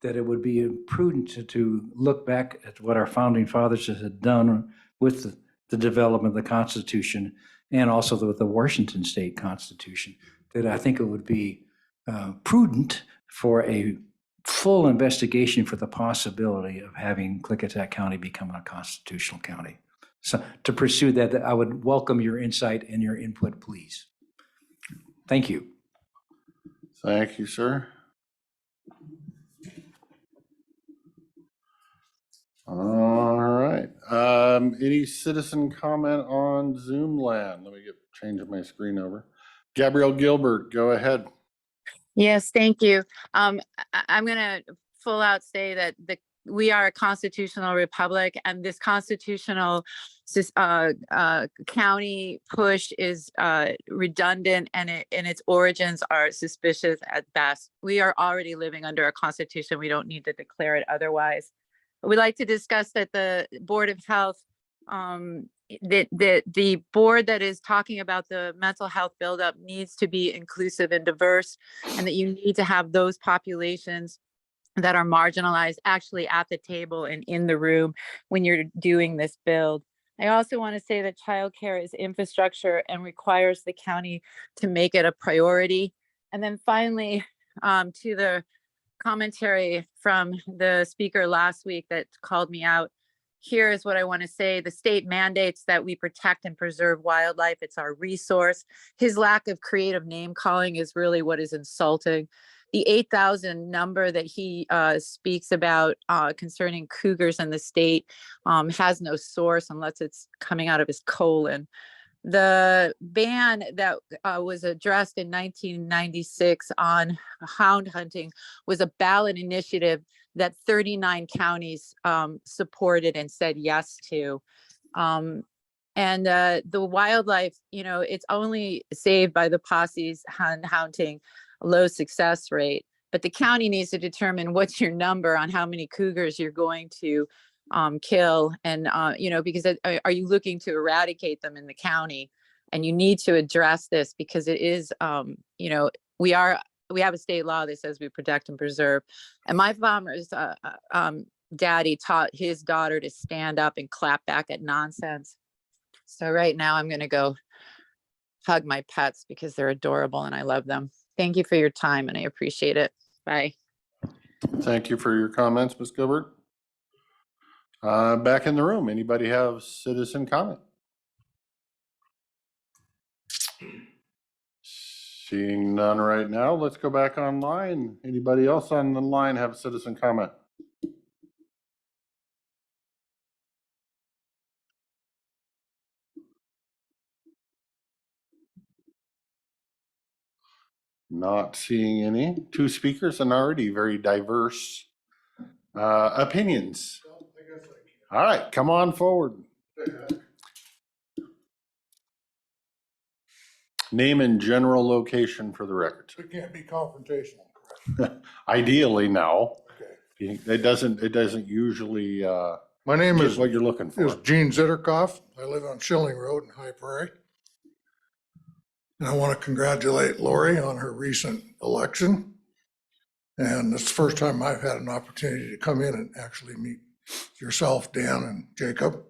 that it would be prudent to look back at what our founding fathers had done with the development of the Constitution and also with the Washington State Constitution, that I think it would be prudent for a full investigation for the possibility of having Klickitat County become a constitutional county. So to pursue that, I would welcome your insight and your input, please. Thank you. Thank you, sir. All right. Any citizen comment on Zoom land? Let me change my screen over. Gabrielle Gilbert, go ahead. Yes, thank you. I'm going to full out say that we are a constitutional republic, and this constitutional county push is redundant, and its origins are suspicious at best. We are already living under a constitution. We don't need to declare it otherwise. We'd like to discuss that the Board of Health, the board that is talking about the mental health buildup needs to be inclusive and diverse, and that you need to have those populations that are marginalized actually at the table and in the room when you're doing this build. I also want to say that childcare is infrastructure and requires the county to make it a priority. And then finally, to the commentary from the speaker last week that called me out, here is what I want to say. The state mandates that we protect and preserve wildlife. It's our resource. His lack of creative name calling is really what is insulting. The 8,000 number that he speaks about concerning cougars in the state has no source unless it's coming out of his colon. The ban that was addressed in 1996 on hound hunting was a ballot initiative that 39 counties supported and said yes to. And the wildlife, it's only saved by the posse's hunting, low success rate. But the county needs to determine what's your number on how many cougars you're going to kill. And, because are you looking to eradicate them in the county? And you need to address this because it is, we have a state law that says we protect and preserve. And my farmer's daddy taught his daughter to stand up and clap back at nonsense. So right now I'm going to go hug my pets because they're adorable and I love them. Thank you for your time and I appreciate it. Bye. Thank you for your comments, Ms. Gilbert. Back in the room, anybody have citizen comment? Seeing none right now, let's go back online. Anybody else on the line have citizen comment? Not seeing any. Two speakers and already very diverse opinions. All right, come on forward. Name and general location for the record. It can't be confrontational. Ideally, no. Okay. It doesn't usually My name get is what you're looking for. Gene Zitterkoff. I live on Schilling Road in High Prairie. And I want to congratulate Lori on her recent election. And it's the first time I've had an opportunity to come in and actually meet yourself, Dan, and Jacob.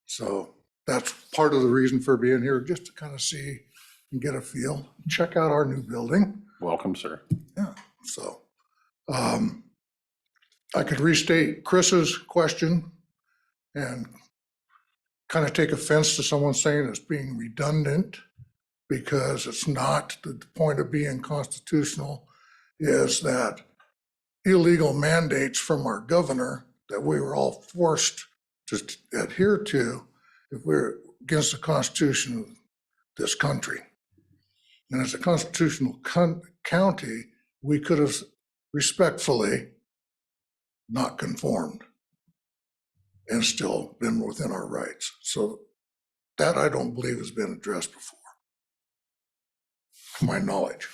So that's part of the reason for being here, just to kind of see and get a feel, check out our new building. Welcome, sir. Yeah, so I could restate Chris's question and kind of take offense to someone saying it's being redundant, because it's not. The point of being constitutional is that illegal mandates from our governor that we were all forced to adhere to if we're against the Constitution of this country. And as a constitutional county, we could have respectfully not conformed and still been within our rights. So that I don't believe has been addressed before, to my knowledge.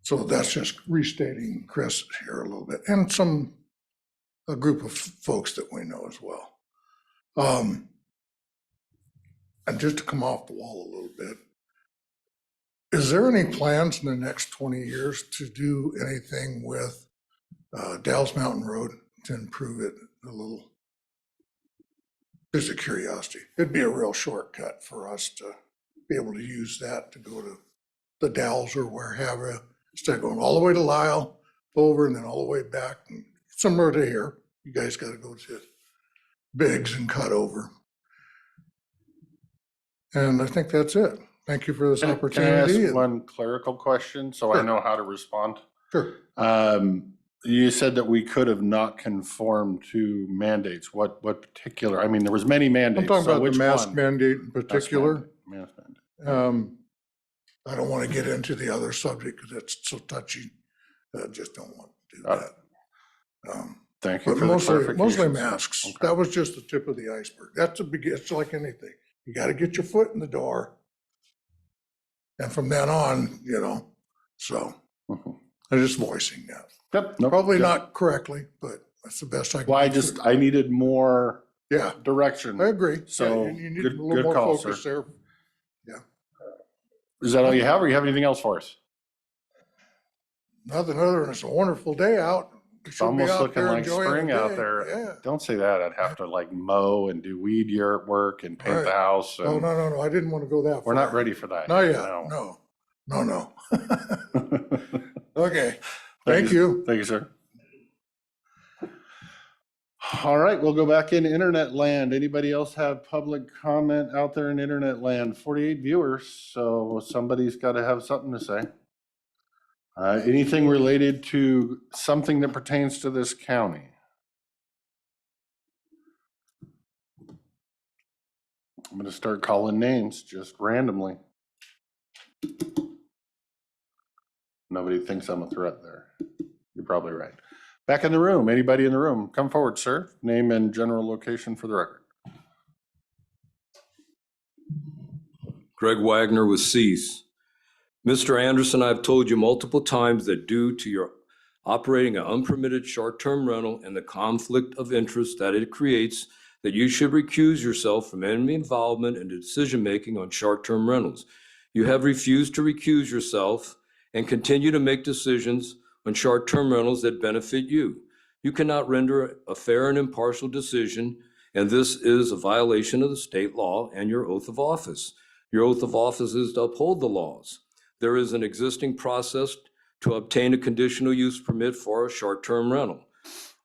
So that's just restating Chris here a little bit, and a group of folks that we know as well. And just to come off the wall a little bit, is there any plans in the next 20 years to do anything with Dalles Mountain Road to improve it a little? Just a curiosity. It'd be a real shortcut for us to be able to use that to go to the Dalles or wherever, instead of going all the way to Lyle, over, and then all the way back. And similar to here, you guys got to go to Biggs and cut over. And I think that's it. Thank you for this opportunity. Can I ask one clerical question so I know how to respond? Sure. You said that we could have not conformed to mandates. What particular? I mean, there was many mandates. I'm talking so about which the mask one? mandate in particular. Mask mandate. I don't want to get into the other subject because it's so touchy. I just don't want to do that. Thank you But for the mostly clarification. masks. Okay. That was just the tip of the iceberg. It's like anything. You got to get your foot in the door. And from then on, so Mhm. I'm just voicing that. Yep. Nope. Probably Yep. not correctly, but that's the best I can. Well, do. I needed more Yeah, direction. I agree. So, Yeah, you need good- a little good more call, focus sir. there. Is that all you have, or you have anything else for us? Nothing other than it's a wonderful day out. It's should be almost out looking there like enjoying spring the out day. there. Yeah. Don't say that. I'd have to like mow and do weed yard work and paint the Right. house. Oh, And no, I didn't want to go that far. we're not ready for that. Not yet, yet, no. no. Okay, thank you. Thank you, sir. All right, we'll go back in internet land. Anybody else have public comment out there in internet land? 48 viewers, so somebody's got to have something to say. Anything related to something that pertains to this county? I'm going to start calling names just randomly. Nobody thinks I'm a threat there. You're probably right. Back in the room, anybody in the room? Come forward, sir. Name and general location for the record. Greg Wagner with Cease. Mr. Anderson, I've told you multiple times that due to your operating an unpermitted short-term rental and the conflict of interest that it creates, that you should recuse yourself from any involvement in decision-making on short-term rentals. You have refused to recuse yourself and continue to make decisions on short-term rentals that benefit you. You cannot render a fair and impartial decision, and this is a violation of the state law and your oath of office. Your oath of office is to uphold the laws. There is an existing process to obtain a conditional use permit for a short-term rental.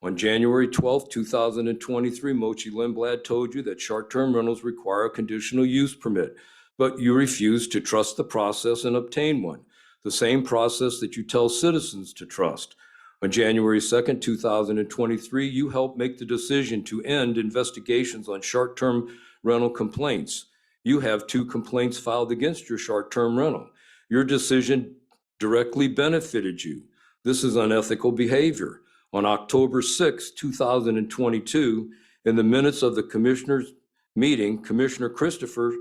On January 12, 2023, Mochi Lindblad told you that short-term rentals require a conditional use permit, but you refused to trust the process and obtain one, the same process that you tell citizens to trust. On January 2nd, 2023, you helped make the decision to end investigations on short-term rental complaints. You have 2 complaints filed against your short-term rental. Your decision directly benefited you. This is unethical behavior. On October 6, 2022, in the minutes of the commissioners' meeting, Commissioner Christopher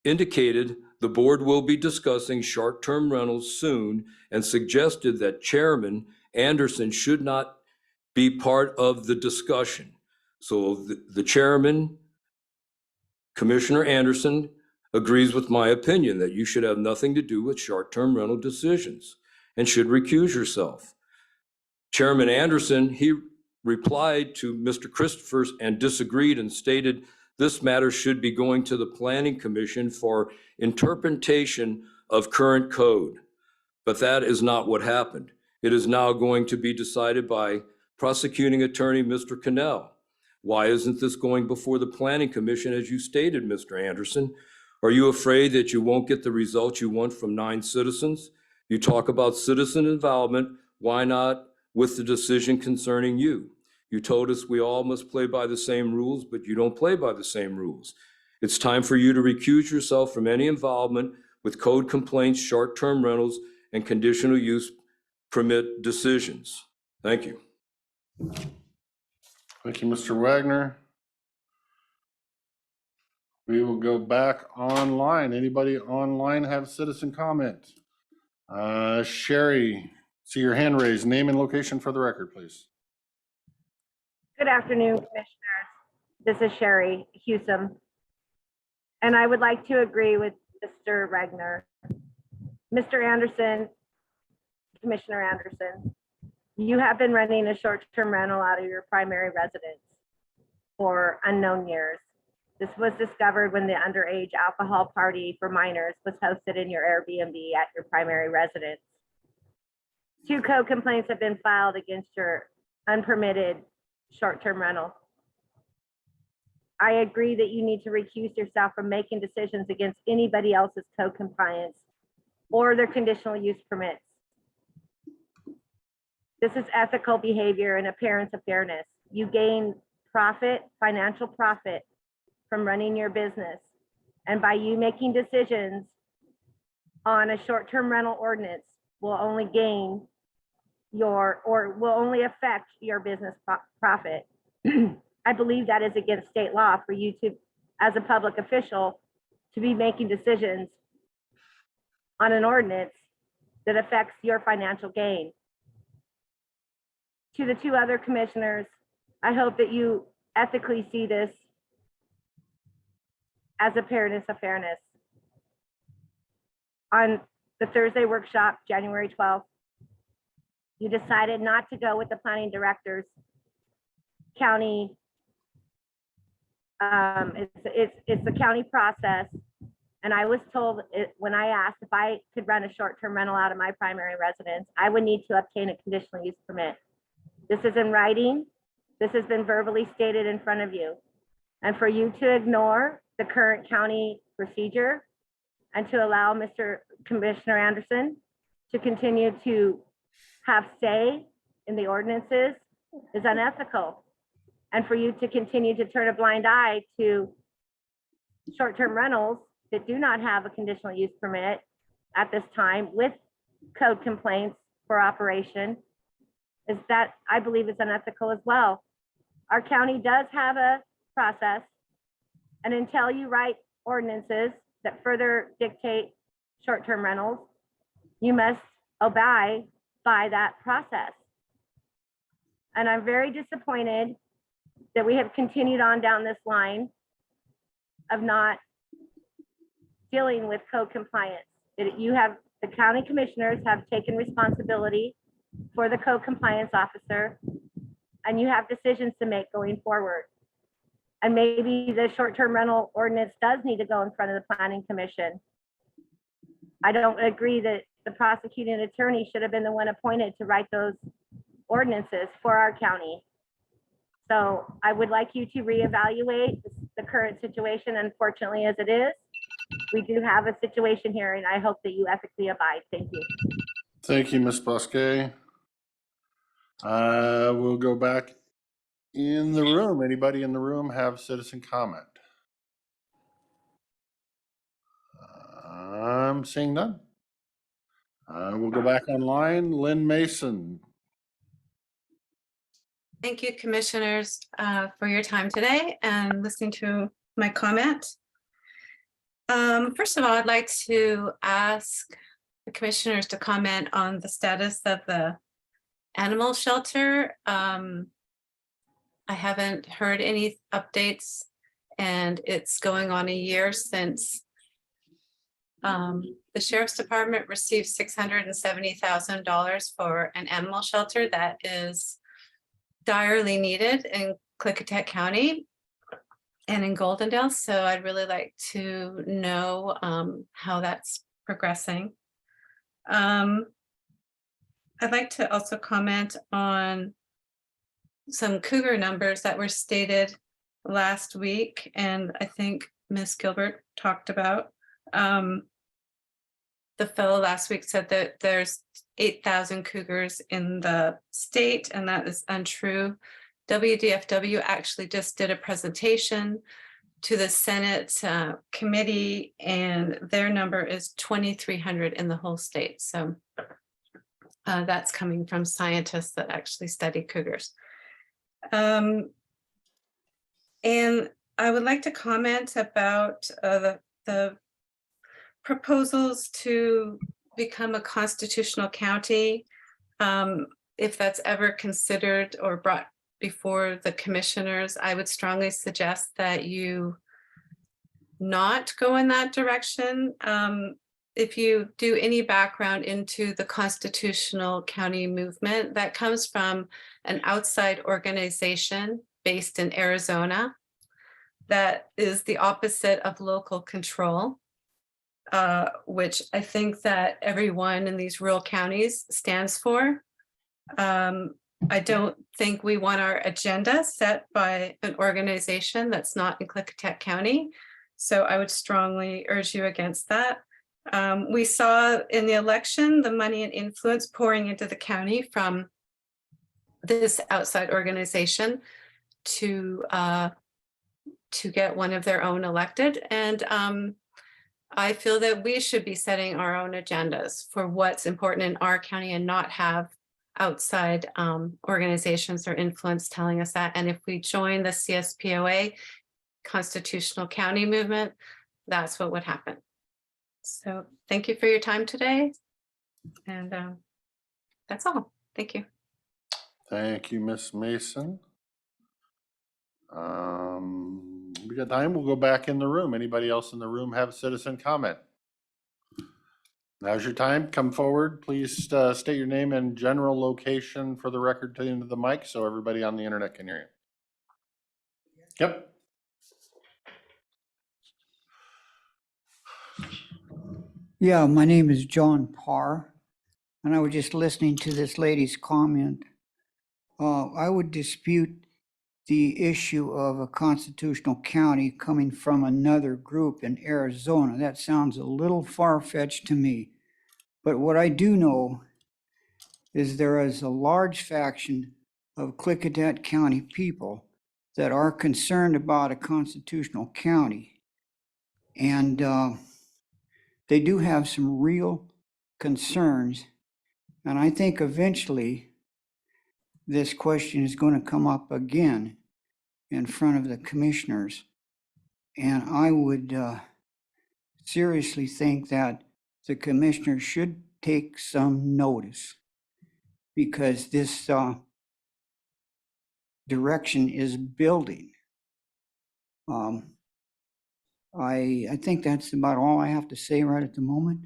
indicated the board will be discussing short-term rentals soon and suggested that Chairman Anderson should not be part of the discussion. So the chairman, Commissioner Anderson, agrees with my opinion that you should have nothing to do with short-term rental decisions and should recuse yourself. Chairman Anderson, he replied to Mr. Christopher's and disagreed and stated this matter should be going to the Planning Commission for interpretation of current code. But that is not what happened. It is now going to be decided by prosecuting attorney Mr. Cannell. Why isn't this going before the Planning Commission as you stated, Mr. Anderson? Are you afraid that you won't get the results you want from 9 citizens? You talk about citizen involvement. Why not with the decision concerning you? You told us we all must play by the same rules, but you don't play by the same rules. It's time for you to recuse yourself from any involvement with code complaints, short-term rentals, and conditional use permit decisions. Thank you. Thank you, Mr. Wagner. We will go back online. Anybody online have citizen comment? Sherry, see your hand raised. Name and location for the record, please. Good afternoon, Commissioners. This is Sherry Hewsome. And I would like to agree with Mr. Wagner. Mr. Anderson, Commissioner Anderson, you have been running a short-term rental out of your primary residence for unknown years. This was discovered when the underage alcohol party for minors was hosted in your Airbnb at your primary residence. 2 code complaints have been filed against your unpermitted short-term rental. I agree that you need to recuse yourself from making decisions against anybody else's code compliance or their conditional use permits. This is ethical behavior and appearance of fairness. You gain profit, financial profit from running your business. And by you making decisions on a short-term rental ordinance will only gain your, or will only affect your business profit. I believe that is against state law for you to, as a public official, to be making decisions on an ordinance that affects your financial gain. To the 2 other commissioners, I hope that you ethically see this as appearance of fairness. On the Thursday workshop, January 12th, You decided not to go with the planning director's county. It's the county process. And I was told when I asked if I could run a short-term rental out of my primary residence, I would need to obtain a conditional use permit. This is in writing. This has been verbally stated in front of you. And for you to ignore the current county procedure and to allow Mr. Commissioner Anderson to continue to have say in the ordinances is unethical. And for you to continue to turn a blind eye to short-term rentals that do not have a conditional use permit at this time with code complaints for operation is that I believe is unethical as well. Our county does have a process, and until you write ordinances that further dictate short-term rentals, you must abide by that process. And I'm very disappointed that we have continued on down this line of not dealing with code compliance. The county commissioners have taken responsibility for the code compliance officer, and you have decisions to make going forward. And maybe the short-term rental ordinance does need to go in front of the planning commission. I don't agree that the prosecuting attorney should have been the one appointed to write those ordinances for our county. So I would like you to reevaluate the current situation. Unfortunately, as it is, we do have a situation here, and I hope that you ethically abide. Thank you. Thank you, Ms. Bosque. We'll go back in the room. Anybody in the room have citizen comment? I'm seeing none. We'll go back online. Lynn Mason. Thank you, commissioners, for your time today and listening to my comment. First of all, I'd like to ask the commissioners to comment on the status of the animal shelter. I haven't heard any updates, and it's going on a year since the sheriff's department received $670,000 for an animal shelter that is direly needed in Klickitat County and in Goldendale. So I'd really like to know how that's progressing. I'd like to also comment on some cougar numbers that were stated last week, and I think Ms. Gilbert talked about. The fellow last week said that there's 8,000 cougars in the state, and that is untrue. WDFW actually just did a presentation to the Senate committee, and their number is 2,300 in the whole state. So that's coming from scientists that actually study cougars. And I would like to comment about the proposals to become a constitutional county. If that's ever considered or brought before the commissioners, I would strongly suggest that you not go in that direction. If you do any background into the constitutional county movement, that comes from an outside organization based in Arizona that is the opposite of local control, which I think that everyone in these rural counties stands for. I don't think we want our agenda set by an organization that's not in Klickitat County. So I would strongly urge you against that. We saw in the election the money and influence pouring into the county from this outside organization to get one of their own elected. And I feel that we should be setting our own agendas for what's important in our county and not have outside organizations or influence telling us that. And if we join the CSPOA, Constitutional County Movement, that's what would happen. So thank you for your time today. And that's all. Thank you. Thank you, Ms. Mason. We got time. We'll go back in the room. Anybody else in the room have citizen comment? Now's your time. Come forward. Please state your name and general location for the record into the mic so everybody on the internet can hear you. Yep. Yeah, my name is John Parr, and I was just listening to this lady's comment. I would dispute the issue of a constitutional county coming from another group in Arizona. That sounds a little far-fetched to me. But what I do know is there is a large faction of Klickitat County people that are concerned about a constitutional county. And they do have some real concerns. And I think eventually this question is going to come up again in front of the commissioners. And I would seriously think that the commissioners should take some notice, because this direction is building. I think that's about all I have to say right at the moment.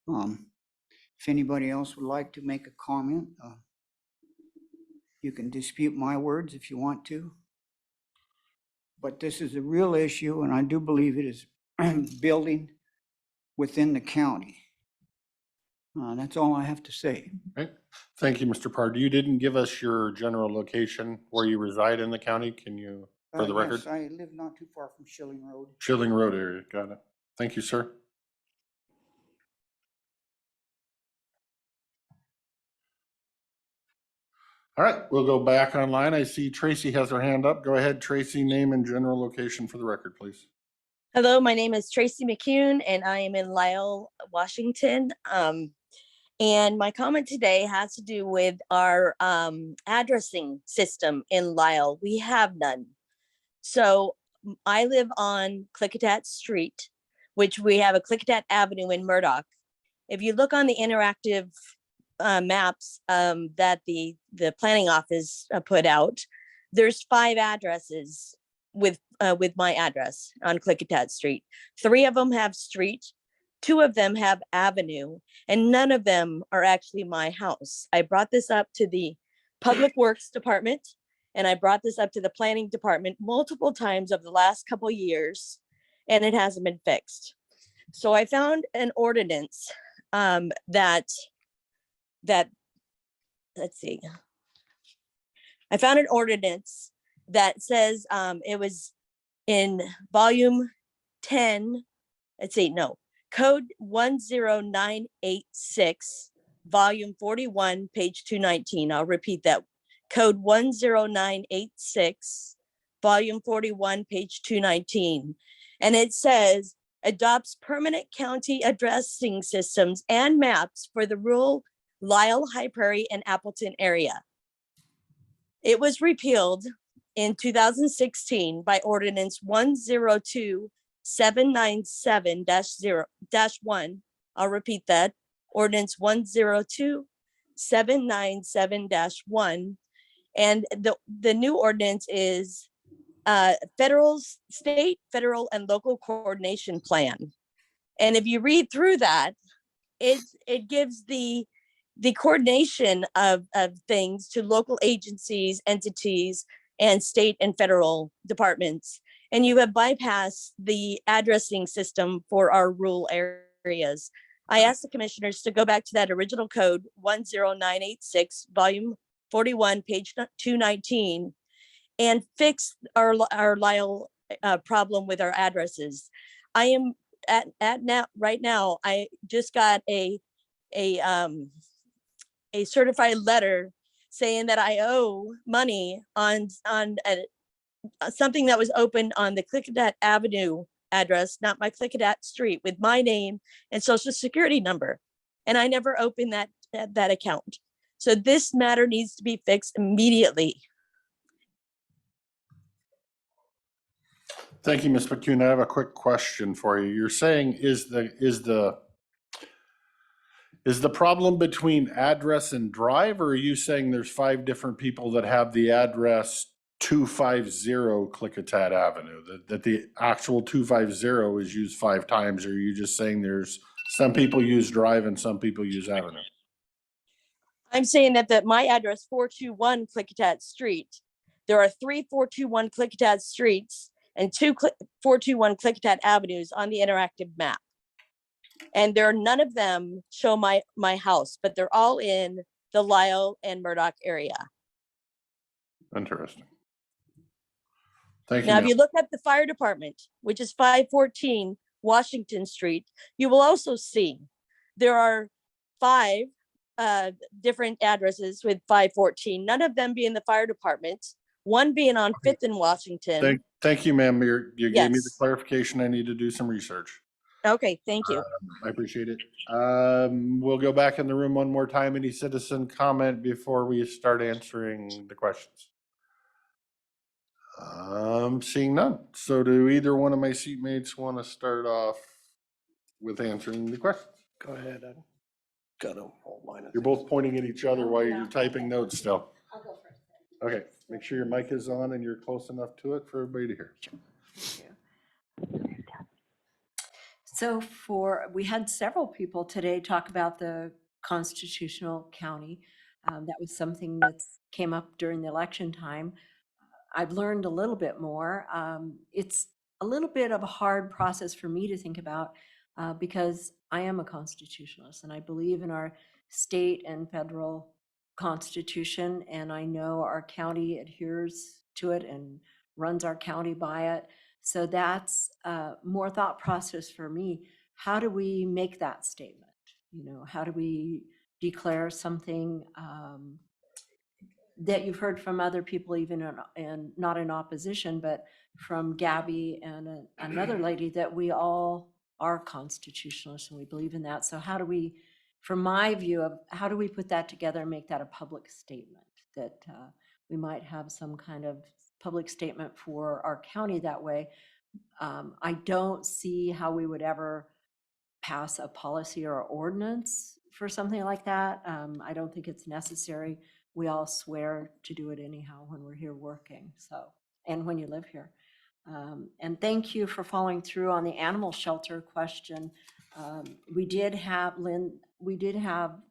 If anybody else would like to make a comment, you can dispute my words if you want to. But this is a real issue, and I do believe it is building within the county. That's all I have to say. Right. Thank you, Mr. Parr. You didn't give us your general location where you reside in the county. Can you, for the record? Yes, I live not too far from Schilling Road. Schilling Road area. Got it. Thank you, sir. All right, we'll go back online. I see Tracy has her hand up. Go ahead, Tracy, name and general location for the record, please. Hello, my name is Tracy McCune and I am in Lisle, Washington. And my comment today has to do with our addressing system in Lisle. We have none. So I live on Klickitat Street, which we have a Klickitat Avenue in Murdoch. If you look on the interactive maps that the planning office put out, there's 5 addresses with my address on Klickitat Street. 3 of them have street, 2 of them have avenue, and none of them are actually my house. I brought this up to the Public Works Department, and I brought this up to the Planning Department multiple times over the last couple of years, and it hasn't been fixed. So I found an ordinance that let's see. I found an ordinance that says it was in volume 10, let's see, no, code 10986, volume 41, page 219. I'll repeat that. Code 10986, volume 41, page 219. And it says, adopts permanent county addressing systems and maps for the rural Lisle, High Prairie, and Appleton area. It was repealed in 2016 by ordinance 102-797-1. I'll repeat that, ordinance 102-797-1. And the new ordinance is state, federal, and local coordination plan. And if you read through that, it gives the coordination of things to local agencies, entities, and state and federal departments. And you have bypassed the addressing system for our rural areas. I asked the commissioners to go back to that original code 10986, volume 41, page 219, and fix our Lisle problem with our addresses. I am right now, I just got a certified letter saying that I owe money on something that was opened on the Klickitat Avenue address, not my Klickitat Street, with my name and social security number. And I never opened that account. So this matter needs to be fixed immediately. Thank you, Ms. McCune. I have a quick question for you. You're saying is the problem between address and drive, or are you saying there's 5 different people that have the address 250 Klickitat Avenue, that the actual 250 is used 5 times, or are you just saying there's Some people use Drive and some people use Avenue. I'm saying that my address, 421 Klickitat Street, there are 3 421 Klickitat Streets and 421 Klickitat Avenues on the interactive map. And none of them show my house, but they're all in the Lyle and Murdoch area. Interesting. Thank you, Now, if ma'am. you look at the fire department, which is 514 Washington Street, you will also see there are 5 different addresses with 514, none of them being the fire department, one being on 5th and Washington. Thank you, ma'am. You gave me the Yes. clarification. I need to do some research. Okay, thank you. I appreciate it. We'll go back in the room one more time. Any citizen comment before we start answering the questions? Seeing none. So do either one of my seatmates want to start off with answering the questions? Go ahead. I've got a whole line of You're both pointing at each other while you're typing notes still. I'll go first. Okay, make sure your mic is on and you're close enough to it for everybody to hear. So we had several people today talk about the constitutional county. That was something that came up during the election time. I've learned a little bit more. It's a little bit of a hard process for me to think about because I am a constitutionalist and I believe in our state and federal constitution, and I know our county adheres to it and runs our county by it. So that's more thought process for me. How do we make that statement? How do we declare something that you've heard from other people, even and not in opposition, but from Gabby and another lady, that we all are constitutionalists and we believe in that. So how do we, from my view of how do we put that together and make that a public statement, that we might have some kind of public statement for our county that way? I don't see how we would ever pass a policy or ordinance for something like that. I don't think it's necessary. We all swear to do it anyhow when we're here working. So, and when you live here. And thank you for following through on the animal shelter question. We did have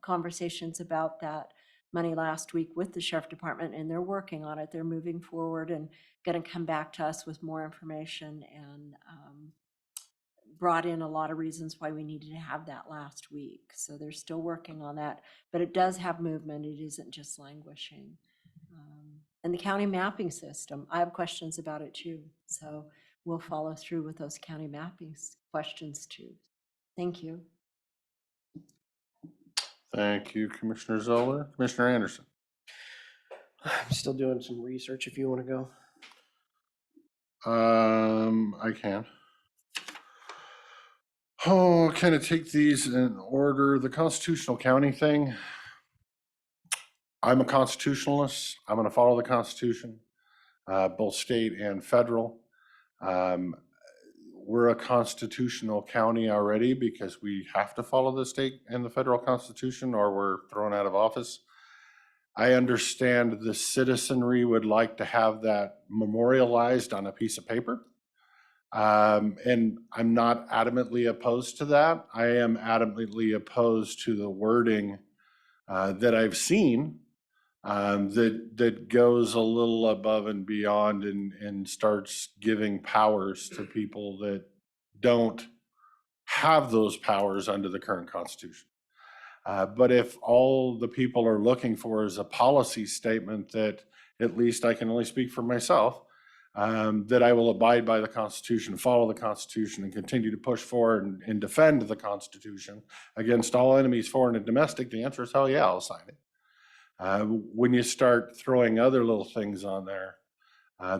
conversations about that money last week with the sheriff department, and they're working on it. They're moving forward and going to come back to us with more information, and brought in a lot of reasons why we needed to have that last week. So they're still working on that, but it does have movement. It isn't just languishing. And the county mapping system, I have questions about it too. So we'll follow through with those county mapping questions too. Thank you. Thank you, Commissioner Zoller. Commissioner Anderson. I'm still doing some research if you want to go. I can. Oh, kind of take these in order. The constitutional county thing. I'm a constitutionalist. I'm going to follow the Constitution, both state and federal. We're a constitutional county already because we have to follow the state and the federal Constitution or we're thrown out of office. I understand the citizenry would like to have that memorialized on a piece of paper. And I'm not adamantly opposed to that. I am adamantly opposed to the wording that I've seen that goes a little above and beyond and starts giving powers to people that don't have those powers under the current Constitution. But if all the people are looking for is a policy statement that, at least I can only speak for myself, that I will abide by the Constitution, follow the Constitution, and continue to push forward and defend the Constitution against all enemies, foreign and domestic, the answer is hell yeah, I'll sign it. When you start throwing other little things on there,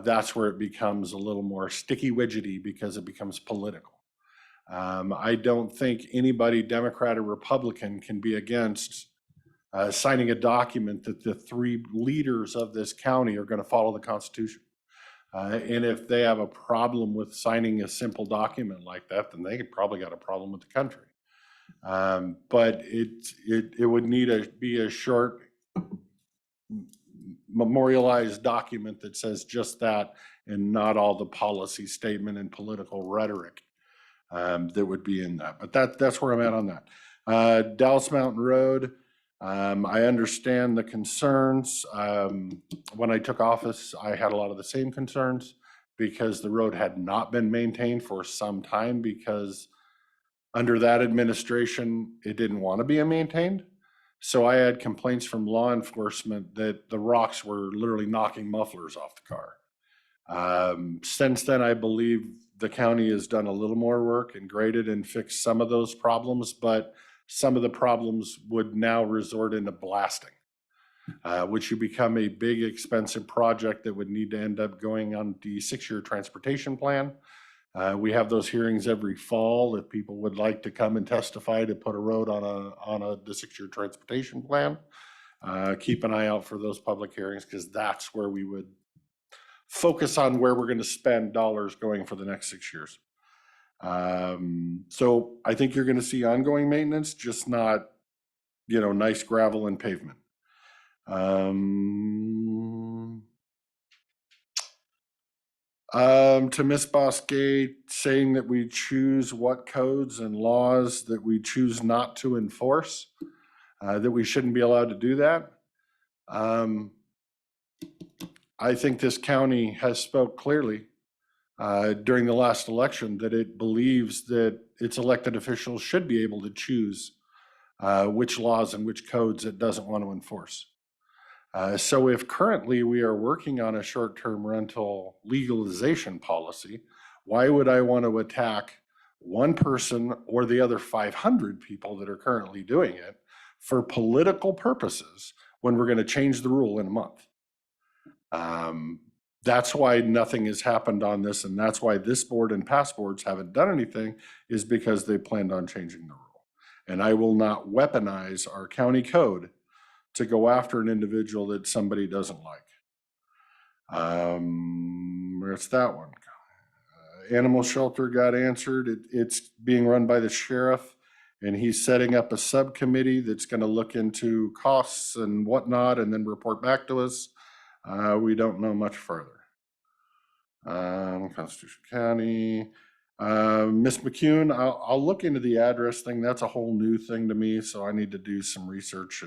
that's where it becomes a little more sticky widgety because it becomes political. I don't think anybody, Democrat or Republican, can be against signing a document that the 3 leaders of this county are going to follow the Constitution. And if they have a problem with signing a simple document like that, then they probably got a problem with the country. But it would need to be a short, memorialized document that says just that and not all the policy statement and political rhetoric that would be in that. But that's where I'm at on that. Dallas Mountain Road, I understand the concerns. When I took office, I had a lot of the same concerns because the road had not been maintained for some time because under that administration, it didn't want to be maintained. So I had complaints from law enforcement that the rocks were literally knocking mufflers off the car. Since then, I believe the county has done a little more work and graded and fixed some of those problems, but some of the problems would now resort into blasting, which would become a big, expensive project that would need to end up going on the 6-year transportation plan. We have those hearings every fall. If people would like to come and testify to put a road on the 6-year transportation plan, keep an eye out for those public hearings because that's where we would focus on where we're going to spend dollars going for the next 6 years. So I think you're going to see ongoing maintenance, just not, nice gravel and pavement. To Ms. Bosgate, saying that we choose what codes and laws that we choose not to enforce, that we shouldn't be allowed to do that. I think this county has spoke clearly during the last election that it believes that its elected officials should be able to choose which laws and which codes it doesn't want to enforce. So if currently we are working on a short-term rental legalization policy, why would I want to attack one person or the other 500 people that are currently doing it for political purposes when we're going to change the rule in a month? That's why nothing has happened on this, and that's why this board and past boards haven't done anything, is because they planned on changing the rule. And I will not weaponize our county code to go after an individual that somebody doesn't like. Where's that one? Animal shelter got answered. It's being run by the sheriff, and he's setting up a subcommittee that's going to look into costs and whatnot and then report back to us. We don't know much further. Constitution County. Ms. McCune, I'll look into the address thing. That's a whole new thing to me, so I need to do some research,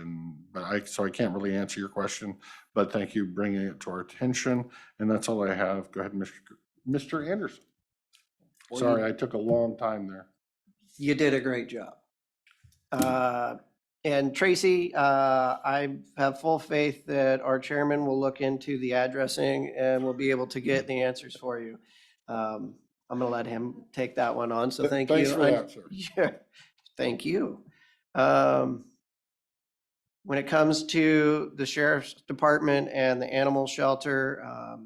so I can't really answer your question, but thank you for bringing it to our attention, and that's all I have. Go ahead, Mr. Anderson. Sorry, I took a long time there. You did a great job. And Tracy, I have full faith that our chairman will look into the addressing and we'll be able to get the answers for you. I'm going to let him take that one on. So thank you. Thanks for that, sir. Yeah, thank you. When it comes to the sheriff's department and the animal shelter,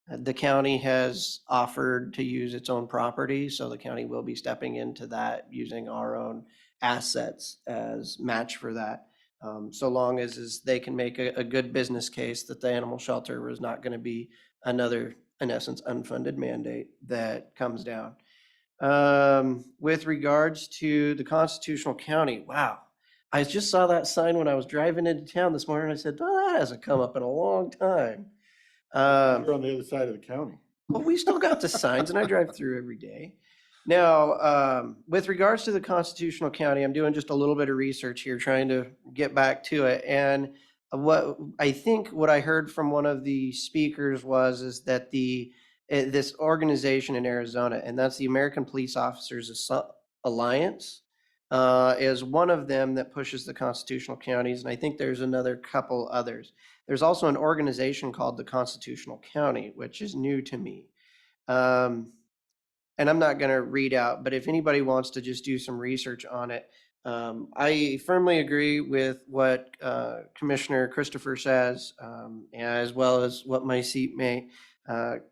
the county has offered to use its own property. So the county will be stepping into that using our own assets as match for that. So long as they can make a good business case that the animal shelter was not going to be another, in essence, unfunded mandate that comes down. With regards to the constitutional county, wow. I just saw that sign when I was driving into town this morning. I said, well, that hasn't come up in a long time. You're on the other side of the county. Well, we still got the signs and I drive through every day. Now, with regards to the constitutional county, I'm doing just a little bit of research here, trying to get back to it. And what I heard from one of the speakers is that this organization in Arizona, and that's the American Police Officers Alliance, is one of them that pushes the constitutional counties. And I think there's another couple others. There's also an organization called the Constitutional County, which is new to me. And I'm not going to read out, but if anybody wants to just do some research on it, I firmly agree with what Commissioner Christopher says, as well as what my seatmate,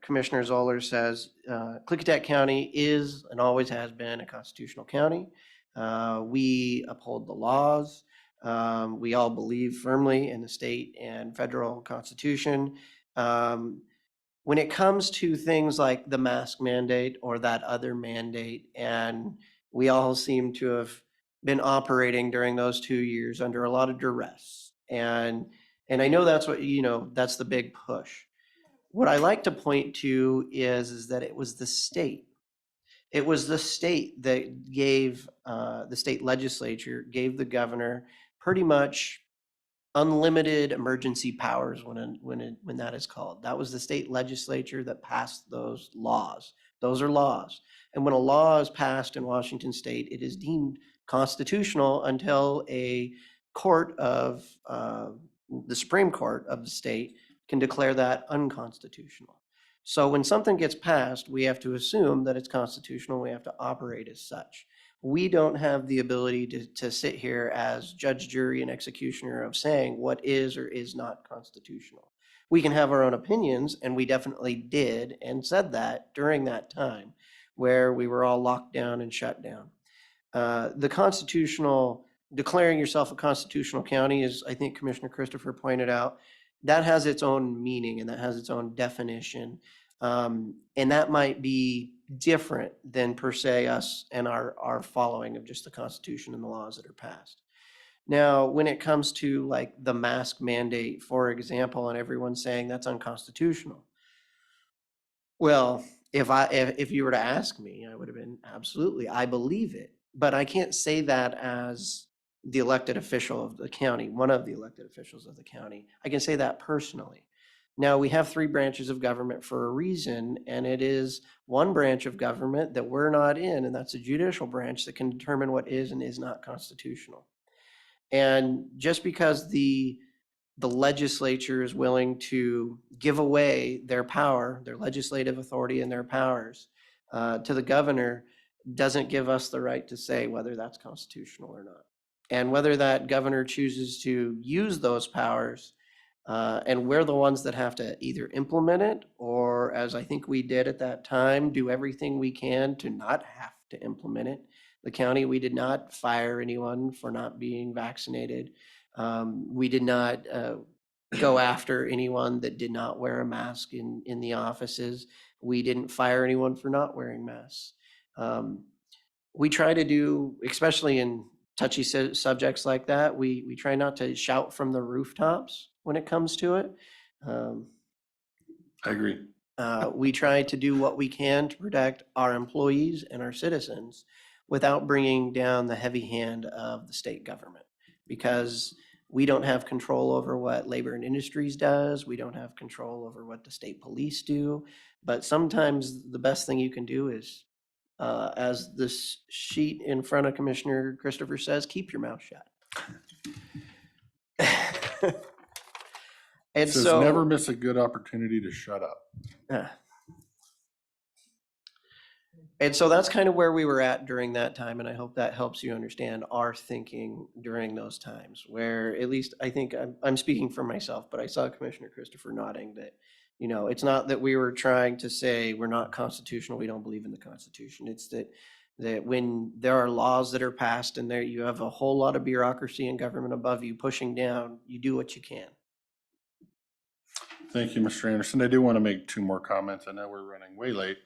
Commissioner Zoller says. Klickitat County is and always has been a constitutional county. We uphold the laws. We all believe firmly in the state and federal constitution. When it comes to things like the mask mandate or that other mandate, and we all seem to have been operating during those 2 years under a lot of duress. And I know that's what, that's the big push. What I like to point to is that it was the state It was the state that gave, the state legislature gave the governor pretty much unlimited emergency powers when that is called. That was the state legislature that passed those laws. Those are laws. And when a law is passed in Washington state, it is deemed constitutional until a court of, the Supreme Court of the state can declare that unconstitutional. So when something gets passed, we have to assume that it's constitutional. We have to operate as such. We don't have the ability to sit here as judge, jury, and executioner of saying what is or is not constitutional. We can have our own opinions, and we definitely did and said that during that time where we were all locked down and shut down. The constitutional, declaring yourself a constitutional county is, I think Commissioner Christopher pointed out, that has its own meaning and that has its own definition. And that might be different than per se us and our following of just the Constitution and the laws that are passed. Now, when it comes to like the mask mandate, for example, and everyone saying that's unconstitutional. Well, if you were to ask me, I would have been absolutely, I believe it. But I can't say that as the elected official of the county, one of the elected officials of the county. I can say that personally. Now, we have 3 branches of government for a reason, and it is one branch of government that we're not in, and that's the judicial branch that can determine what is and is not constitutional. And just because the legislature is willing to give away their power, their legislative authority and their powers to the governor, doesn't give us the right to say whether that's constitutional or not. And whether that governor chooses to use those powers, and we're the ones that have to either implement it or, as I think we did at that time, do everything we can to not have to implement it. The county, we did not fire anyone for not being vaccinated. We did not go after anyone that did not wear a mask in the offices. We didn't fire anyone for not wearing masks. We try to do, especially in touchy subjects like that, we try not to shout from the rooftops when it comes to it. I agree. We try to do what we can to protect our employees and our citizens without bringing down the heavy hand of the state government, because we don't have control over what Labor and Industries does. We don't have control over what the state police do. But sometimes the best thing you can do is, as this sheet in front of Commissioner Christopher says, keep your mouth shut. And Says so never miss a good opportunity to shut up. And so that's kind of where we were at during that time. And I hope that helps you understand our thinking during those times, where at least I think I'm speaking for myself, but I saw Commissioner Christopher nodding that, you know, it's not that we were trying to say we're not constitutional, we don't believe in the Constitution. It's that when there are laws that are passed and there you have a whole lot of bureaucracy and government above you pushing down, you do what you can. Thank you, Mr. Anderson. I do want to make 2 more comments. I know we're running way late.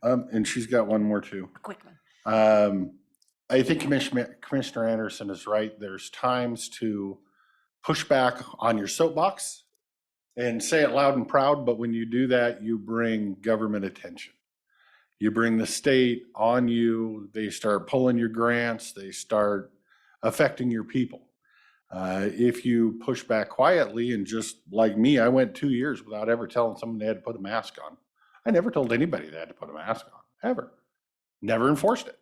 And she's got one more too. A quick one. I think Commissioner Anderson is right. There's times to push back on your soapbox and say it loud and proud, but when you do that, you bring government attention. You bring the state on you. They start pulling your grants. They start affecting your people. If you push back quietly and just like me, I went 2 years without ever telling someone they had to put a mask on. I never told anybody they had to put a mask on, ever. Never enforced it.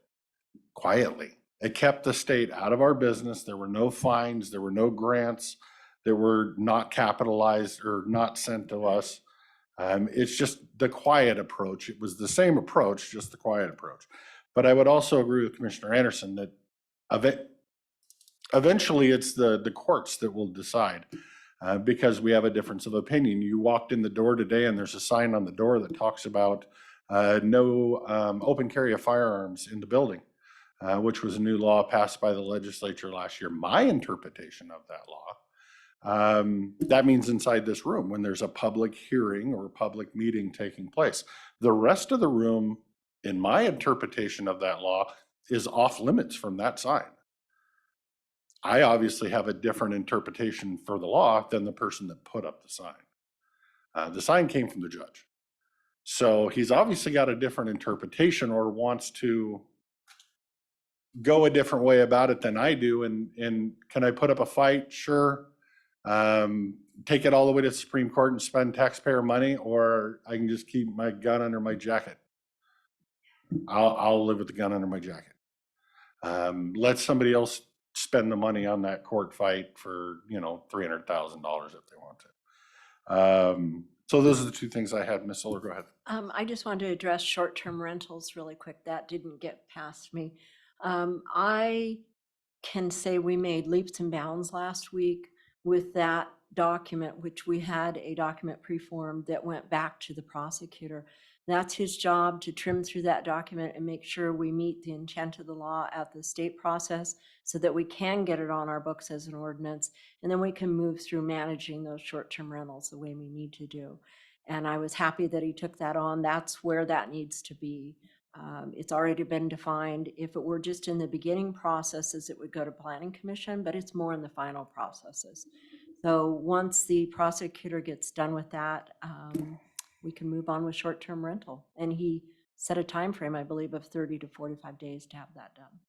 Quietly. It kept the state out of our business. There were no fines. There were no grants that were not capitalized or not sent to us. It's just the quiet approach. It was the same approach, just the quiet approach. But I would also agree with Commissioner Anderson that eventually it's the courts that will decide. Because we have a difference of opinion. You walked in the door today and there's a sign on the door that talks about no open carry of firearms in the building, which was a new law passed by the legislature last year. My interpretation of that law, that means inside this room when there's a public hearing or a public meeting taking place. The rest of the room, in my interpretation of that law, is off limits from that sign. I obviously have a different interpretation for the law than the person that put up the sign. The sign came from the judge. So he's obviously got a different interpretation or wants to go a different way about it than I do. And can I put up a fight? Sure. Take it all the way to the Supreme Court and spend taxpayer money, or I can just keep my gun under my jacket. I'll live with the gun under my jacket. Let somebody else spend the money on that court fight for, $300,000 if they want to. So those are the two things I had. Ms. Solar, go ahead. I just wanted to address short-term rentals really quick. That didn't get past me. I can say we made leaps and bounds last week with that document, which we had a document preformed that went back to the prosecutor. That's his job, to trim through that document and make sure we meet the intent of the law at the state process so that we can get it on our books as an ordinance. And then we can move through managing those short-term rentals the way we need to do. And I was happy that he took that on. That's where that needs to be. It's already been defined. If it were just in the beginning processes, it would go to Planning Commission, but it's more in the final processes. So once the prosecutor gets done with that, we can move on with short-term rental. And he set a time frame, I believe, of 30 to 45 days to have that done.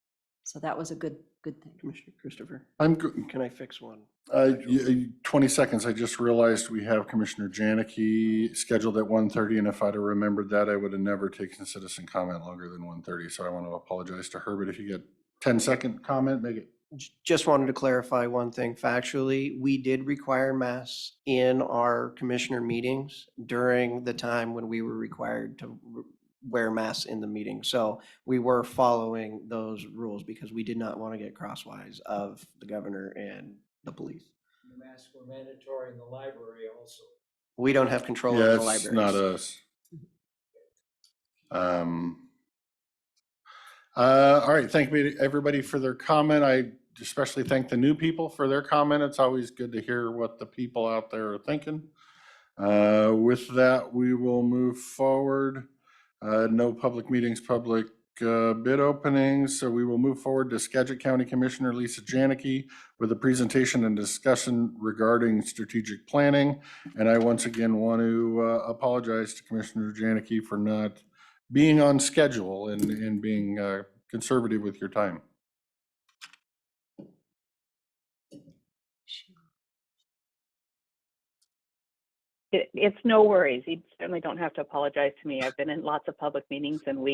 So that was a good thing. Commissioner Christopher, I'm good. can I fix one? 20 seconds. I just realized we have Commissioner Janicki scheduled at 1:30, and if I'd have remembered that, I would have never taken citizen comment longer than 1:30. So I want to apologize to her, but if you get 10-second comment, make it. Just wanted to clarify one thing factually. We did require masks in our commissioner meetings during the time when we were required to wear masks in the meeting. So we were following those rules because we did not want to get crosswise of the governor and the police. The masks were mandatory in the library also. We don't have control Yeah, over the it's libraries. not us. All right, thank you everybody for their comment. I especially thank the new people for their comment. It's always good to hear what the people out there are thinking. With that, we will move forward. No public meetings, public bid openings. So we will move forward to Skagit County Commissioner Lisa Janicki with a presentation and discussion regarding strategic planning. And I once again want to apologize to Commissioner Janicki for not being on schedule and being conservative with your time. It's no worries. You certainly don't have to apologize to me. I've been in lots of public meetings, and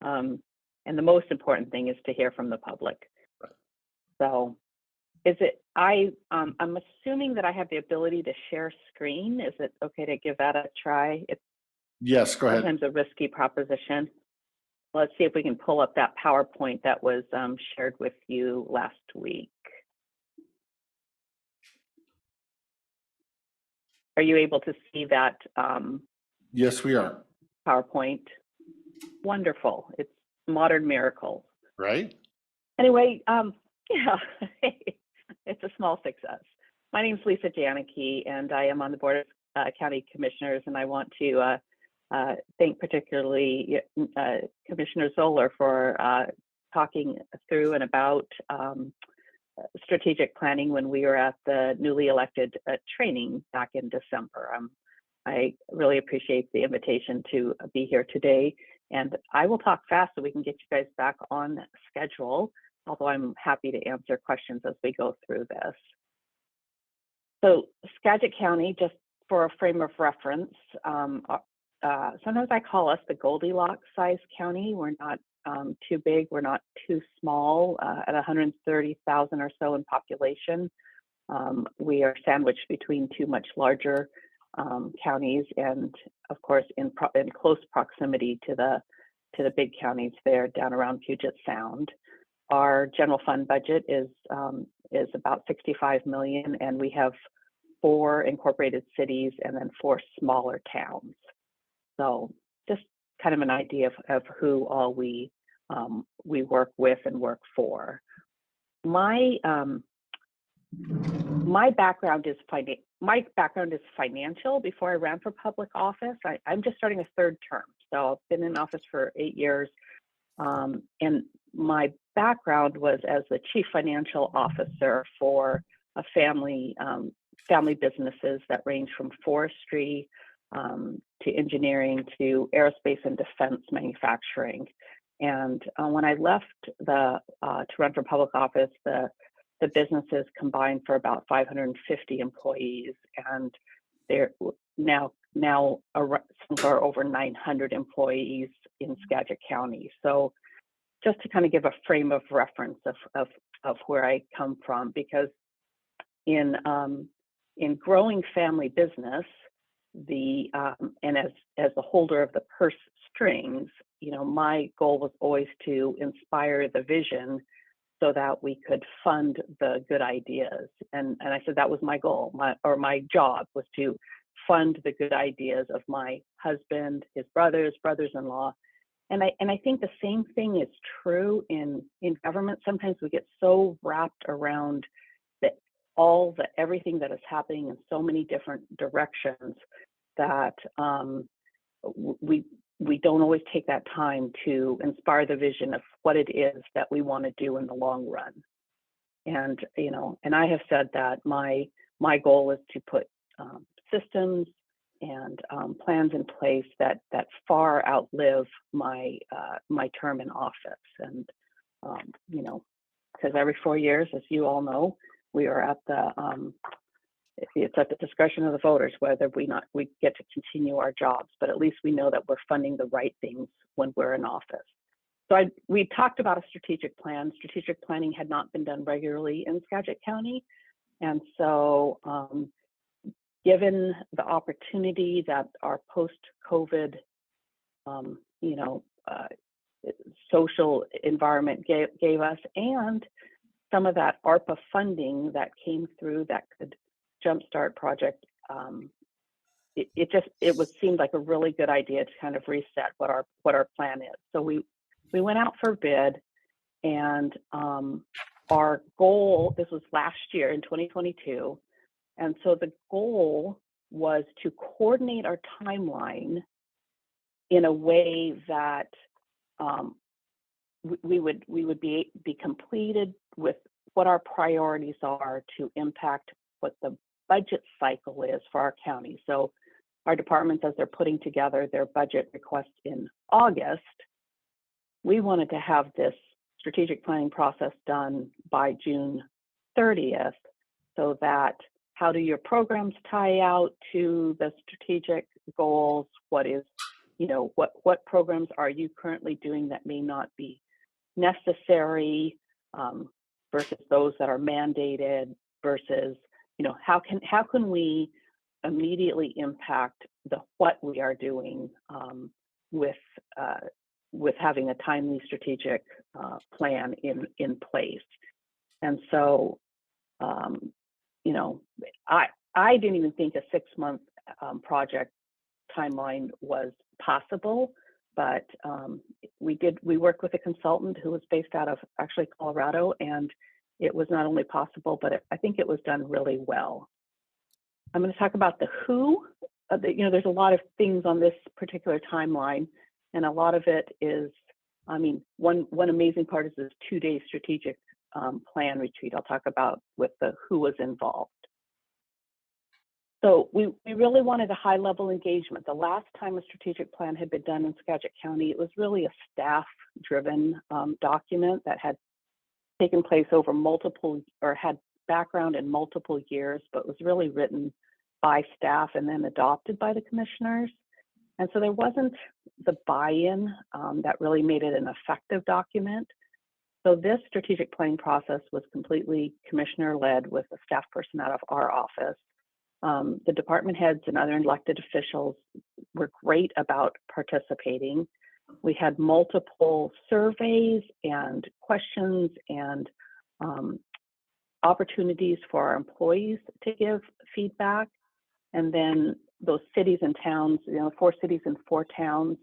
and the most important thing is to hear from the public. So I'm assuming that I have the ability to share screen. Is it okay to give that a try? It's Yes, go ahead. sometimes a risky proposition. Let's see if we can pull up that PowerPoint that was shared with you last week. Are you able to see that Yes, we are. PowerPoint? Wonderful. It's modern miracles. Right? Anyway, yeah, it's a small success. My name is Lisa Janicki, and I am on the Board of County Commissioners, and I want to thank particularly Commissioner Zoller for talking through and about strategic planning when we were at the newly elected training back in December. I really appreciate the invitation to be here today, and I will talk fast so we can get you guys back on schedule, although I'm happy to answer questions as we go through this. So Skagit County, just for a frame of reference, sometimes I call us the Goldilocks size county. We're not too big, we're not too small. At 130,000 or so in population, we are sandwiched between two much larger counties, and of course in close proximity to the big counties there down around Puget Sound. Our general fund budget is about 65 million, and we have 4 incorporated cities and then 4 smaller towns. So just kind of an idea of who all we work with and work for. My background is financial. Before I ran for public office, I'm just starting a 3rd term, so I've been in office for 8 years, and my background was as the chief financial officer for a family businesses that range from forestry to engineering, to aerospace and defense manufacturing. And when I left to run for public office, the businesses combined for about 550 employees, and they're now some are over 900 employees in Skagit County. So just to kind of give a frame of reference of where I come from, because in growing family business, and as the holder of the purse strings, my goal was always to inspire the vision so that we could fund the good ideas. And I said that was my goal, my job was to fund the good ideas of my husband, his brothers-in-law. And I think the same thing is true in government. Sometimes we get so wrapped around everything that is happening in so many different directions that we don't always take that time to inspire the vision of what it is that we want to do in the long run. And and I have said that my goal is to put systems and plans in place that far outlive my term in office. And because every 4 years, as you all know, we are at it's at the discretion of the voters whether we get to continue our jobs, but at least we know that we're funding the right things when we're in office. So we talked about a strategic plan. Strategic planning had not been done regularly in Skagit County. And so given the opportunity that our post-COVID, social environment gave us, and some of that ARPA funding that came through that could jumpstart project, it seemed like a really good idea to kind of reset what our plan is. So we went out for bid, and our goal, this was last year in 2022, and so the goal was to coordinate our timeline in a way that we would be completed with what our priorities are to impact what the budget cycle is for our county. So our departments, as they're putting together their budget request in August, we wanted to have this strategic planning process done by June 30th, so that how do your programs tie out to the strategic goals? What is, what programs are you currently doing that may not be necessary versus those that are mandated versus, how can we immediately impact what we are doing with having a timely strategic plan in place. And so, I didn't even think a 6-month project timeline was possible, but we worked with a consultant who was based out of actually Colorado, and it was not only possible, but I think it was done really well. I'm going to talk about the who. There's a lot of things on this particular timeline, and a lot of it is, one amazing part is this 2-day strategic plan retreat I'll talk about with the who was involved. So we really wanted a high-level engagement. The last time a strategic plan had been done in Skagit County, it was really a staff-driven document that had taken place over had background in multiple years, but was really written by staff and then adopted by the commissioners. And so there wasn't the buy-in that really made it an effective document. So this strategic planning process was completely commissioner-led with a staff person out of our office. The department heads and other elected officials were great about participating. We had multiple surveys and questions and opportunities for our employees to give feedback. And then those cities and towns, 4 cities and 4 towns,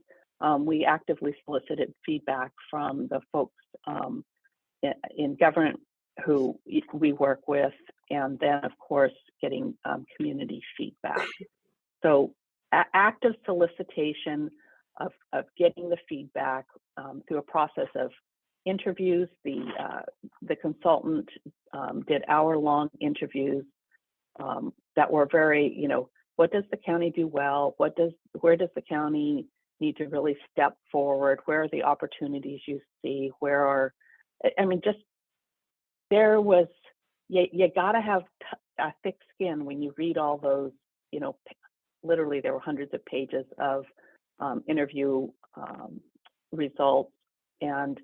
we actively solicited feedback from the folks in government who we work with, and then of course getting community feedback. So active solicitation of getting the feedback through a process of interviews. The consultant did hour-long interviews that were very, what does the county do well? Where does the county need to really step forward? Where are the opportunities you see? Just there was, you gotta have a thick skin when you read all those, literally there were hundreds of pages of interview results. And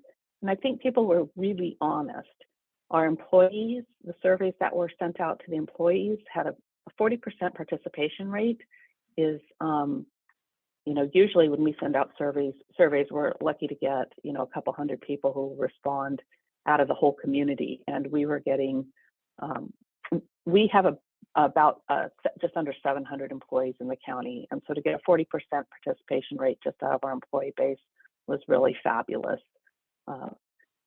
I think people were really honest. Our employees, the surveys that were sent out to the employees had a 40% participation rate. Is usually when we send out surveys we're lucky to get a couple hundred people who respond out of the whole community, and we were getting we have about just under 700 employees in the county, and so to get a 40% participation rate just out of our employee base was really fabulous.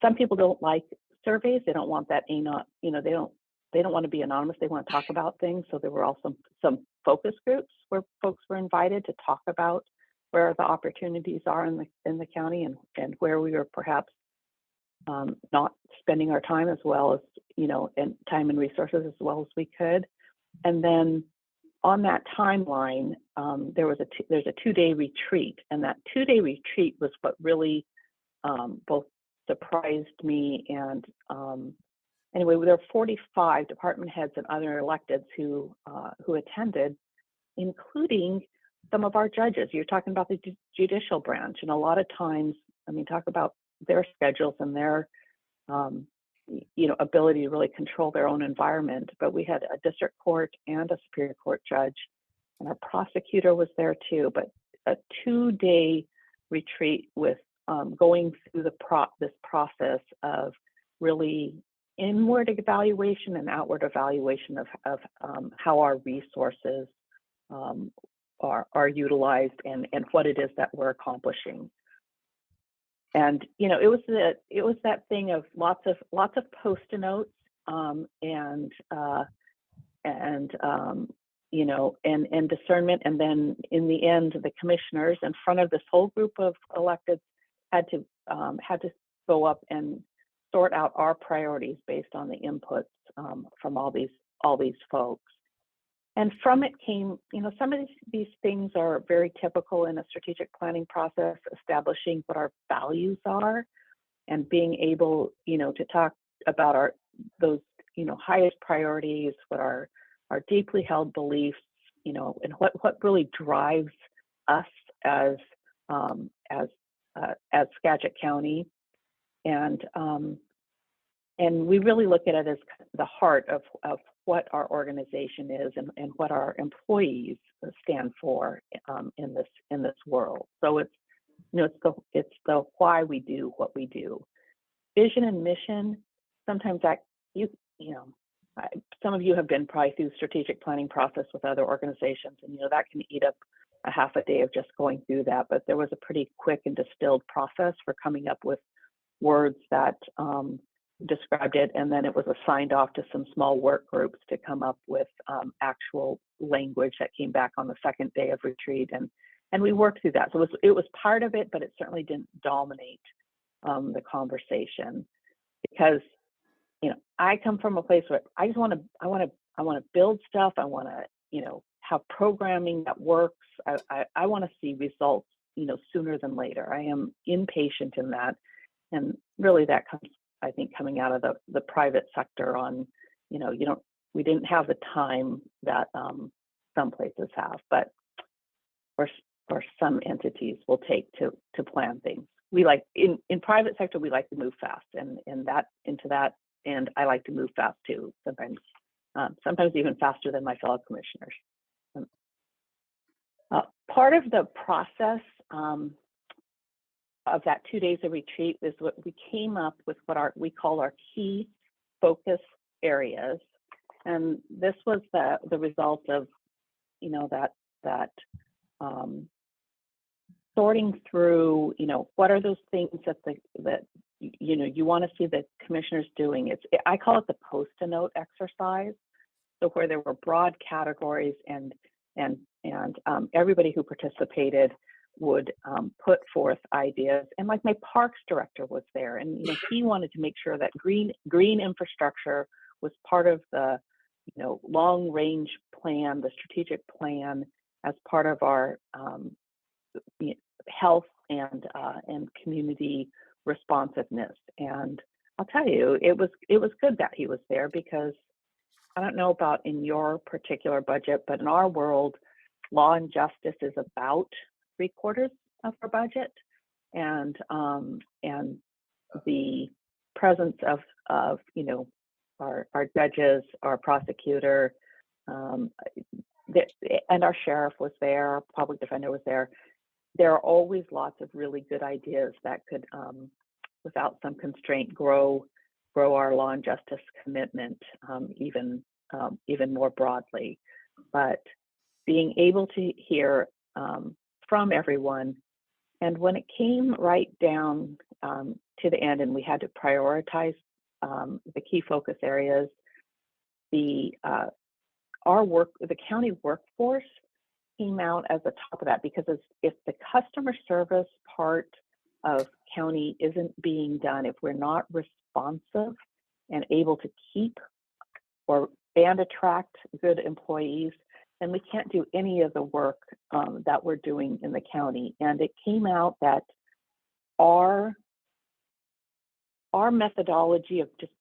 Some people don't like surveys. They don't want that they don't want to be anonymous. They want to talk about things. So there were also some focus groups where folks were invited to talk about where the opportunities are in the county, and where we were perhaps not spending our time as well as, and time and resources as well as we could. And then on that timeline, there's a 2-day retreat, and that 2-day retreat was what really both surprised me and anyway, there were 45 department heads and other electeds who attended, including some of our judges. You're talking about the judicial branch, and a lot of times, talk about their schedules and their ability to really control their own environment. But we had a district court and a superior court judge, and our prosecutor was there too. But a 2-day retreat with going through this process of really inward evaluation and outward evaluation of how our resources are utilized and what it is that we're accomplishing. And it was that thing of lots of post-it notes and discernment, and then in the end, the commissioners in front of this whole group of electeds had to go up and sort out our priorities based on the inputs from all these folks. And from it came, some of these things are very typical in a strategic planning process, establishing what our values are and being able, to talk about those highest priorities, what are our deeply held beliefs, and what really drives us as Skagit County. And we really look at it as the heart of what our organization is and what our employees stand for in this world. So it's the why we do what we do. Vision and mission. Sometimes some of you have been probably through the strategic planning process with other organizations, and that can eat up a half a day of just going through that. But there was a pretty quick and distilled process for coming up with words that described it, and then it was assigned off to some small work groups to come up with actual language that came back on the second day of retreat, and we worked through that. So it was part of it, but it certainly didn't dominate the conversation, because I come from a place where I just want to build stuff. I want to have programming that works. I want to see results sooner than later. I am impatient in that, and really that comes, I think, coming out of the private sector on, we didn't have the time that some places have, but or some entities will take to plan things. We like in private sector, we like to move fast, and I like to move fast too. Sometimes even faster than my fellow commissioners. Part of the process of that 2 days of retreat is what we came up with, what we call our key focus areas, and this was the result of that sorting through what are those things that you want to see the commissioners doing. I call it the post-it note exercise. So where there were broad categories and everybody who participated would put forth ideas. And like my parks director was there, and he wanted to make sure that green infrastructure was part of the long range plan, the strategic plan as part of our health and community responsiveness. And I'll tell you, it was good that he was there, because I don't know about in your particular budget, but in our world, law and justice is about 3/4 of our budget, and the presence of our judges, our prosecutor, and our sheriff was there, public defender was there. There are always lots of really good ideas that could, without some constraint, grow our law and justice commitment even more broadly. But being able to hear from everyone, and when it came right down to the end, and we had to prioritize the key focus areas, the county workforce came out as the top of that, because if the customer service part of county isn't being done, if we're not responsive and able to keep and attract good employees, then we can't do any of the work that we're doing in the county. And it came out that our methodology of just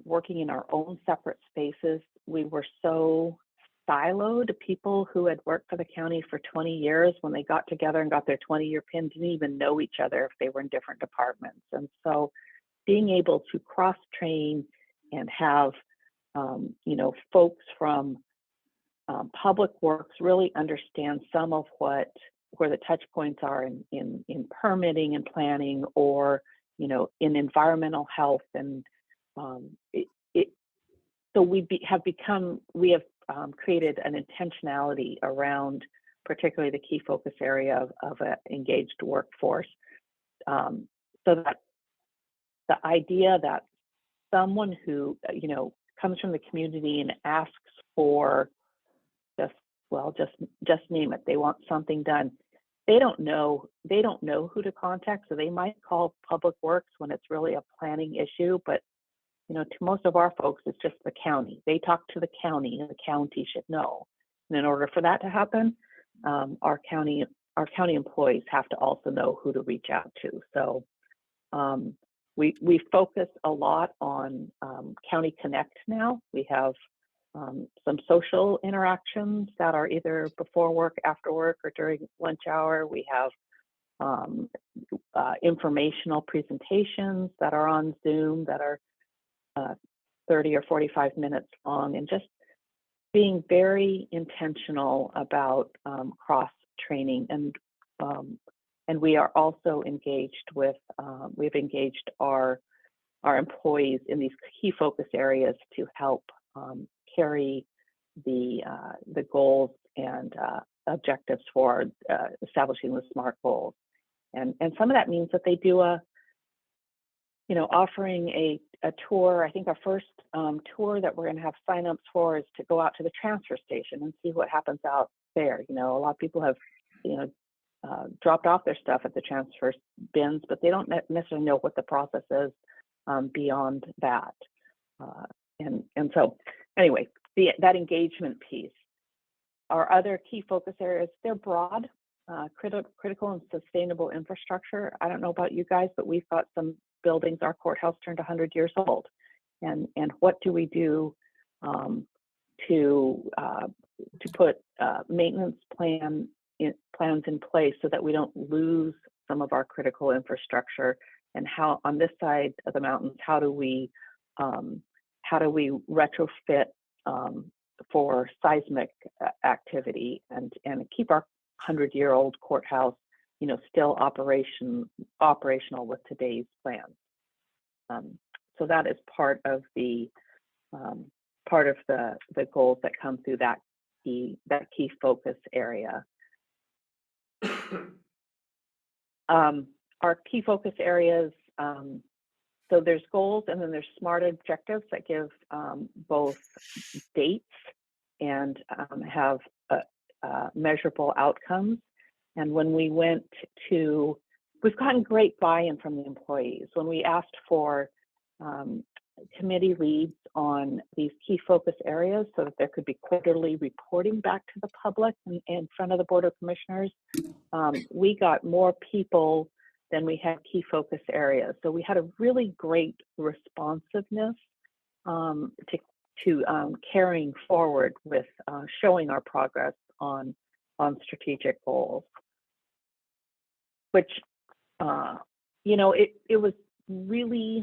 working in our own separate spaces, we were so siloed. People who had worked for the county for 20 years, when they got together and got their 20-year pin, didn't even know each other if they were in different departments. And so being able to cross-train and have folks from public works really understand some of where the touch points are in permitting and planning, or in environmental health, and so we have created an intentionality around particularly the key focus area of an engaged workforce, so that the idea that someone who comes from the community and asks for just name it, they want something done, they don't know who to contact, so they might call Public Works when it's really a planning issue. But to most of our folks, it's just the county. They talk to the county, and the county should know. And in order for that to happen, our county employees have to also know who to reach out to. So we focus a lot on County Connect now. We have some social interactions that are either before work, after work, or during lunch hour. We have informational presentations that are on Zoom that are 30 or 45 minutes long, and just being very intentional about cross training. And we are also engaged with, we've engaged our employees in these key focus areas to help carry the goals and objectives for establishing the SMART goals. And some of that means that they do offering a tour. I think our first tour that we're going to have signups for is to go out to the transfer station and see what happens out there. A lot of people have, dropped off their stuff at the transfer bins, but they don't necessarily know what the process is beyond that. And so anyway, that engagement piece. Our other key focus areas, they're broad, critical and sustainable infrastructure. I don't know about you guys, but we've got some buildings. Our courthouse turned 100 years old. And what do we do to put maintenance plans in place so that we don't lose some of our critical infrastructure? And how, on this side of the mountains, how do we retrofit for seismic activity and keep our 100-year-old courthouse, still operational with today's plans? So that is part of the goals that come through that key focus area. Our key focus areas, so there's goals, and then there's SMART objectives that give both dates and have measurable outcomes. And when we went we've gotten great buy-in from the employees. When we asked for committee leads on these key focus areas so that there could be quarterly reporting back to the public in front of the Board of Commissioners. We got more people than we had key focus areas. So we had a really great responsiveness to carrying forward with showing our progress on strategic goals, which, you know, it was really,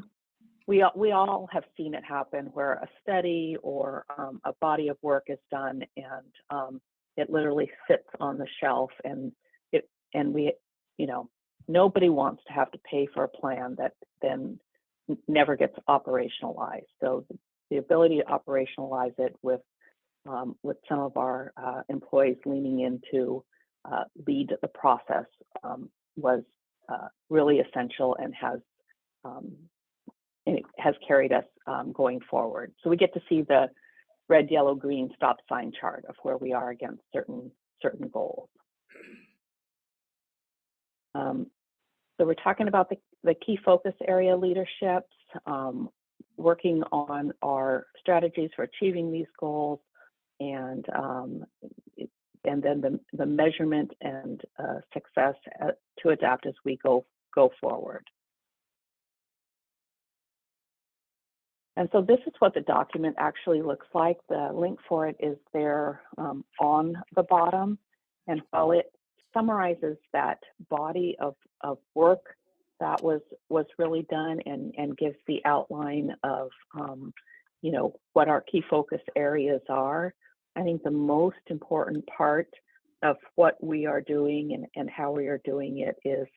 we all have seen it happen where a study or a body of work is done and it literally sits on the shelf and we, you know, nobody wants to have to pay for a plan that then never gets operationalized. So the ability to operationalize it with some of our employees leaning into lead the process was really essential and it has carried us going forward. So we get to see the red, yellow, green stop sign chart of where we are against certain goals. So we're talking about the key focus area leaderships, working on our strategies for achieving these goals, and then the measurement and success to adapt as we go forward. And so this is what the document actually looks like. The link for it is there on the bottom. And while it summarizes that body of work that was really done and gives the outline of, you know, what our key focus areas are, I think the most important part of what we are doing and how we are doing it is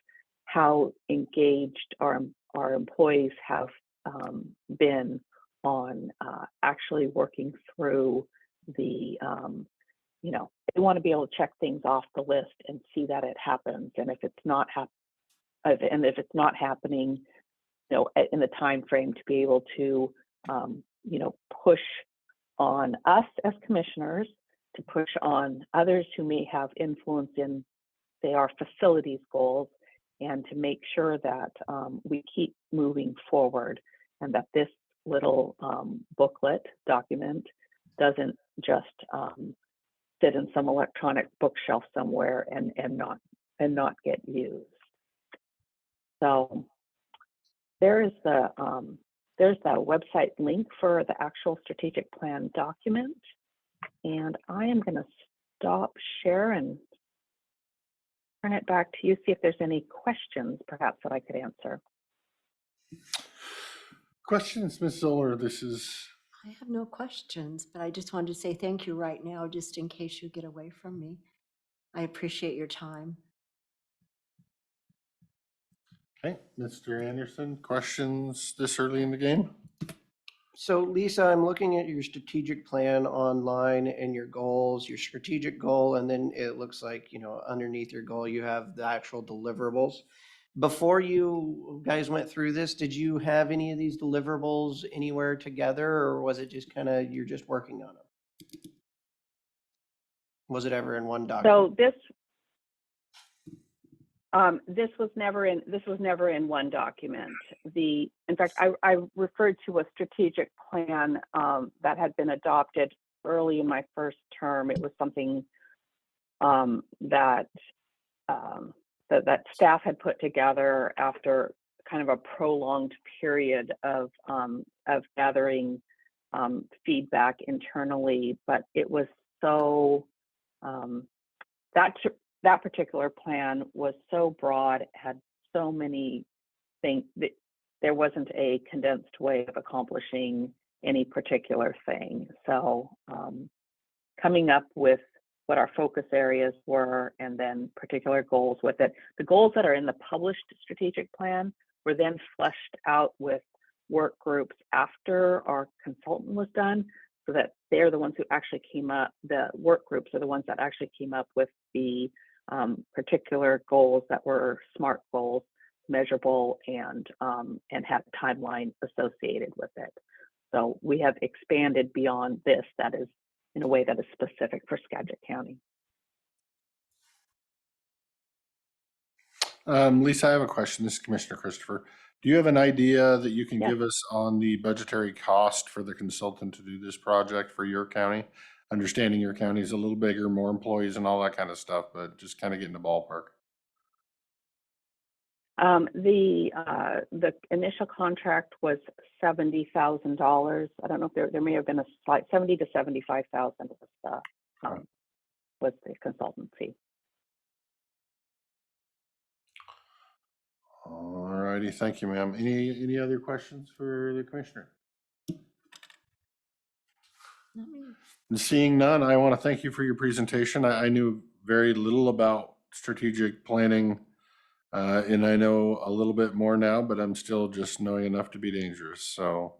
how engaged our employees have been on actually working through the, you know, they want to be able to check things off the list and see that it happens. And if it's not happening, you know, in the time frame, to be able to, you know, push on us as commissioners, to push on others who may have influence in, say, our facilities goals, and to make sure that we keep moving forward and that this little booklet document doesn't just sit in some electronic bookshelf somewhere and not get used. So there's that website link for the actual strategic plan document, and I am going to stop share and turn it back to you, see if there's any questions perhaps that I could answer. Questions, Ms. Zoller? This is. I have no questions, but I just wanted to say thank you right now, just in case you get away from me. I appreciate your time. Okay, Mr. Anderson, questions this early in the game? So Lisa, I'm looking at your strategic plan online and your goals, your strategic goal, and then it looks like, you know, underneath your goal, you have the actual deliverables. Before you guys went through this, did you have any of these deliverables anywhere together, or was it just kind of, you're just working on them? Was it ever in one document? So this was never in one document. In fact, I referred to a strategic plan that had been adopted early in my first term. It was something that staff had put together after kind of a prolonged period of gathering feedback internally. But it was so that particular plan was so broad, had so many things that there wasn't a condensed way of accomplishing any particular thing. So coming up with what our focus areas were and then particular goals with it. The goals that are in the published strategic plan were then fleshed out with work groups after our consultant was done, so that they're the ones who actually came up, the work groups are the ones that actually came up with the particular goals that were SMART goals, measurable, and had a timeline associated with it. So we have expanded beyond this, that is in a way that is specific for Skagit County. Lisa, I have a question. This is Commissioner Christopher. Do you have an idea that you can Yes. give us on the budgetary cost for the consultant to do this project for your county? Understanding your county is a little bigger, more employees and all that kind of stuff, but just kind of get in the ballpark. The initial contract was $70,000. I don't know if there may have been a slight 70 to 75,000 was the consultancy. All righty, thank you, ma'am. Any other questions for the commissioner? And seeing none, I want to thank you for your presentation. I knew very little about strategic planning, and I know a little bit more now, but I'm still just knowing enough to be dangerous. So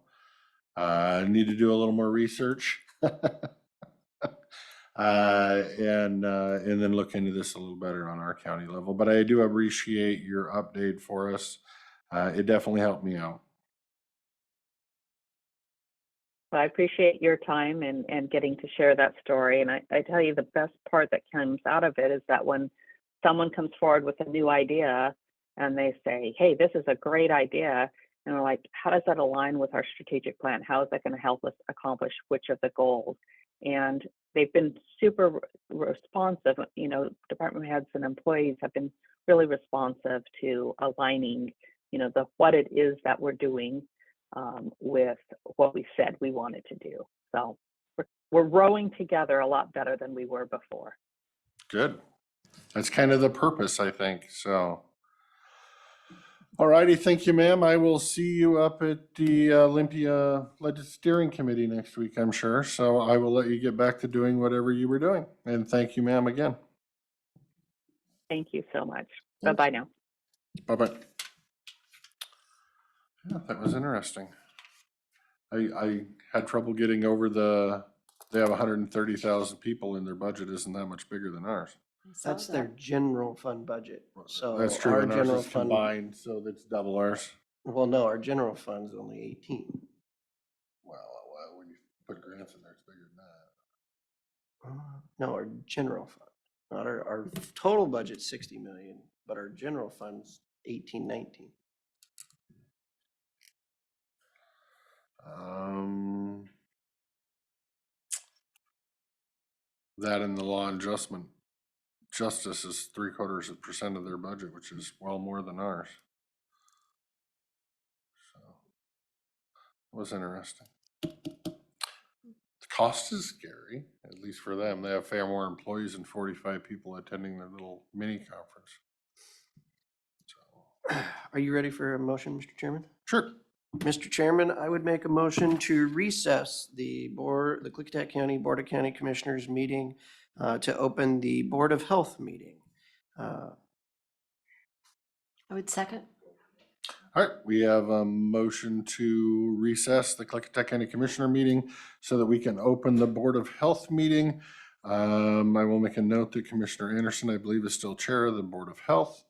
I need to do a little more research and then look into this a little better on our county level. But I do appreciate your update for us. It definitely helped me out. So I appreciate your time and getting to share that story. And I tell you, the best part that comes out of it is that when someone comes forward with a new idea and they say, hey, this is a great idea, and we're like, how does that align with our strategic plan? How is that going to help us accomplish which of the goals? And they've been super responsive. You know, department heads and employees have been really responsive to aligning, you know, what it is that we're doing with what we said we wanted to do. So we're rowing together a lot better than we were before. Good. That's kind of the purpose, I think. So, all righty. Thank you, ma'am. I will see you up at the Olympia Steering Committee next week, I'm sure. So I will let you get back to doing whatever you were doing. And thank you, ma'am, again. Thank you so much. Bye-bye now. Bye-bye. Yeah, that was interesting. I had trouble getting over they have 130,000 people in their budget. Isn't that much bigger than ours? That's their general fund budget. So That's true. our And ours general is fund, combined, so that's double ours. well, no, our general fund's only 18. Well, when you put grants in there, it's bigger than that. No, our general fund, not our total budget's 60 million, but our general fund's 18, 19. That and the law and justice is 0.75% of their budget, which is well more than ours. So it was interesting. The cost is scary, at least for them. They have far more employees and 45 people attending their little mini conference. So, are you ready for a motion, Mr. Chairman? Sure. Mr. Chairman, I would make a motion to recess the Klickitat County Board of County Commissioners meeting to open the Board of Health meeting. I would second. All right, we have a motion to recess the Klickitat County Commissioner meeting so that we can open the Board of Health meeting. I will make a note that Commissioner Anderson, I believe, is still chair of the Board of Health.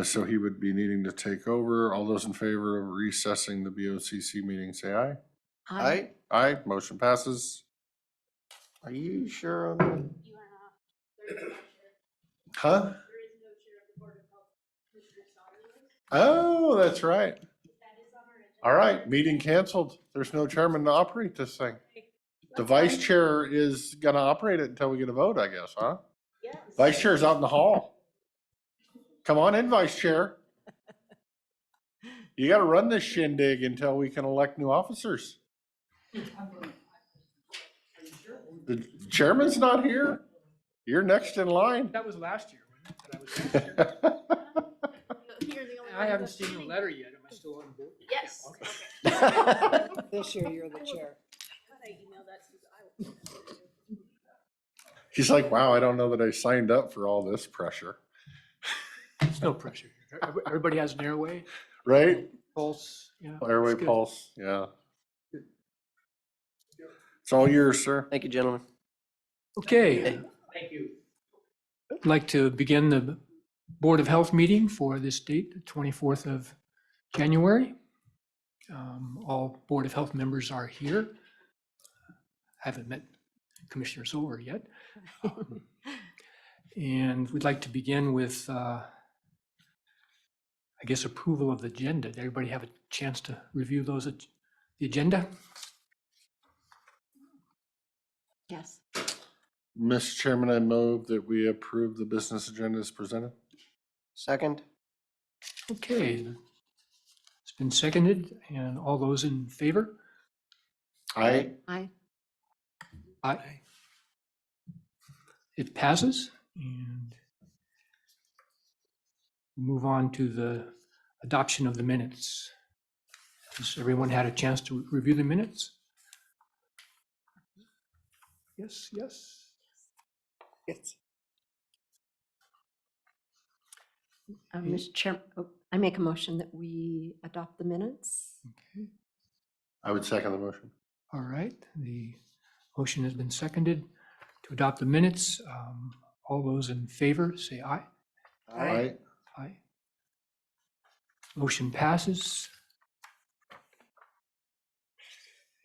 So he would be needing to take over. All those in favor of recessing the BoCC meeting, say aye. Aye. Aye, motion passes. Are you sure on that? Huh? Oh, that's right. All right, meeting canceled. There's no chairman to operate this thing. The vice chair is gonna operate it until we get a vote, I guess, huh? Yes. Vice chair is out in the hall. Come on in, vice chair. You gotta run this shindig until we can elect new officers. The chairman's not here. You're next in line. That was last year, wasn't it? That I was I haven't seen a letter yet. Am I still on board? Yes. Okay. This year you're the chair. He's like, wow, I don't know that I signed up for all this pressure. There's no pressure. Everybody has an airway. Right? Pulse. Yeah. Airway it's good. pulse, yeah. It's all yours, sir. Thank you, gentlemen. Okay. Thank you. I'd like to begin the Board of Health meeting for this date, the 24th of January. All Board of Health members are here. Haven't met Commissioner Soler yet. And we'd like to begin with I guess, approval of the agenda. Did everybody have a chance to review the agenda? Yes. Mr. Chairman, I move that we approve the business agenda as presented. Second? Okay. It's been seconded, and all those in favor? Aye. Aye. Aye. It passes, and move on to the adoption of the minutes. Has everyone had a chance to review the minutes? Yes, yes. Yes. Mr. Chair, I make a motion that we adopt the minutes. Okay. I would second the motion. All right, the motion has been seconded to adopt the minutes. All those in favor, say aye. Aye. Aye. Motion passes.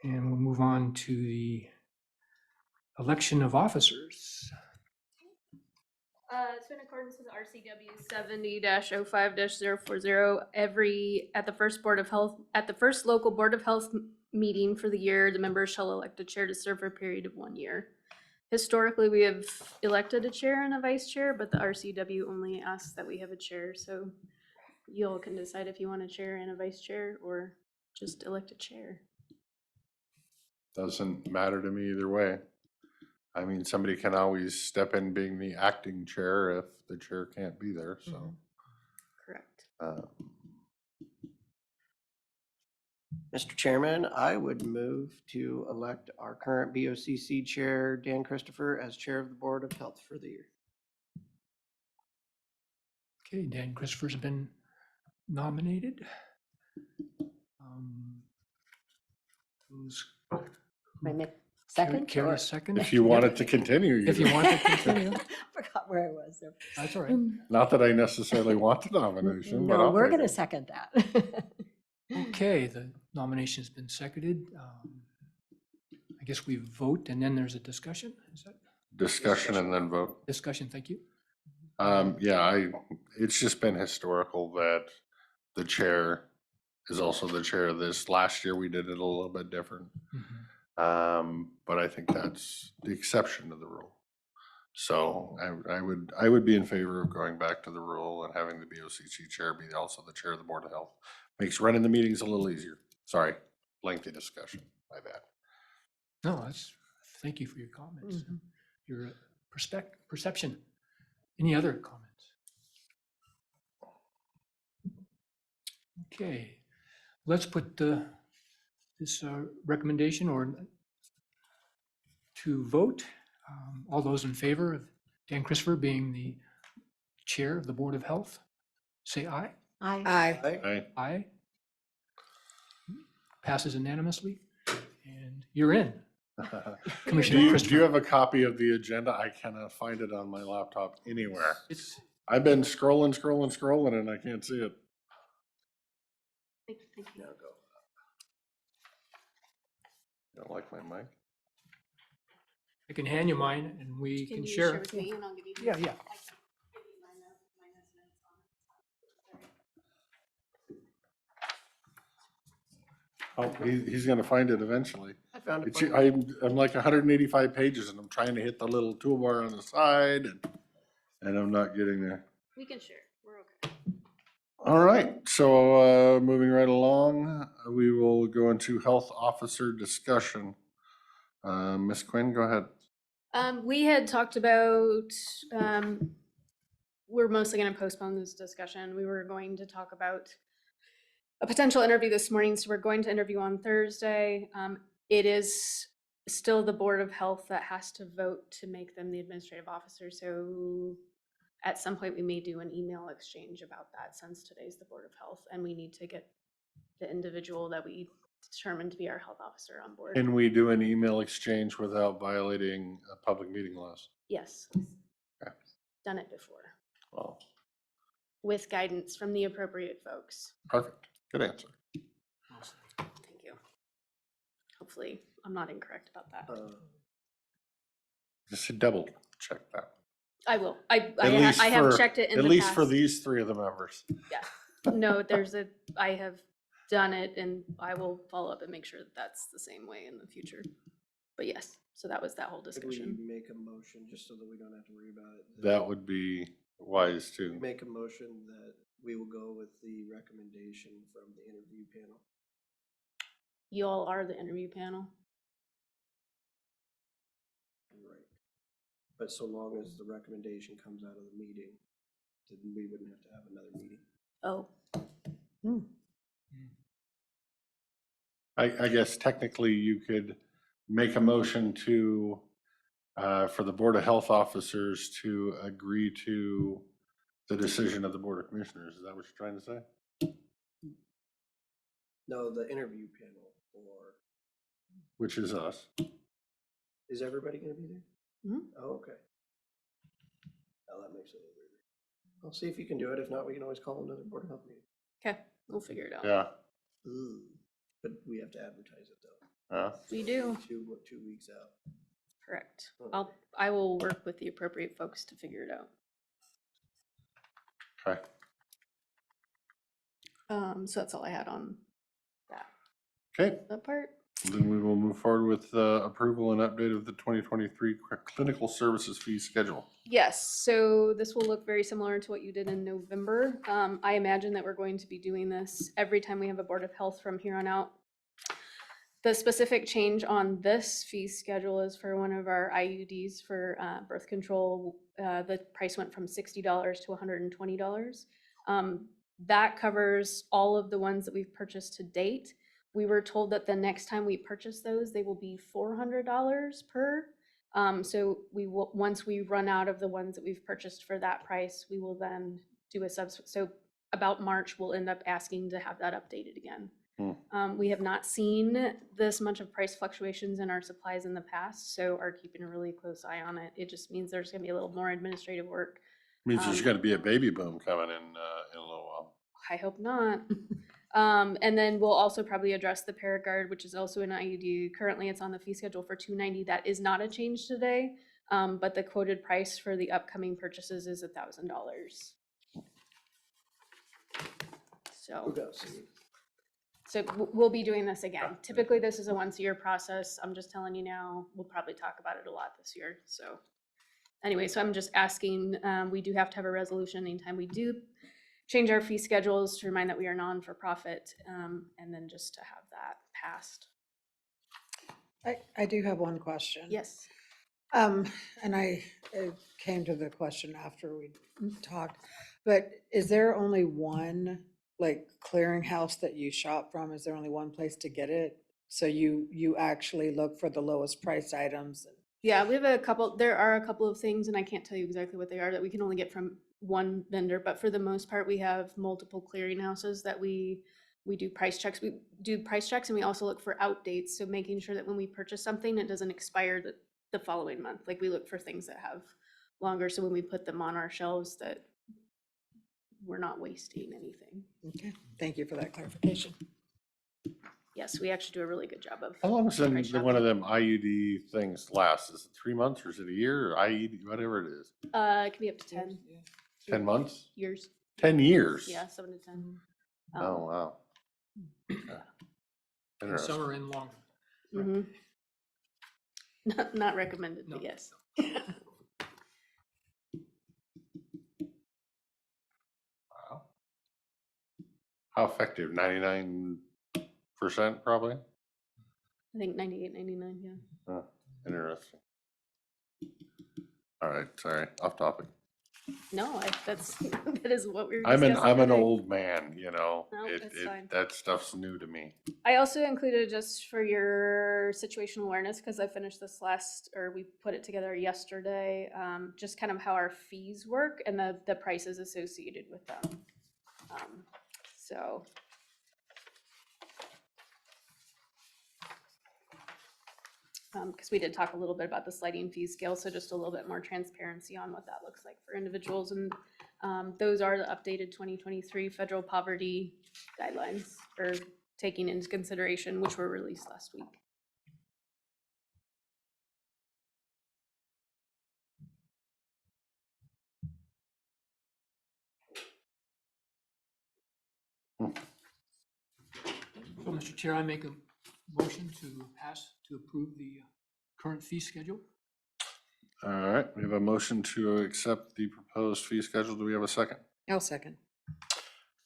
And we'll move on to the election of officers. So in accordance with RCW 70-05-040, at the first local Board of Health meeting for the year, the members shall elect a chair to serve for a period of 1 year. Historically, we have elected a chair and a vice chair, but the RCW only asks that we have a chair. So you all can decide if you want a chair and a vice chair or just elect a chair. Doesn't matter to me either way. I mean, somebody can always step in being the acting chair if the chair can't be there, so. Correct. Mr. Chairman, I would move to elect our current BOCC Chair, Dan Christopher, as Chair of the Board of Health for the year. Okay, Dan Christopher's been nominated. Who's I make second? Carry or- a second? If you want it to continue. If you want to continue, Forgot where I was there. that's all right. Not that I necessarily want the nomination, but No, I'll we're take going to it. second that. Okay, the nomination's been seconded. I guess we vote and then there's a discussion. Is that Discussion and then vote. discussion? Thank you. Yeah, it's just been historical that the chair is also the chair of this. Last year, we did it a little bit different. But I think that's the exception to the rule. So I would be in favor of going back to the rule and having the BOCC chair be also the chair of the Board of Health. Makes running the meetings a little easier. Sorry, lengthy discussion, my bad. No, thank you for your comments, your perception. Any other comments? Okay, let's put this recommendation to vote. All those in favor of Dan Christopher being the chair of the Board of Health, say aye. Aye. Aye. Aye. Passes unanimously, and you're in. Commissioner Do you Christopher. have a copy of the agenda? I cannot find it on my laptop anywhere. It's I've been scrolling and I can't see it. Thank you. Don't like my mic? I can hand you mine and we can you share. with me and I'll give you? Yeah, yeah. Oh, he's gonna find it eventually. I found it. It's, for you. I'm like 185 pages and I'm trying to hit the little toolbar on the side and I'm not getting there. We can share. We're okay. All right, so moving right along, we will go into health officer discussion. Ms. Quinn, go ahead. We had talked about, we're mostly going to postpone this discussion. We were going to talk about a potential interview this morning, so we're going to interview on Thursday. It is still the Board of Health that has to vote to make them the administrative officer. So at some point, we may do an email exchange about that since today's the Board of Health, and we need to get the individual that we determined to be our health officer on board. Can we do an email exchange without violating public meeting laws? Yes. Okay. Done it before Well, with guidance from the appropriate folks. perfect. Good answer. Thank you. Hopefully, I'm not incorrect about that. Just double check that. I will. I At least have for- checked it in At the least past. for these three of the members. Yeah. No, I have done it and I will follow up and make sure that that's the same way in the future. But yes, so that was that whole Could we discussion. make a motion just so that we don't have to worry about it? That would be wise We too. make a motion that we will go with the recommendation from the interview panel. You all are the interview panel. Right. But so long as the recommendation comes out of the meeting, then we wouldn't have to have another meeting. Oh. I guess technically you could make a motion to, for the Board of Health officers to agree to the decision of the Board of Commissioners. Is that what you're trying to say? No, the interview panel, or Which is us. is everybody gonna be there? Mhm. Oh, okay. Now that makes it a little weird. I'll see if you can do it. If not, we can always call another Board of Health meeting. Okay, we'll figure it out. Yeah. But we have to advertise it though. We do. 2 weeks out. Correct. I will work with the appropriate folks to figure it out. Okay. So that's all I had on that. Okay. That part. Then we will move forward with approval and update of the 2023 clinical services fee schedule. Yes, so this will look very similar to what you did in November. I imagine that we're going to be doing this every time we have a Board of Health from here on out. The specific change on this fee schedule is for one of our IUDs for birth control. The price went from $60 to $120. That covers all of the ones that we've purchased to date. We were told that the next time we purchase those, they will be $400 per. So we will, once we run out of the ones that we've purchased for that price, we will then do a so about March, we'll end up asking to have that updated again. We have not seen this much of price fluctuations in our supplies in the past, so are keeping a really close eye on it. It just means there's gonna be a little more administrative work. Means there's gonna be a baby boom coming in a little while. I hope not. And then we'll also probably address the Paragard, which is also an IUD. Currently, it's on the fee schedule for $290. That is not a change today, but the quoted price for the upcoming purchases is $1,000. So we'll be doing this again. Typically, this is a once-a-year process. I'm just telling you now, we'll probably talk about it a lot this year. So anyway, so I'm just asking, we do have to have a resolution anytime we do change our fee schedules to remind that we are non-for-profit, and then just to have that passed. I do have one question. Yes. And I came to the question after we talked, but is there only one like clearinghouse that you shop from? Is there only one place to get it? So you actually look for the lowest priced items? Yeah, we have there are a couple of things, and I can't tell you exactly what they are, that we can only get from one vendor, but for the most part, we have multiple clearinghouses that we do price checks. We do price checks, and we also look for outdates. So making sure that when we purchase something, it doesn't expire the following month. Like we look for things that have longer, so when we put them on our shelves, that we're not wasting anything. Okay, thank you for that clarification. Yes, we actually do a really good job of. How long does price one of them IUD things last? Is it 3 months or is it a year or IUD, whatever it is? It can be up to 10. 10 months? Years. 10 years? Yeah, 7 to 10. Oh, wow. And Interesting. some are in longer. Mhm. Not recommended, but yes. Wow. How effective? 99% probably? I think 98, 99, yeah. Huh, interesting. All right, sorry, off topic. No, that's, that is what we were I'm discussing an today. old man, you know, No, that's fine. that stuff's new to me. I also included, just for your situational awareness, because I finished this we put it together yesterday, just kind of how our fees work and the prices associated with them. So. Because we did talk a little bit about the sliding fee scale, so just a little bit more transparency on what that looks like for individuals. And those are the updated 2023 federal poverty guidelines for taking into consideration, which were released last week. So, Mr. Chair, I make a motion to approve the current fee schedule. All right, we have a motion to accept the proposed fee schedule. Do we have a second? I'll second.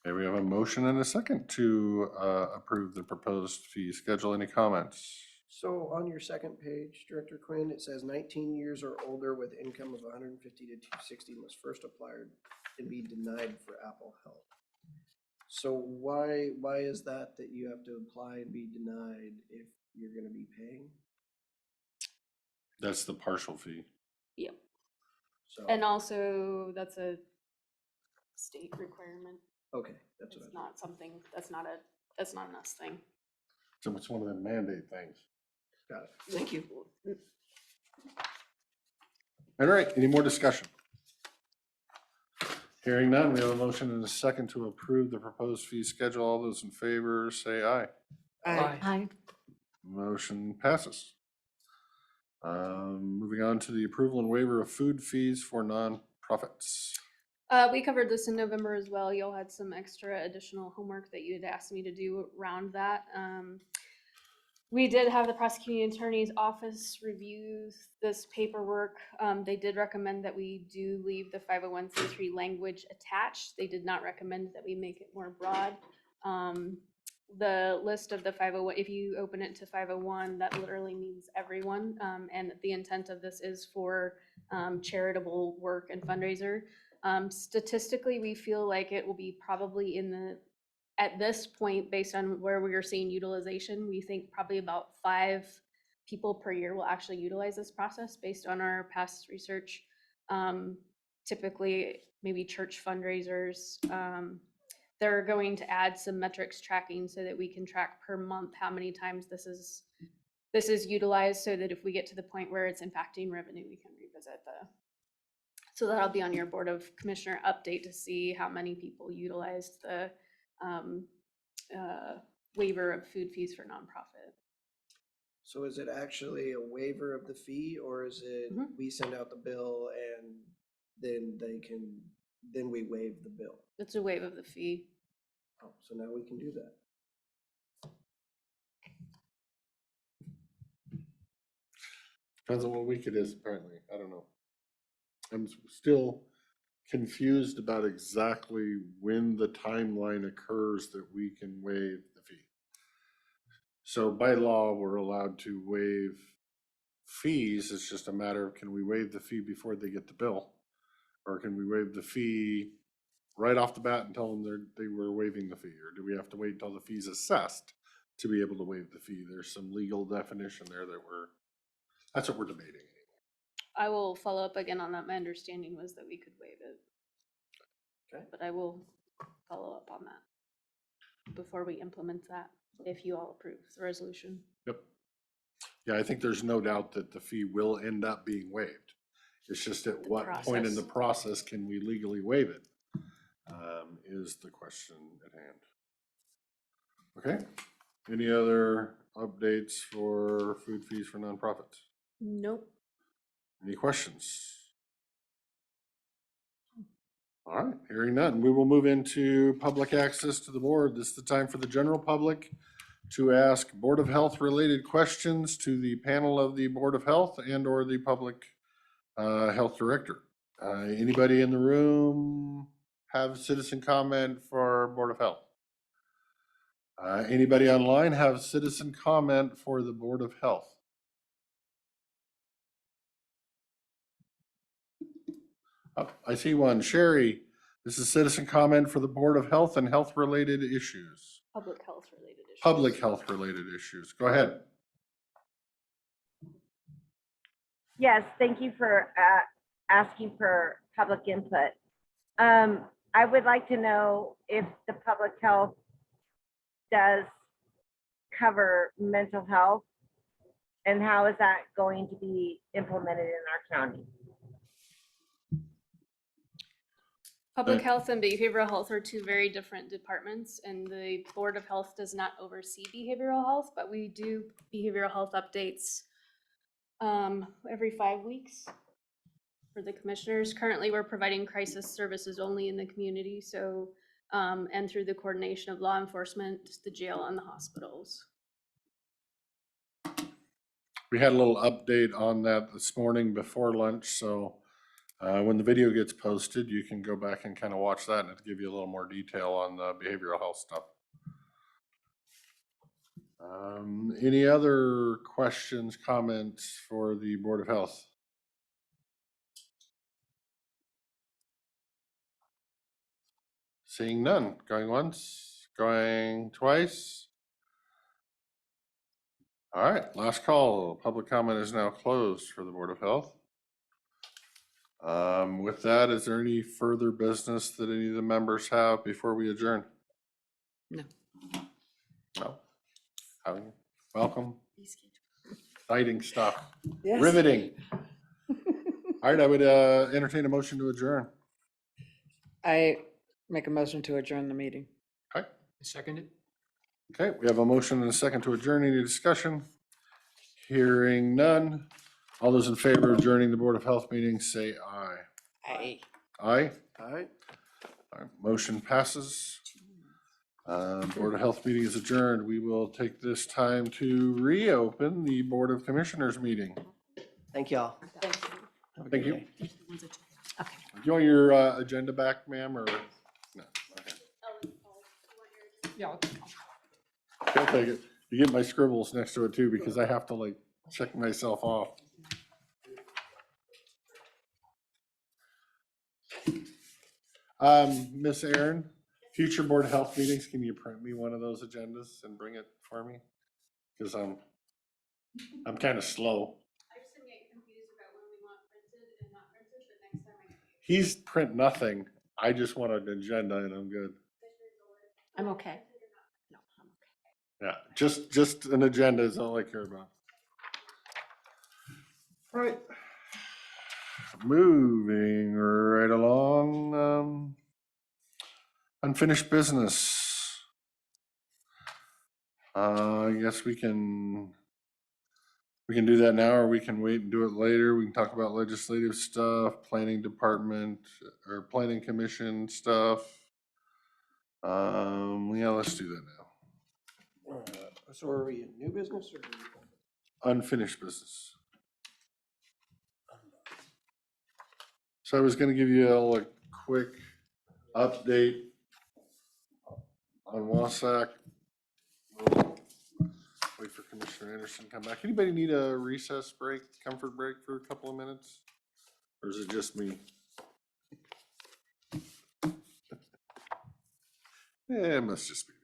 Okay, we have a motion and a second to approve the proposed fee schedule. Any comments? So on your second page, Director Quinn, it says 19 years or older with income of 150 to 260 must first apply and be denied for Apple Health. So why is that you have to apply and be denied if you're going to be paying? That's the partial fee. Yep. So And also, that's a state requirement. okay, that's what It's not something, that's not an us thing. So it's one of the mandate things. got it. Thank you. All right, any more discussion? Hearing none, we have a motion and a second to approve the proposed fee schedule. All those in favor say aye. Aye. Motion passes. Moving on to the approval and waiver of food fees for nonprofits. We covered this in November as well. Y'all had some extra additional homework that you had asked me to do around that. We did have the prosecuting attorney's office review this paperwork. They did recommend that we do leave the 501c3 language attached. They did not recommend that we make it more broad. The list of the 501, if you open it to 501, that literally means everyone. And the intent of this is for charitable work and fundraiser. Statistically, we feel like it will be probably at this point, based on where we are seeing utilization, we think probably about 5 people per year will actually utilize this process based on our past research. Typically, maybe church fundraisers. They're going to add some metrics tracking so that we can track per month how many times this is utilized, so that if we get to the point where it's impacting revenue, we can revisit so that'll be on your Board of Commissioner update to see how many people utilized the waiver of food fees for nonprofit. So is it actually a waiver of the fee, or is it we send out the bill and then we waive the bill? It's a waive of the fee. Oh, so now we can do that. Depends on what week it is, apparently. I don't know. I'm still confused about exactly when the timeline occurs that we can waive the fee. So by law, we're allowed to waive fees. It's just a matter of, can we waive the fee before they get the bill? Or can we waive the fee right off the bat and tell them they were waiving the fee? Or do we have to wait until the fee's assessed to be able to waive the fee? There's some legal definition there that's what we're debating. I will follow up again on that. My understanding was that we could waive it. Okay. But I will follow up on that before we implement that, if you all approve the resolution. Yep. Yeah, I think there's no doubt that the fee will end up being waived. It's just at what point in the process can we legally waive it, is the question at hand. Okay. Any other updates for food fees for nonprofits? Nope. Any questions? All right, hearing none, we will move into public access to the board. This is the time for the general public to ask Board of Health related questions to the panel of the Board of Health and or the public health director. Anybody in the room have citizen comment for Board of Health? Anybody online have citizen comment for the Board of Health? Oh, I see one. Sherry, this is citizen comment for the Board of Health and health related issues. Public health related issues. Public health related issues. Go ahead. Yes, thank you for asking for public input. I would like to know if the public health does cover mental health, and how is that going to be implemented in our county? Public health and behavioral health are two very different departments, and the Board of Health does not oversee behavioral health, but we do behavioral health updates every 5 weeks for the commissioners. Currently, we're providing crisis services only in the community, so and through the coordination of law enforcement, the jail, and the hospitals. We had a little update on that this morning before lunch, so when the video gets posted, you can go back and kind of watch that and it'll give you a little more detail on the behavioral health stuff. Any other questions, comments for the Board of Health? Seeing none. Going once, going twice. All right, last call. Public comment is now closed for the Board of Health. With that, is there any further business that any of the members have before we adjourn? No. No. Welcome. Exciting stuff. Yes. Riveting. All right, I would entertain a motion to adjourn. I make a motion to adjourn the meeting. Okay. Second it. Okay, we have a motion and a second to adjourn. Any discussion? Hearing none. All those in favor of adjourning the Board of Health meeting, say aye. Aye. Aye? All right. All right, motion passes. Board of Health meeting is adjourned. We will take this time to reopen the Board of Commissioners meeting. Thank y'all. Have a Thank good you. day. Okay. Do you want your agenda back, ma'am, or no? Okay. Yeah. I'll take it. You get my scribbles next to it too, because I have to like check myself off. Miss Aaron, future Board of Health meetings, can you print me one of those agendas and bring it for me? Because I'm kind of slow. I just get confused about when we want printed and not printed, but next time I get He's print nothing. I just want an agenda and I'm good. I'm okay. No, I'm okay. Yeah, just an agenda is all I care about. All right. Moving right along, unfinished business. I guess we can do that now, or we can wait and do it later. We can talk about legislative stuff, planning department or planning commission stuff. Yeah, let's do that now. So are we in new business or? Unfinished business. So I was gonna give you all a quick update on Wasack. We'll wait for Commissioner Anderson to come back. Anybody need a recess break, comfort break for a couple of minutes? Or is it just me? Yeah, it must just be me.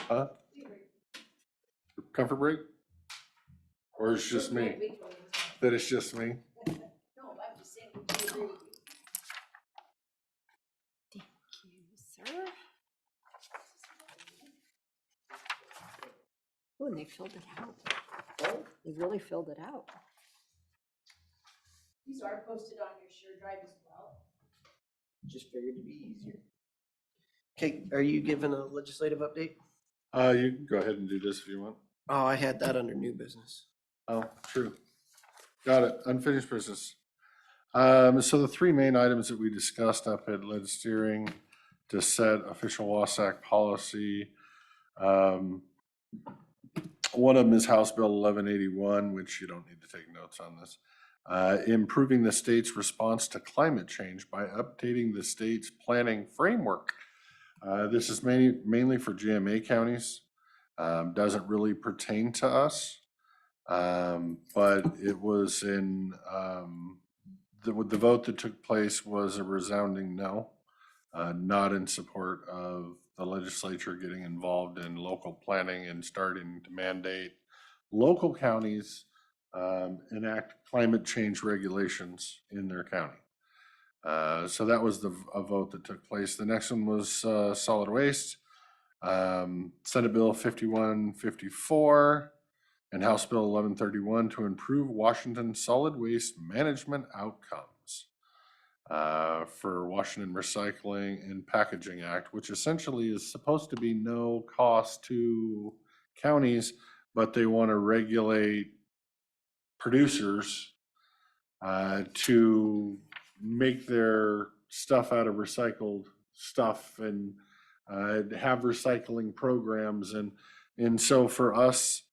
Huh? Comfort break? Or it's just me? That it's just me? No, I'm just saying, we do agree with you. Thank you, sir. Oh, and they filled it out. They really filled it out. These are posted on your Sure Drive as well. Just figured it'd be easier. Okay, are you giving a legislative update? You can go ahead and do this if you want. Oh, I had that under new business. Oh, true. Got it. Unfinished business. So the three main items that we discussed up at lead steering to set official Wasack policy. One of them is House Bill 1181, which you don't need to take notes on this. Improving the state's response to climate change by updating the state's planning framework. This is mainly for GMA counties. Doesn't really pertain to us, but it was in the vote that took place was a resounding no, not in support of the legislature getting involved in local planning and starting to mandate local counties enact climate change regulations in their county. So that was a vote that took place. The next one was solid waste. Senate Bill 5154 and House Bill 1131 to improve Washington's solid waste management outcomes for Washington Recycling and Packaging Act, which essentially is supposed to be no cost to counties, but they want to regulate producers to make their stuff out of recycled stuff and have recycling programs. And so for us,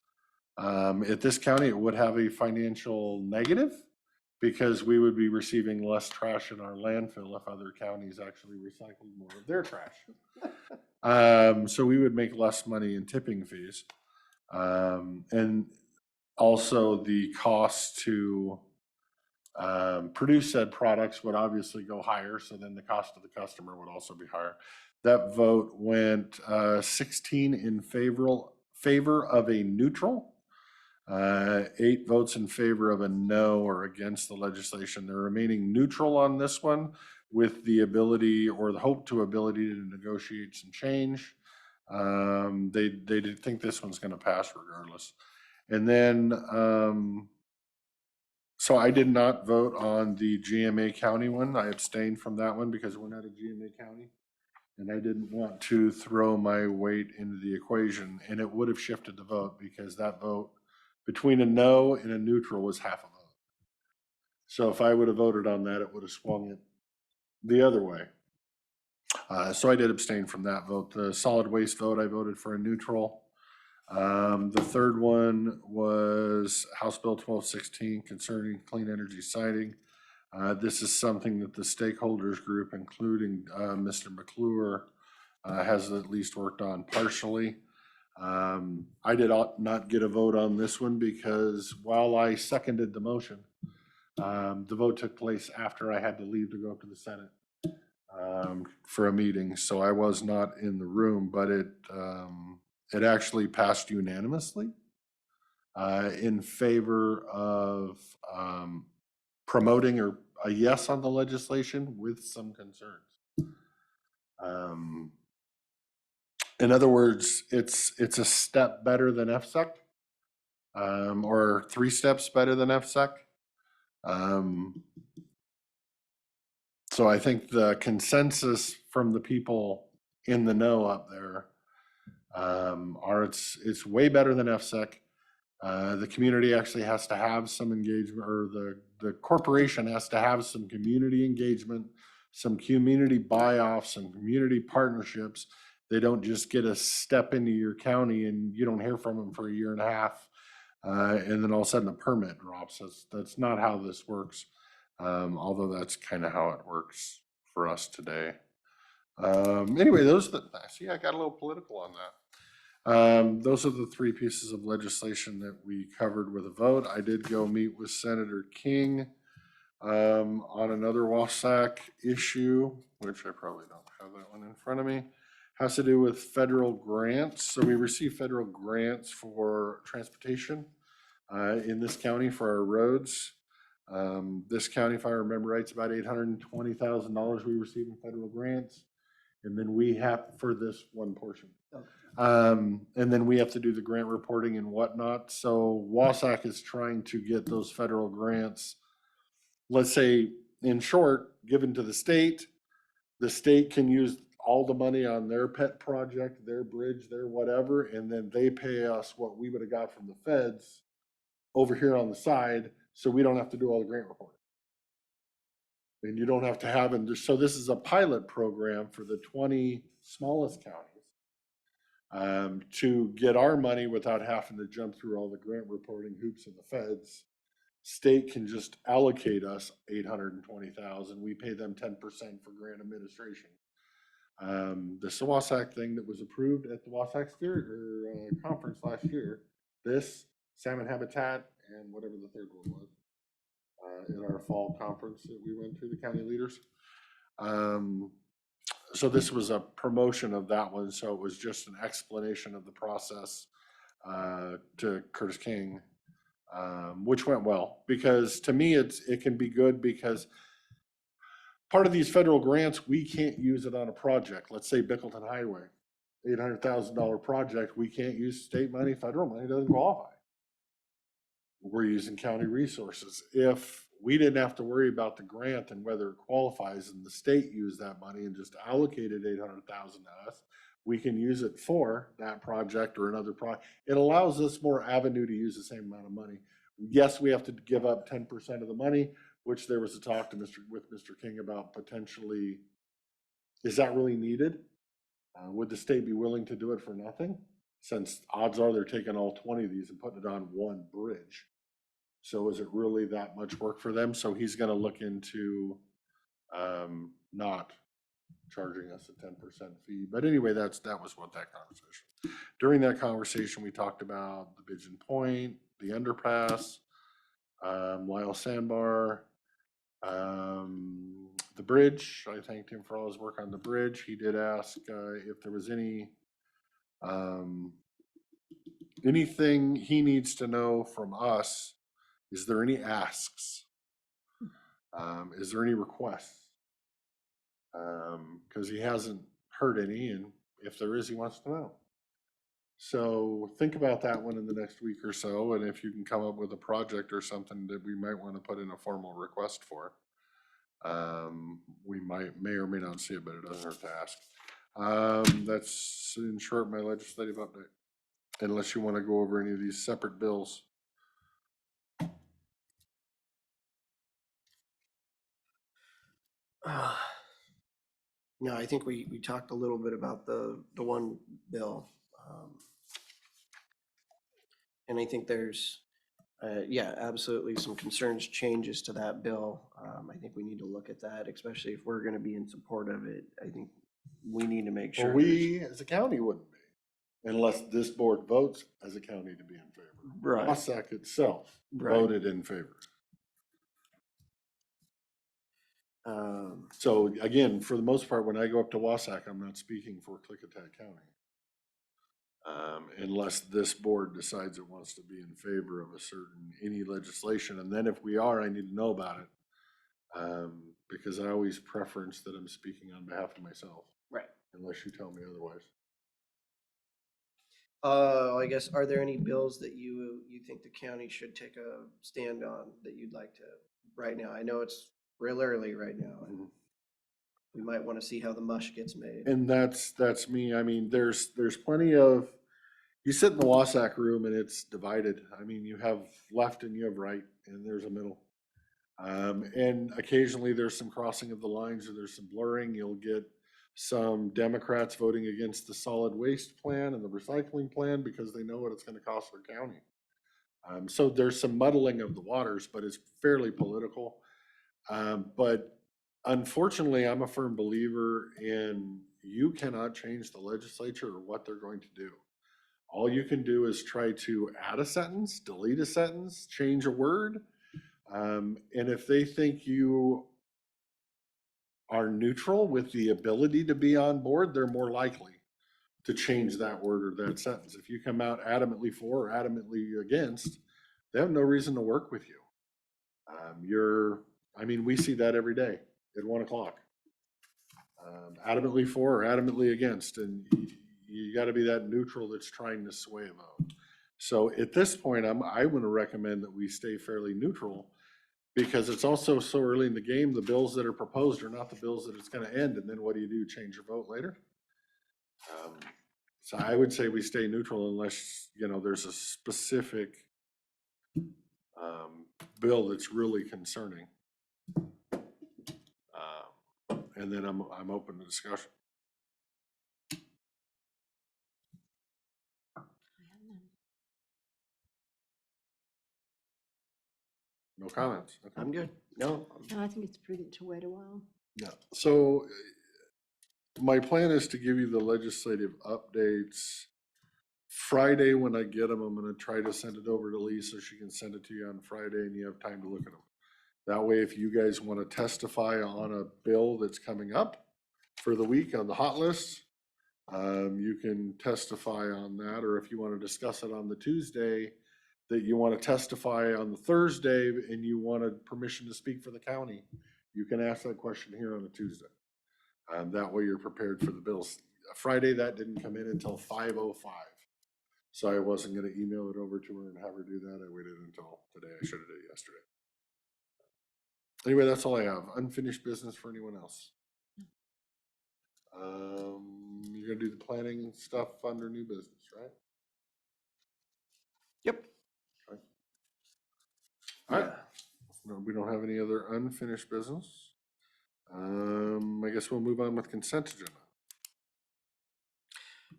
at this county, it would have a financial negative because we would be receiving less trash in our landfill if other counties actually recycled more of their trash. So we would make less money in tipping fees. And also the cost to produce said products would obviously go higher, so then the cost to the customer would also be higher. That vote went 16 in favor of a neutral, 8 votes in favor of a no or against the legislation. They're remaining neutral on this one with the ability or the hope to ability to negotiate some change. They did think this one's going to pass regardless. And then, so I did not vote on the GMA County one. I abstained from that one because we're not a GMA County. And I didn't want to throw my weight into the equation, and it would have shifted the vote because that vote between a no and a neutral was half a vote. So if I would have voted on that, it would have swung it the other way. So I did abstain from that vote. The solid waste vote, I voted for a neutral. The third one was House Bill 1216 concerning clean energy siting. This is something that the stakeholders group, including Mr. McClure, has at least worked on partially. I did not get a vote on this one because while I seconded the motion, the vote took place after I had to leave to go up to the Senate for a meeting. So I was not in the room, but it actually passed unanimously in favor of promoting or a yes on the legislation with some concerns. In other words, it's a step better than FSEC, or 3 steps better than FSEC. So I think the consensus from the people in the know up there are it's way better than FSEC. The community actually has to have some engagement, or the corporation has to have some community engagement, some community buy-off, some community partnerships. They don't just get a step into your county and you don't hear from them for a year and a half, and then all of a sudden a permit drops. That's not how this works, although that's kind of how it works for us today. Anyway, see, I got a little political on that. Those are the 3 pieces of legislation that we covered with a vote. I did go meet with Senator King on another WASAC issue, which I probably don't have that one in front of me. Has to do with federal grants. So we receive federal grants for transportation in this county for our roads. This county, if I remember right, it's about $820,000 we receive in federal grants. And then we have for this one portion. And then we have to do the grant reporting and whatnot. So WASAC is trying to get those federal grants, let's say, in short, given to the state. The state can use all the money on their pet project, their bridge, their whatever, and then they pay us what we would have got from the feds over here on the side, so we don't have to do all the grant reporting. And you don't have to have them. So this is a pilot program for the 20 smallest counties to get our money without having to jump through all the grant reporting hoops of the feds. State can just allocate us $820,000. We pay them 10% for grant administration. The WASAC thing that was approved at the WASAC conference last year, this, salmon habitat, and whatever the third one was, in our fall conference that we went to, the county leaders. So this was a promotion of that one. So it was just an explanation of the process to Curtis King, which went well, because to me, it can be good because part of these federal grants, we can't use it on a project. Let's say Bickleton Highway, $800,000 project. We can't use state money, federal money doesn't qualify. We're using county resources. If we didn't have to worry about the grant and whether it qualifies, and the state used that money and just allocated $800,000 to us, we can use it for that project or another project. It allows us more avenue to use the same amount of money. Yes, we have to give up 10% of the money, which there was a talk to with Mr. King about potentially, is that really needed? Would the state be willing to do it for nothing? Since odds are they're taking all 20 of these and putting it on one bridge. So is it really that much work for them? So he's gonna look into not charging us a 10% fee. But anyway, that was what that conversation. During that conversation, we talked about the Pigeon Point, the underpass, Lyle Sandbar, the bridge. I thanked him for all his work on the bridge. He did ask if there was anything he needs to know from us. Is there any asks? Is there any requests? Because he hasn't heard any, and if there is, he wants to know. So think about that one in the next week or so, and if you can come up with a project or something that we might want to put in a formal request for, we may or may not see it, but it doesn't hurt to ask. That's in short my legislative update, unless you want to go over any of these separate bills. No, I think we talked a little bit about the one bill. And I think there's, yeah, absolutely some concerns, changes to that bill. I think we need to look at that, especially if we're gonna be in support of it. I think we need to make Well, sure. we as a county wouldn't be, unless this board votes as a county to be in favor. Right. Wassac itself Right. voted in favor. So again, for the most part, when I go up to Wassac, I'm not speaking for Klickitat County. Unless this board decides it wants to be in favor of any legislation. And then if we are, I need to know about it. Because I always preference that I'm speaking on behalf of myself. Right. Unless you tell me otherwise. I guess, are there any bills that you think the county should take a stand on that you'd like to, right now? I know it's real early right now, and we might want to see how the mush gets made. And that's me. I mean, there's plenty of, you sit in the Wassac room and it's divided. I mean, you have left and you have right, and there's a middle. And occasionally there's some crossing of the lines, or there's some blurring. You'll get some Democrats voting against the solid waste plan and the recycling plan because they know what it's going to cost their county. So there's some muddling of the waters, but it's fairly political. But unfortunately, I'm a firm believer in you cannot change the legislature or what they're going to do. All you can do is try to add a sentence, delete a sentence, change a word. And if they think you are neutral with the ability to be on board, they're more likely to change that word or that sentence. If you come out adamantly for or adamantly against, they have no reason to work with you. I mean, we see that every day at 1 o'clock. Adamantly for or adamantly against, and you got to be that neutral that's trying to sway a vote. So at this point, I want to recommend that we stay fairly neutral, because it's also so early in the game. The bills that are proposed are not the bills that it's going to end. And then what do? Change your vote later? So I would say we stay neutral unless, there's a specific bill that's really concerning. And then I'm open to discussion. No comments. Okay. I'm good. No. No, I think it's prudent to wait a while. Yeah. So my plan is to give you the legislative updates Friday. When I get them, I'm going to try to send it over to Lee so she can send it to you on Friday, and you have time to look at them. That way, if you guys want to testify on a bill that's coming up for the week on the hot list, you can testify on that. Or if you want to discuss it on the Tuesday, that you want to testify on the Thursday and you wanted permission to speak for the county, you can ask that question here on a Tuesday. That way you're prepared for the bills. Friday, that didn't come in until 5:05. So I wasn't going to email it over to her and have her do that. I waited until today. I should have did it yesterday. Anyway, that's all I have. Unfinished business for anyone else? You're going to do the planning stuff under new business, right? Yep. Okay. All right. No, we don't have any other unfinished business. I guess we'll move on with consent agenda.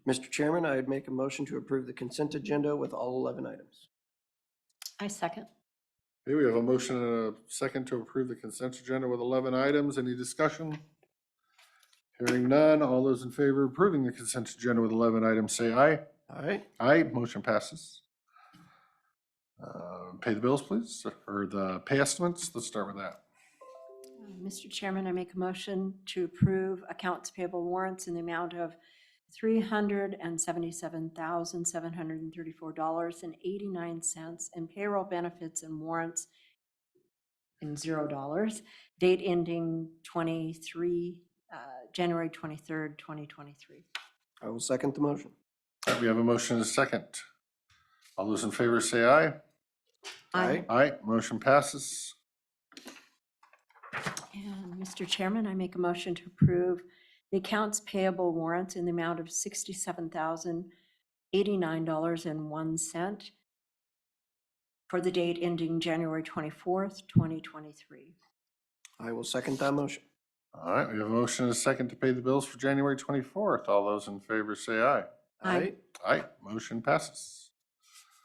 Mr. Chairman, I'd make a motion to approve the consent agenda with all 11 items. I second. Okay, we have a motion and a second to approve the consent agenda with 11 items. Any discussion? Hearing none, all those in favor of approving the consent agenda with 11 items, say aye. Aye. Aye, motion passes. Pay the bills, please, or the pay estimates. Let's start with that. Mr. Chairman, I make a motion to approve accounts payable warrants in the amount of $377,734.89 and payroll benefits and warrants in $0, date ending January 23rd, 2023. I will second the motion. We have a motion and a second. All those in favor say aye. Aye. Aye, motion passes. And Mr. Chairman, I make a motion to approve the accounts payable warrants in the amount of $67,089.01 for the date ending January 24th, 2023. I will second that motion. All right, we have a motion and a second to pay the bills for January 24th. All those in favor say aye. Aye. Aye, motion passes.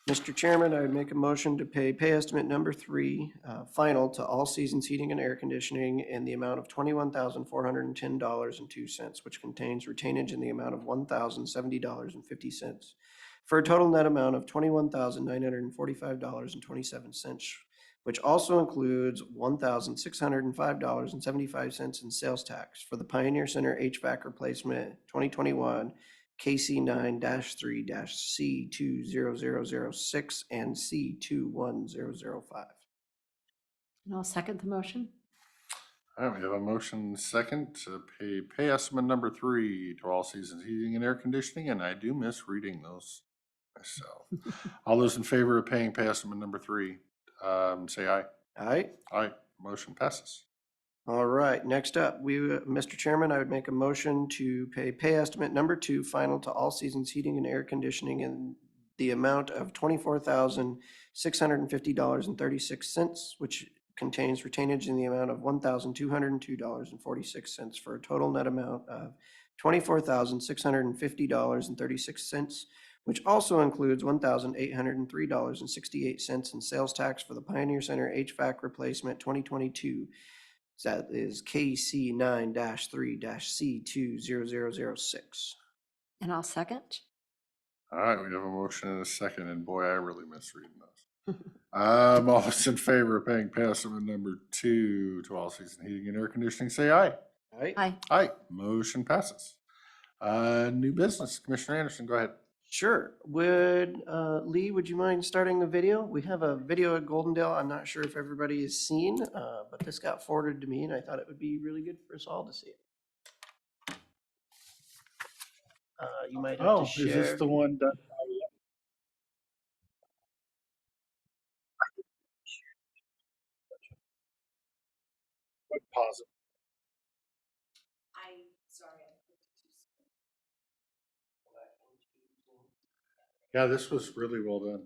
Mr. Chairman, I would make a motion to pay estimate number 3, final to All Seasons Heating and Air Conditioning in the amount of $21,410.02, which contains retainage in the amount of $1,070.50, for a total net amount of $21,945.27, which also includes $1,605.75 in sales tax for the Pioneer Center HVAC replacement 2021 KC 9-3-C20006 and C21005. And I'll second the motion. All right, we have a motion and a second to pay estimate number 3 to All Seasons Heating and Air Conditioning, and I do miss reading those myself. All those in favor of paying pay estimate number 3, say aye. Aye. Aye, motion passes. All right, next up, Mr. Chairman, I would make a motion to pay estimate number 2, final to All Seasons Heating and Air Conditioning in the amount of $24,650.36, which contains retainage in the amount of $1,202.46 for a total net amount of $24,650.36, which also includes $1,803.68 in sales tax for the Pioneer Center HVAC replacement 2022. That is KC 9-3-C20006. And I'll second. All right, we have a motion and a second, and boy, I really miss reading those. All those in favor of paying pay estimate number 2 to All Season Heating and Air Conditioning, say aye. Aye. Aye. Aye, motion passes. New business, Commissioner Anderson, go ahead. Sure. Lee, would you mind starting the video? We have a video at Goldendale. I'm not sure if everybody has seen, but this got forwarded to me and I thought it would be really good for us all to see it. You might have to share. Is this the one done? Pause it. Yeah, this was really well done.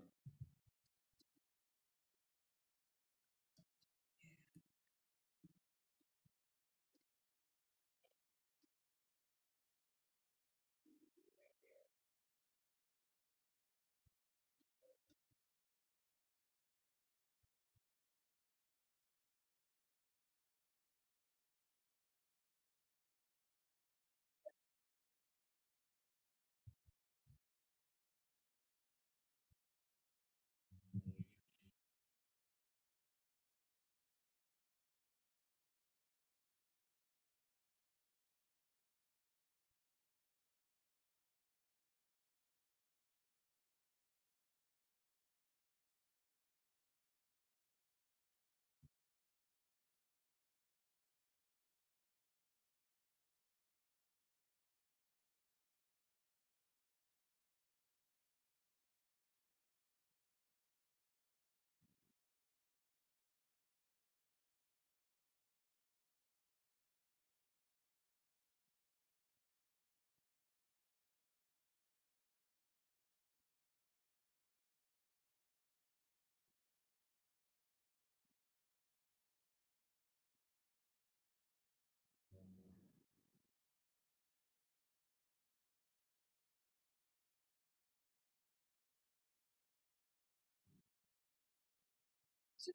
All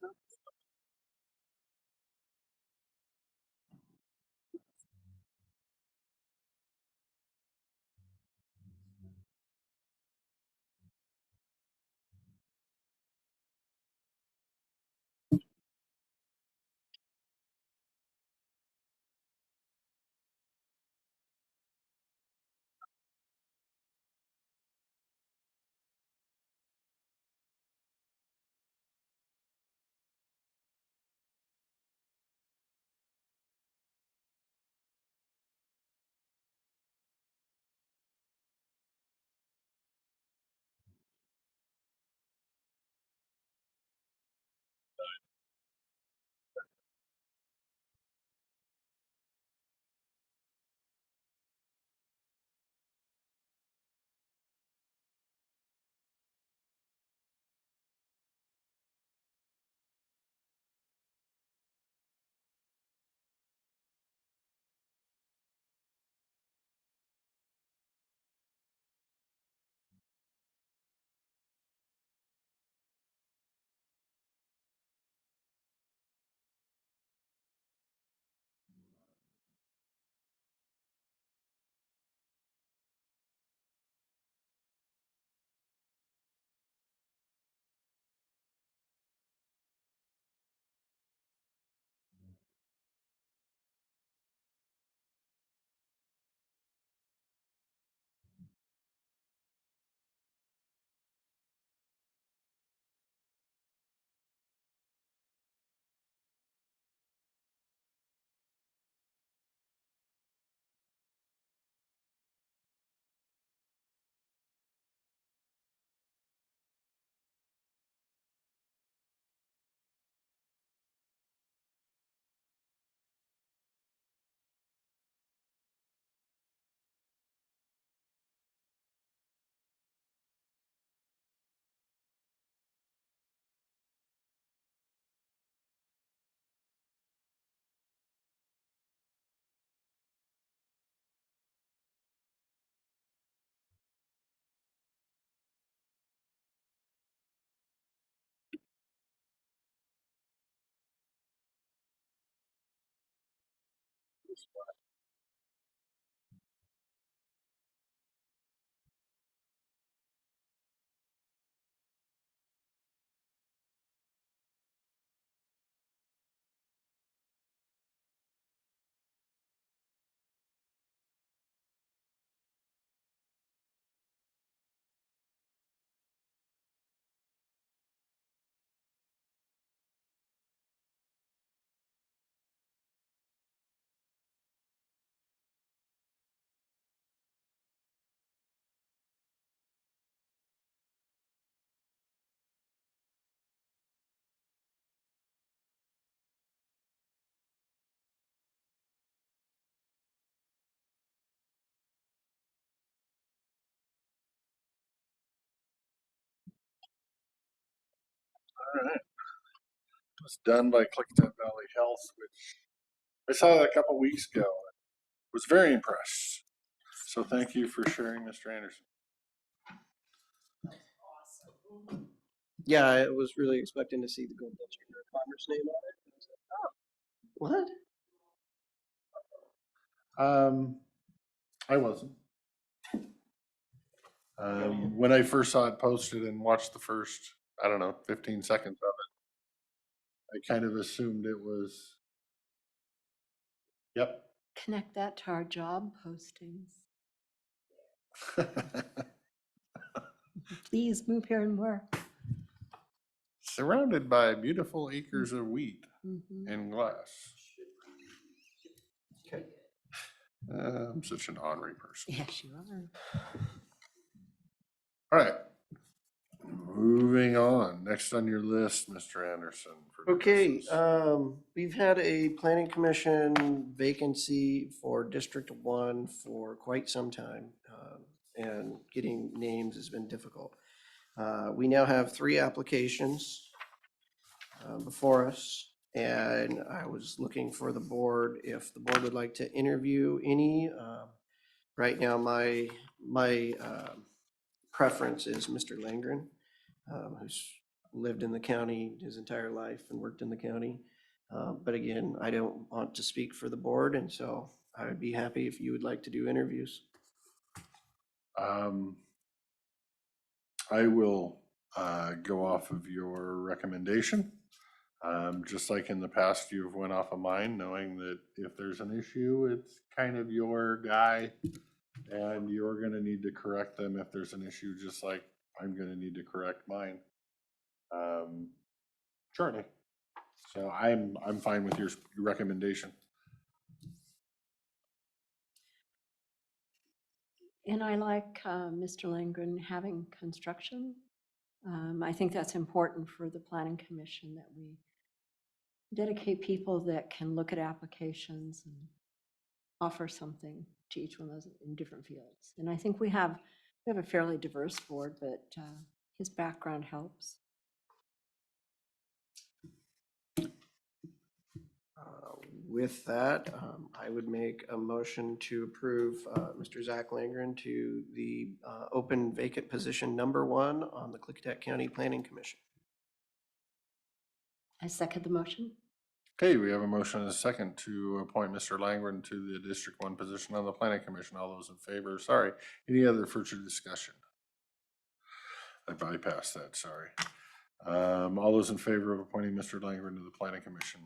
right. It was done by Klickitat Valley Health, which I saw that a couple weeks ago. Was very impressed. So thank you for sharing, Mr. Anderson. Yeah, I was really expecting to see the Gold District or Commerce name on it. What? I wasn't. When I first saw it posted and watched the first, I don't know, 15 seconds of it, I kind of assumed it was, yep. Connect that to our job postings. Please move here and work. Surrounded by beautiful acres of wheat Mhm. and glass. Okay. I'm such an ornery person. Yes, you are. All right. Moving on. Next on your list, Mr. Anderson. for Okay, business. we've had a planning commission vacancy for District 1 for quite some time. And getting names has been difficult. We now have 3 applications before us. And I was looking for the board, if the board would like to interview any. Right now, my preference is Mr. Langren, who's lived in the county his entire life and worked in the county. But again, I don't want to speak for the board, and so I would be happy if you would like to do interviews. I will go off of your recommendation. Just like in the past, you've went off of mine, knowing that if there's an issue, it's kind of your guy, and you're gonna need to correct them if there's an issue, just like I'm gonna need to correct mine. Shortly. So I'm fine with your recommendation. And I like Mr. Langren having construction. I think that's important for the planning commission, that we dedicate people that can look at applications and offer something to each one of those in different fields. And I think we have a fairly diverse board, but his background helps. With that, I would make a motion to approve Mr. Zach Langren to the open vacant position number 1 on the Klickitat County Planning Commission. I second the motion. Okay, we have a motion and a second to appoint Mr. Langren to the District 1 position on the Planning Commission. All those in favor, sorry. Any other further discussion? I bypassed that, sorry. All those in favor of appointing Mr. Langren to the Planning Commission,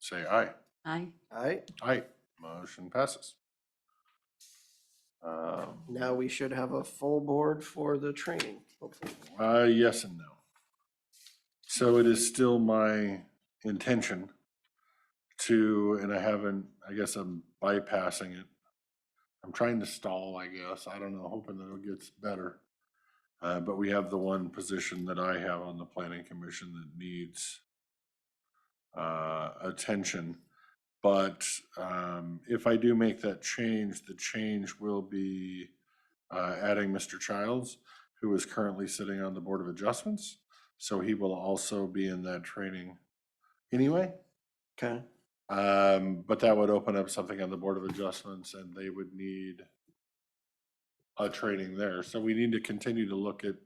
say aye. Aye. Aye. Aye. Motion passes. Now we should have a full board for the training, hopefully. Yes and no. So it is still my intention to, and I guess I'm bypassing it. I'm trying to stall, I guess. I don't know, hoping that it gets better. But we have the one position that I have on the Planning Commission that needs attention. But if I do make that change, the change will be adding Mr. Childs, who is currently sitting on the Board of Adjustments. So he will also be in that training anyway. Okay. But that would open up something on the Board of Adjustments, and they would need a training there. So we need to continue to look at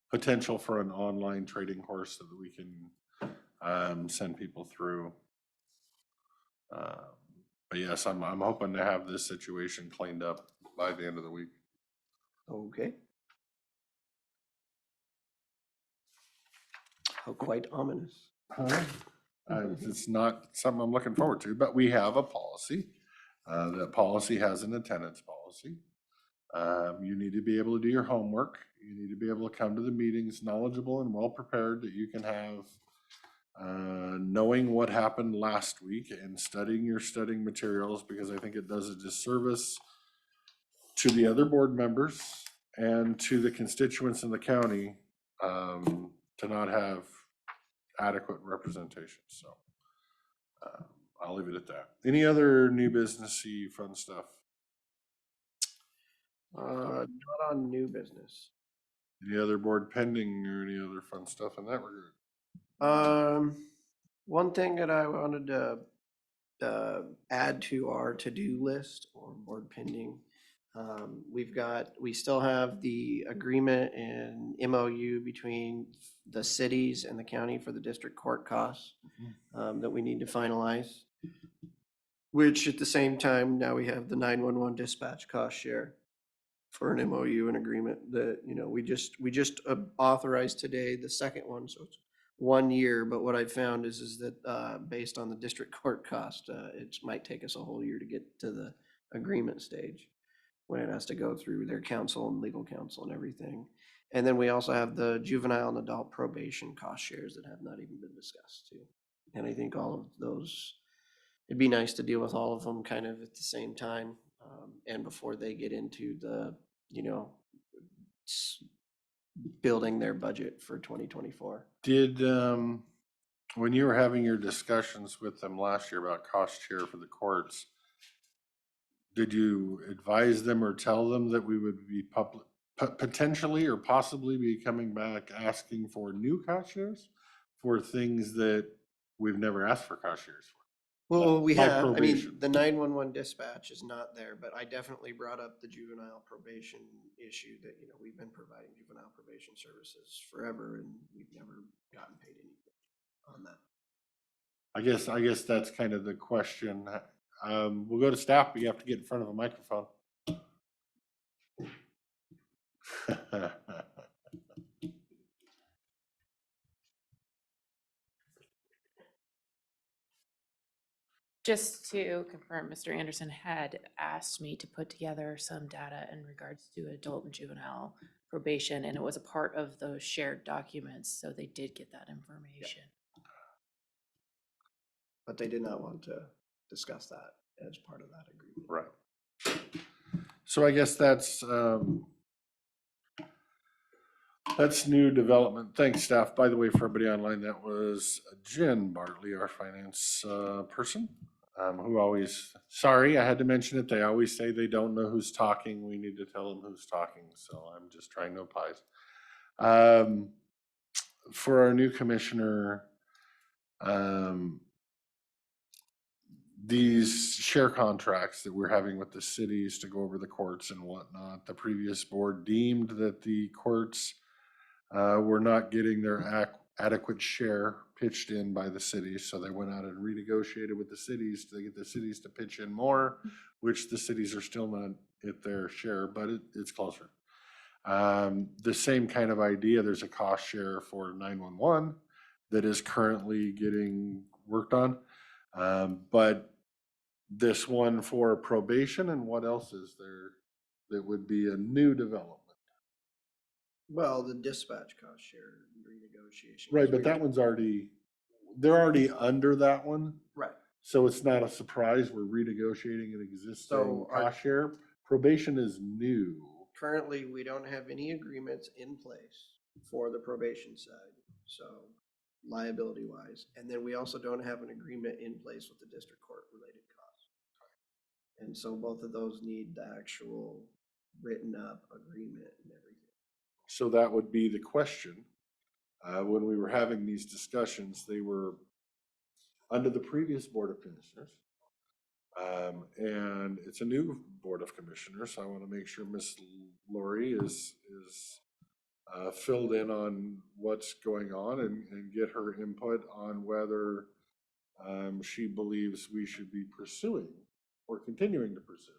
potential for an online trading course so that we can send people through. But yes, I'm hoping to have this situation cleaned up by the end of the week. Okay. How quite ominous. It's not something I'm looking forward to, but we have a policy. That policy has an attendance policy. You need to be able to do your homework. You need to be able to come to the meetings knowledgeable and well prepared, that you can have knowing what happened last week and studying your studying materials, because I think it does a disservice to the other board members and to the constituents in the county to not have adequate representation. So I'll leave it at that. Any other new businessy fun stuff? Not on new business. Any other board pending or any other fun stuff in that regard? One thing that I wanted to add to our to-do list or board pending, we still have the agreement and MOU between the cities and the county for the district court costs that we need to finalize. Which at the same time, now we have the 911 dispatch cost share for an MOU and agreement that, we just authorized today, the second one, so it's 1 year. But what I found is that based on the district court cost, it might take us a whole year to get to the agreement stage, when it has to go through their counsel and legal counsel and everything. And then we also have the juvenile and adult probation cost shares that have not even been discussed too. And I think all of those, it'd be nice to deal with all of them kind of at the same time, and before they get into the, building their budget for 2024. Did, when you were having your discussions with them last year about cost share for the courts, did you advise them or tell them that we would be potentially or possibly be coming back asking for new cost shares for things that we've never asked for cost shares for? Well, we by have, I mean, probation. the 911 dispatch is not there, but I definitely brought up the juvenile probation issue that, you know, we've been providing juvenile probation services forever and we've never gotten paid anything on that. I guess that's kind of the question. We'll go to staff, but you have to get in front of a microphone. Just to confirm, Mr. Anderson had asked me to put together some data in regards to adult and juvenile probation, and it was a part of those shared documents, so they did get that information. But they did not want to discuss that as part of that agreement. Right. So I guess that's new development. Thanks, staff. By the way, for everybody online, that was Jen Bartley, our finance person, who always, sorry, I had to mention it. They always say they don't know who's talking. We need to tell them who's talking. So I'm just trying to apprise. For our new commissioner, these share contracts that we're having with the cities to go over the courts and whatnot, the previous board deemed that the courts were not getting their adequate share pitched in by the cities. So they went out and renegotiated with the cities to get the cities to pitch in more, which the cities are still not at their share, but it's closer. The same kind of idea, there's a cost share for 911 that is currently getting worked on. But this one for probation, and what else is there that would be a new development? Well, the dispatch cost share renegotiation. Right, but that one's they're already under that one. Right. So it's not a surprise we're renegotiating an existing So cost share. Probation is new. Currently, we don't have any agreements in place for the probation side, so liability wise. And then we also don't have an agreement in place with the district court related costs. And so both of those need the actual written up agreement and everything. So that would be the question. When we were having these discussions, they were under the previous Board of Commissioners. And it's a new Board of Commissioners. So I want to make sure Miss Lori is filled in on what's going on and get her input on whether she believes we should be pursuing or continuing to pursue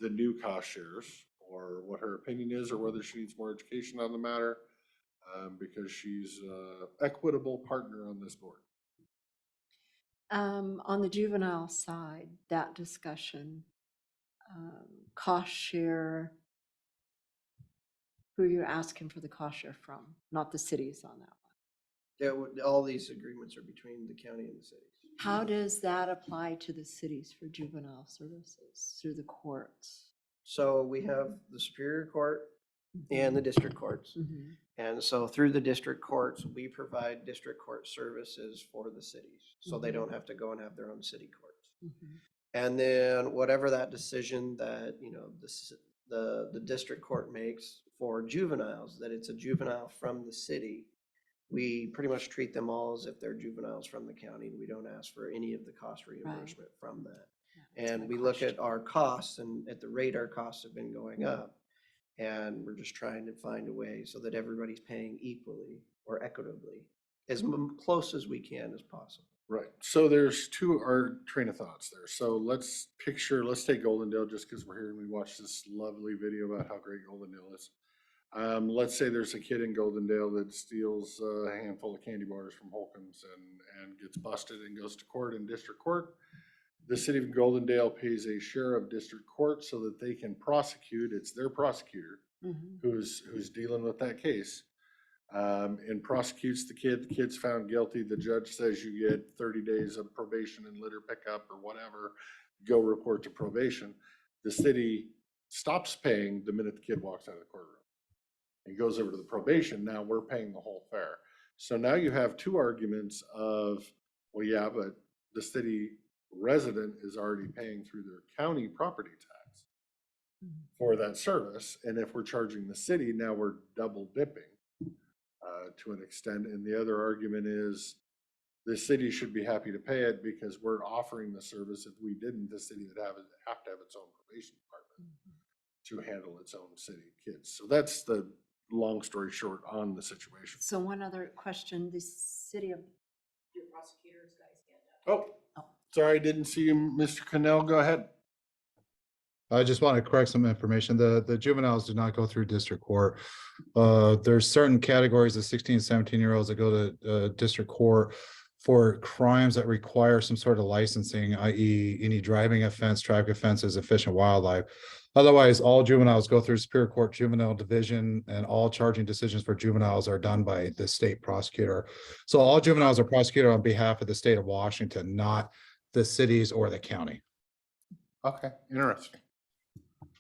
the new cost shares, or what her opinion is, or whether she needs more education on the matter, because she's an equitable partner on this board. On the juvenile side, that discussion, cost share, who are you asking for the cost share from? Not the cities on that one. Yeah, all these agreements are between the county and the cities. How does that apply to the cities for juvenile services through the courts? So we have the Superior Court and the district courts. And so through the district courts, we provide district court services for the cities. So they don't have to go and have their own city courts. And then whatever that decision that, you know, the district court makes for juveniles, that it's a juvenile from the city, we pretty much treat them all as if they're juveniles from the county. We don't ask for any of the cost reimbursement from that. And we look at our costs, and at the rate our costs have been going up. And we're just trying to find a way so that everybody's paying equally or equitably, as close as we can as possible. Right. So there's our train of thoughts there. So let's take Goldendale, just because we're here and we watched this lovely video about how great Goldendale is. Let's say there's a kid in Goldendale that steals a handful of candy bars from Holcomb's and gets busted and goes to court in district court. The city of Goldendale pays a share of district court so that they can prosecute. It's their prosecutor who's dealing with that case, and prosecutes the kid. The kid's found guilty. The judge says you get 30 days of probation and litter pickup or whatever. Go report to probation. The city stops paying the minute the kid walks out of the courtroom. It goes over to the probation. Now we're paying the whole fare. So now you have two arguments of, well, yeah, but the city resident is already paying through their county property tax for that service. And if we're charging the city, now we're double dipping to an extent. And the other argument is the city should be happy to pay it because we're offering the service. If we didn't, the city would have to have its own probation department to handle its own city kids. So that's the long story short on the situation. So one other question, the city of, Your prosecutors guys get that. Oh, sorry, didn't see you, Mr. Cannell. Go ahead. I just want to correct some information. The juveniles do not go through district court. There's certain categories of 16, 17-year-olds that go to district court for crimes that require some sort of licensing, i.e. any driving offense, traffic offenses, and fish and wildlife. Otherwise, all juveniles go through Superior Court Juvenile Division, and all charging decisions for juveniles are done by the state prosecutor. So all juveniles are prosecuted on behalf of the state of Washington, not the cities or the county. Okay, interesting.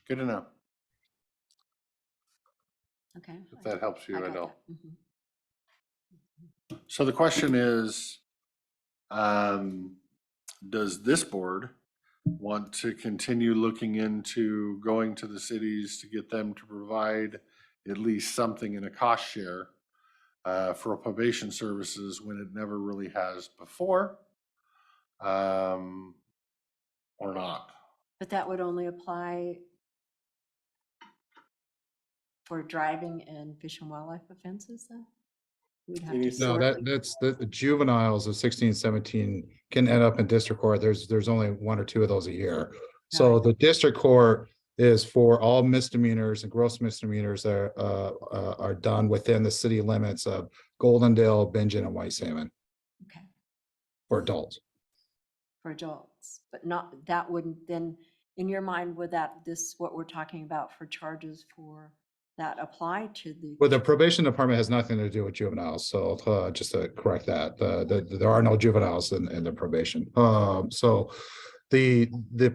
Good to know. okay. If that helps you, I got know. that. Mhm. So the question is, does this board want to continue looking into going to the cities to get them to provide at least something in a cost share for probation services when it never really has before, or not? But that would only apply for driving and fish and wildlife offenses then? We'd have to Anything- No, sort. that's the juveniles of 16, 17 can end up in district court. There's only 1 or 2 of those a year. So the district court is for all misdemeanors and gross misdemeanors that are done within the city limits of Goldendale, Bingen, and White Salmon. Okay. For adults. For adults, but not, that wouldn't then, in your mind, would that, what we're talking about for charges for that apply to the? Well, the probation department has nothing to do with juveniles, so just to correct that, there are no juveniles in the probation. So the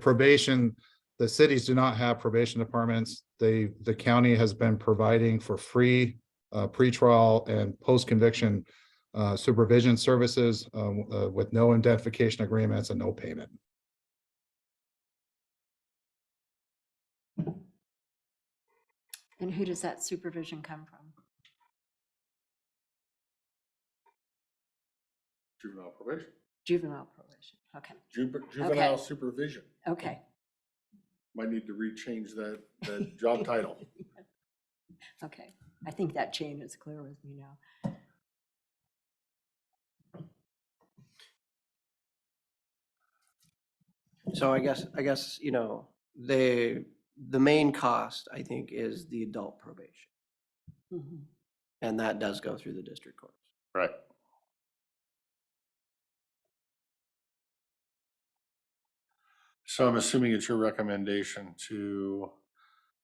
probation, the cities do not have probation departments. The county has been providing for free pretrial and post-conviction supervision services with no indemnification agreements and no payment. And who does that supervision come from? Juvenile probation. Juvenile probation, okay. Juvenile Okay. supervision. Okay, Might need to rechange that job title. okay. I think that chain is clear with me now. So I guess, you know, the main cost, I think, is the adult probation. Mhm. And that does go through the district courts. Right. So I'm assuming it's your recommendation to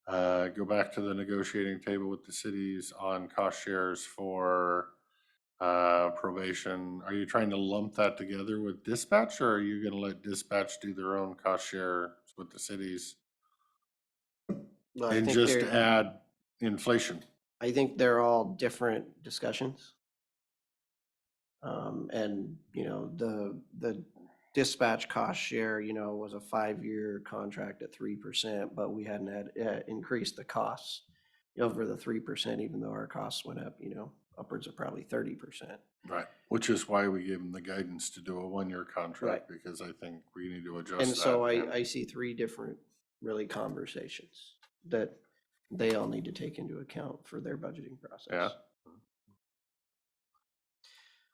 go back to the negotiating table with the cities on cost shares for probation. Are you trying to lump that together with dispatch, or are you gonna let dispatch do their own cost share with the cities Well, I and think just they're- add inflation? I think they're all different discussions. And, you know, the dispatch cost share, you know, was a 5-year contract at 3%, but we hadn't increased the costs over the 3%, even though our costs went up, you know, upwards of probably 30%. Right. Which is why we gave them the guidance to do a 1-year contract, because I think we need to adjust that. And so I see 3 different really conversations that they all need to take into account for their budgeting process. Yeah.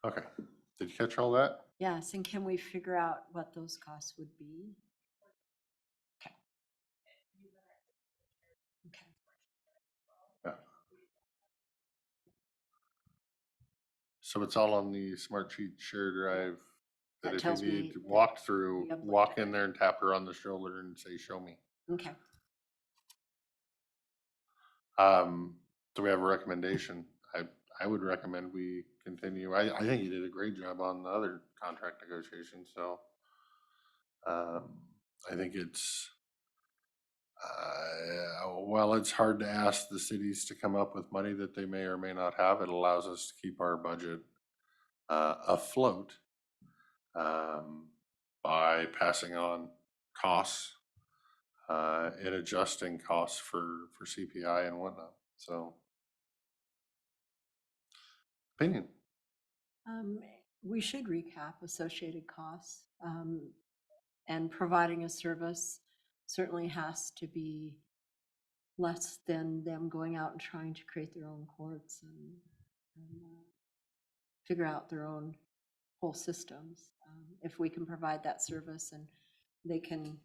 Okay. Did you catch all that? Yes, and can we figure out what those costs would be? Okay. Okay. Yeah. So it's all on the Smart Sheet share drive That that if tells you me need to that walk through, we uploaded walk in there and tap her on the shoulder and say, show me. Okay. Do we have a recommendation? I would recommend we continue. I think you did a great job on the other contract negotiations, so I think it's while it's hard to ask the cities to come up with money that they may or may not have, it allows us to keep our budget afloat by passing on costs and adjusting costs for CPI and whatnot. So, opinion. we should recap associated costs. And providing a service certainly has to be less than them going out and trying to create their own courts and figure out their own whole systems. If we can provide that service and they can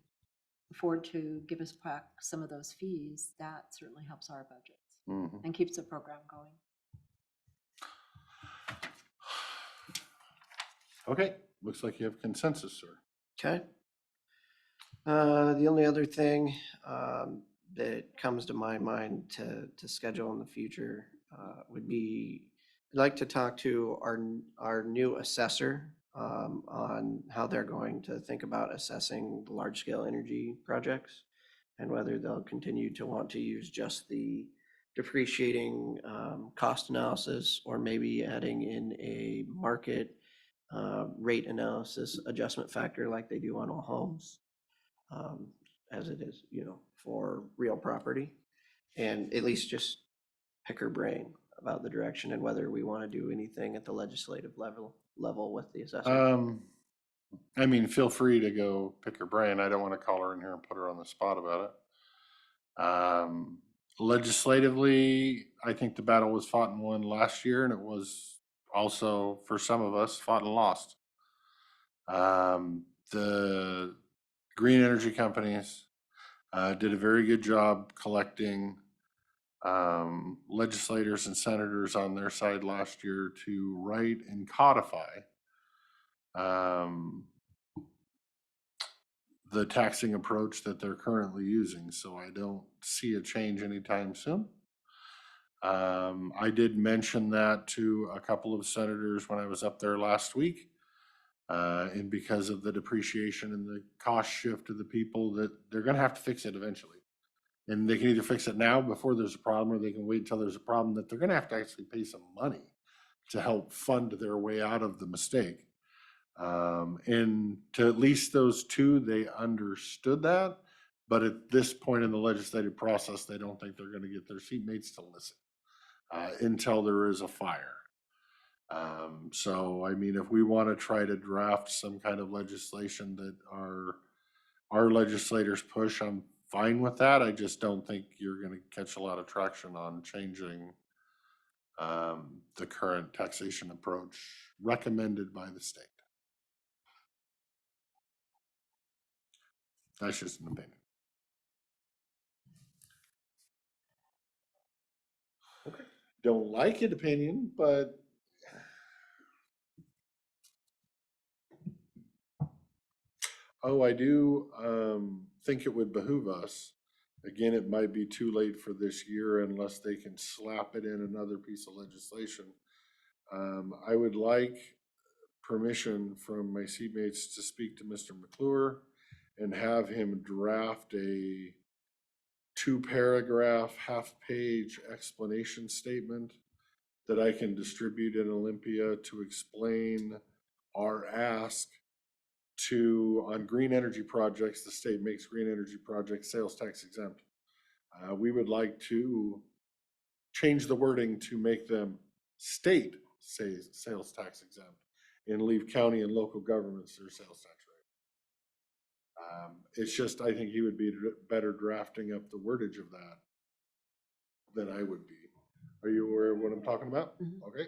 afford to give us back some of those fees, that certainly helps our budgets and keeps the program going. Okay, looks like you have consensus, sir. Okay. The only other thing that comes to my mind to schedule in the future would be, I'd like to talk to our new assessor on how they're going to think about assessing large-scale energy projects and whether they'll continue to want to use just the depreciating cost analysis or maybe adding in a market rate analysis adjustment factor like they do on all homes. As it is, for real property, and at least just pick her brain about the direction and whether we want to do anything at the legislative level with the assessment. I mean, feel free to go pick her brain. I don't want to call her in here and put her on the spot about it. Legislatively, I think the battle was fought and won last year, and it was also, for some of us, fought and lost. The green energy companies did a very good job collecting legislators and senators on their side last year to write and codify the taxing approach that they're currently using. So I don't see a change anytime soon. I did mention that to a couple of senators when I was up there last week. And because of the depreciation and the cost shift to the people, that they're going to have to fix it eventually. And they can either fix it now before there's a problem, or they can wait until there's a problem that they're going to have to actually pay some money to help fund their way out of the mistake. And to at least those two, they understood that. But at this point in the legislative process, they don't think they're going to get their seatmates to listen until there is a fire. So, I mean, if we want to try to draft some kind of legislation that our legislators push, I'm fine with that. I just don't think you're going to catch a lot of traction on changing the current taxation approach recommended by the state. That's just an opinion. Okay. Don't like it opinion, but I do think it would behoove us. Again, it might be too late for this year unless they can slap it in another piece of legislation. I would like permission from my seatmates to speak to Mr. McClure and have him draft a 2-paragraph, half-page explanation statement that I can distribute in Olympia to explain our ask on green energy projects. The state makes green energy projects sales tax exempt. We would like to change the wording to make them state sales tax exempt and leave county and local governments their sales tax rate. It's just, I think he would be better drafting up the wordage of that than I would be. Are you aware of what I'm talking about? Okay.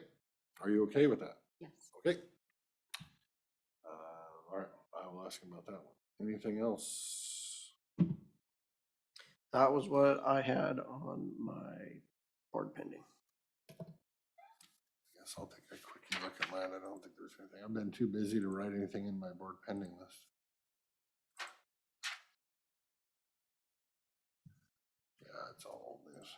Are you okay with that? Yes. Okay. All right, I will ask him about that one. Anything else? That was what I had on my board pending. Guess I'll take a quick look at mine. I don't think there's anything. I've been too busy to write anything in my board pending list. Yeah, it's all old news.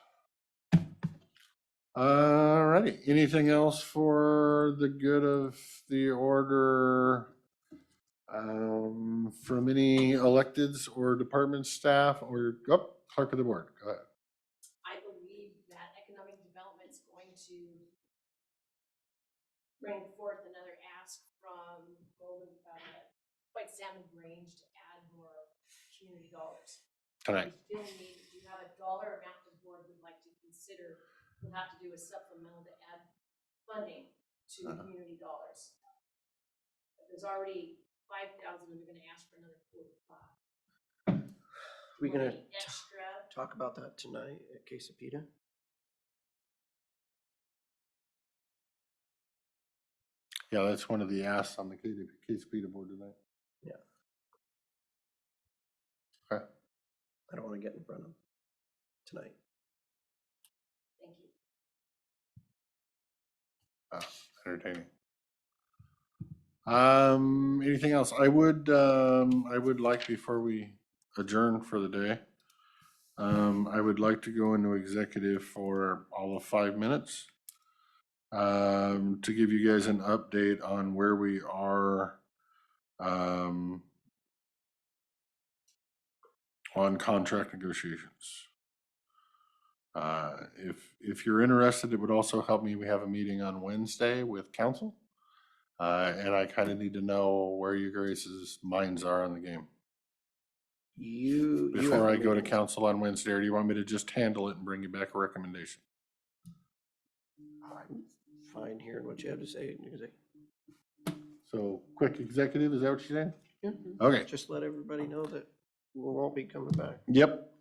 All righty. Anything else for the good of the order from any electeds or department staff or clerk of the board? Go ahead. I believe that economic development is going to bring forth another ask from White Salmon Grange to add more community dollars. Tonight. We still need, if you have a dollar amount the board would like to consider, we'll have to do a supplemental to add funding to community dollars. there's already 5,000 and they're gonna ask for another 45. We gonna Any extra? talk about that tonight at KC BoCC? Yeah, that's one of the asks on the KC BoCC board tonight. Yeah. Okay. I don't want to get in front of them tonight. Thank you. Entertaining. Anything else? I would like, before we adjourn for the day, I would like to go into executive for all of 5 minutes, to give you guys an update on where we are, on contract negotiations. If you're interested, it would also help me. We have a meeting on Wednesday with council. And I kind of need to know where you guys' minds are on the game. You have Before a I go to meeting. council on Wednesday, or do you want me to just handle it and bring you back a recommendation? I'm fine hearing what you have to say. So quick executive, is that what you're saying? Yeah. Okay. Just let everybody know that we won't be coming back. Yep.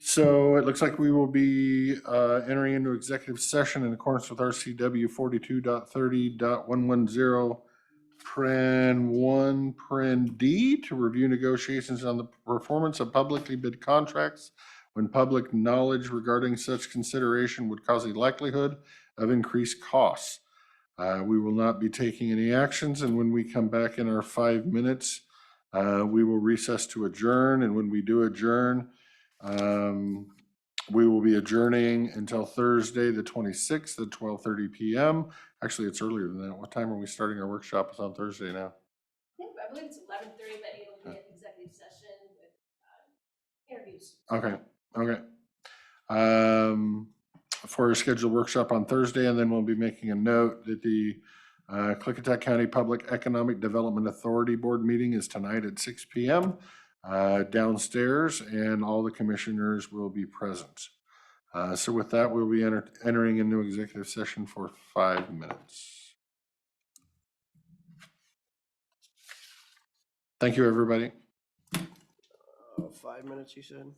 So it looks like we will be entering into executive session in accordance with RCW 42.30.110 Pren 1, Pren D, to review negotiations on the performance of publicly bid contracts when public knowledge regarding such consideration would cause a likelihood of increased costs. We will not be taking any actions, and when we come back in our 5 minutes, we will recess to adjourn, and when we do adjourn, we will be adjourning until Thursday, the 26th at 12:30 p.m. Actually, it's earlier than that. What time are we starting our workshop? It's on Thursday now. I believe it's 11:30, but it'll be an executive session with interviews. Okay, okay. For a scheduled workshop on Thursday, and then we'll be making a note that the Klickitat County Public Economic Development Authority Board meeting is tonight at 6 p.m. Downstairs, and all the commissioners will be present. So with that, we'll be entering into executive session for 5 minutes. Thank you, everybody. 5 minutes, you said?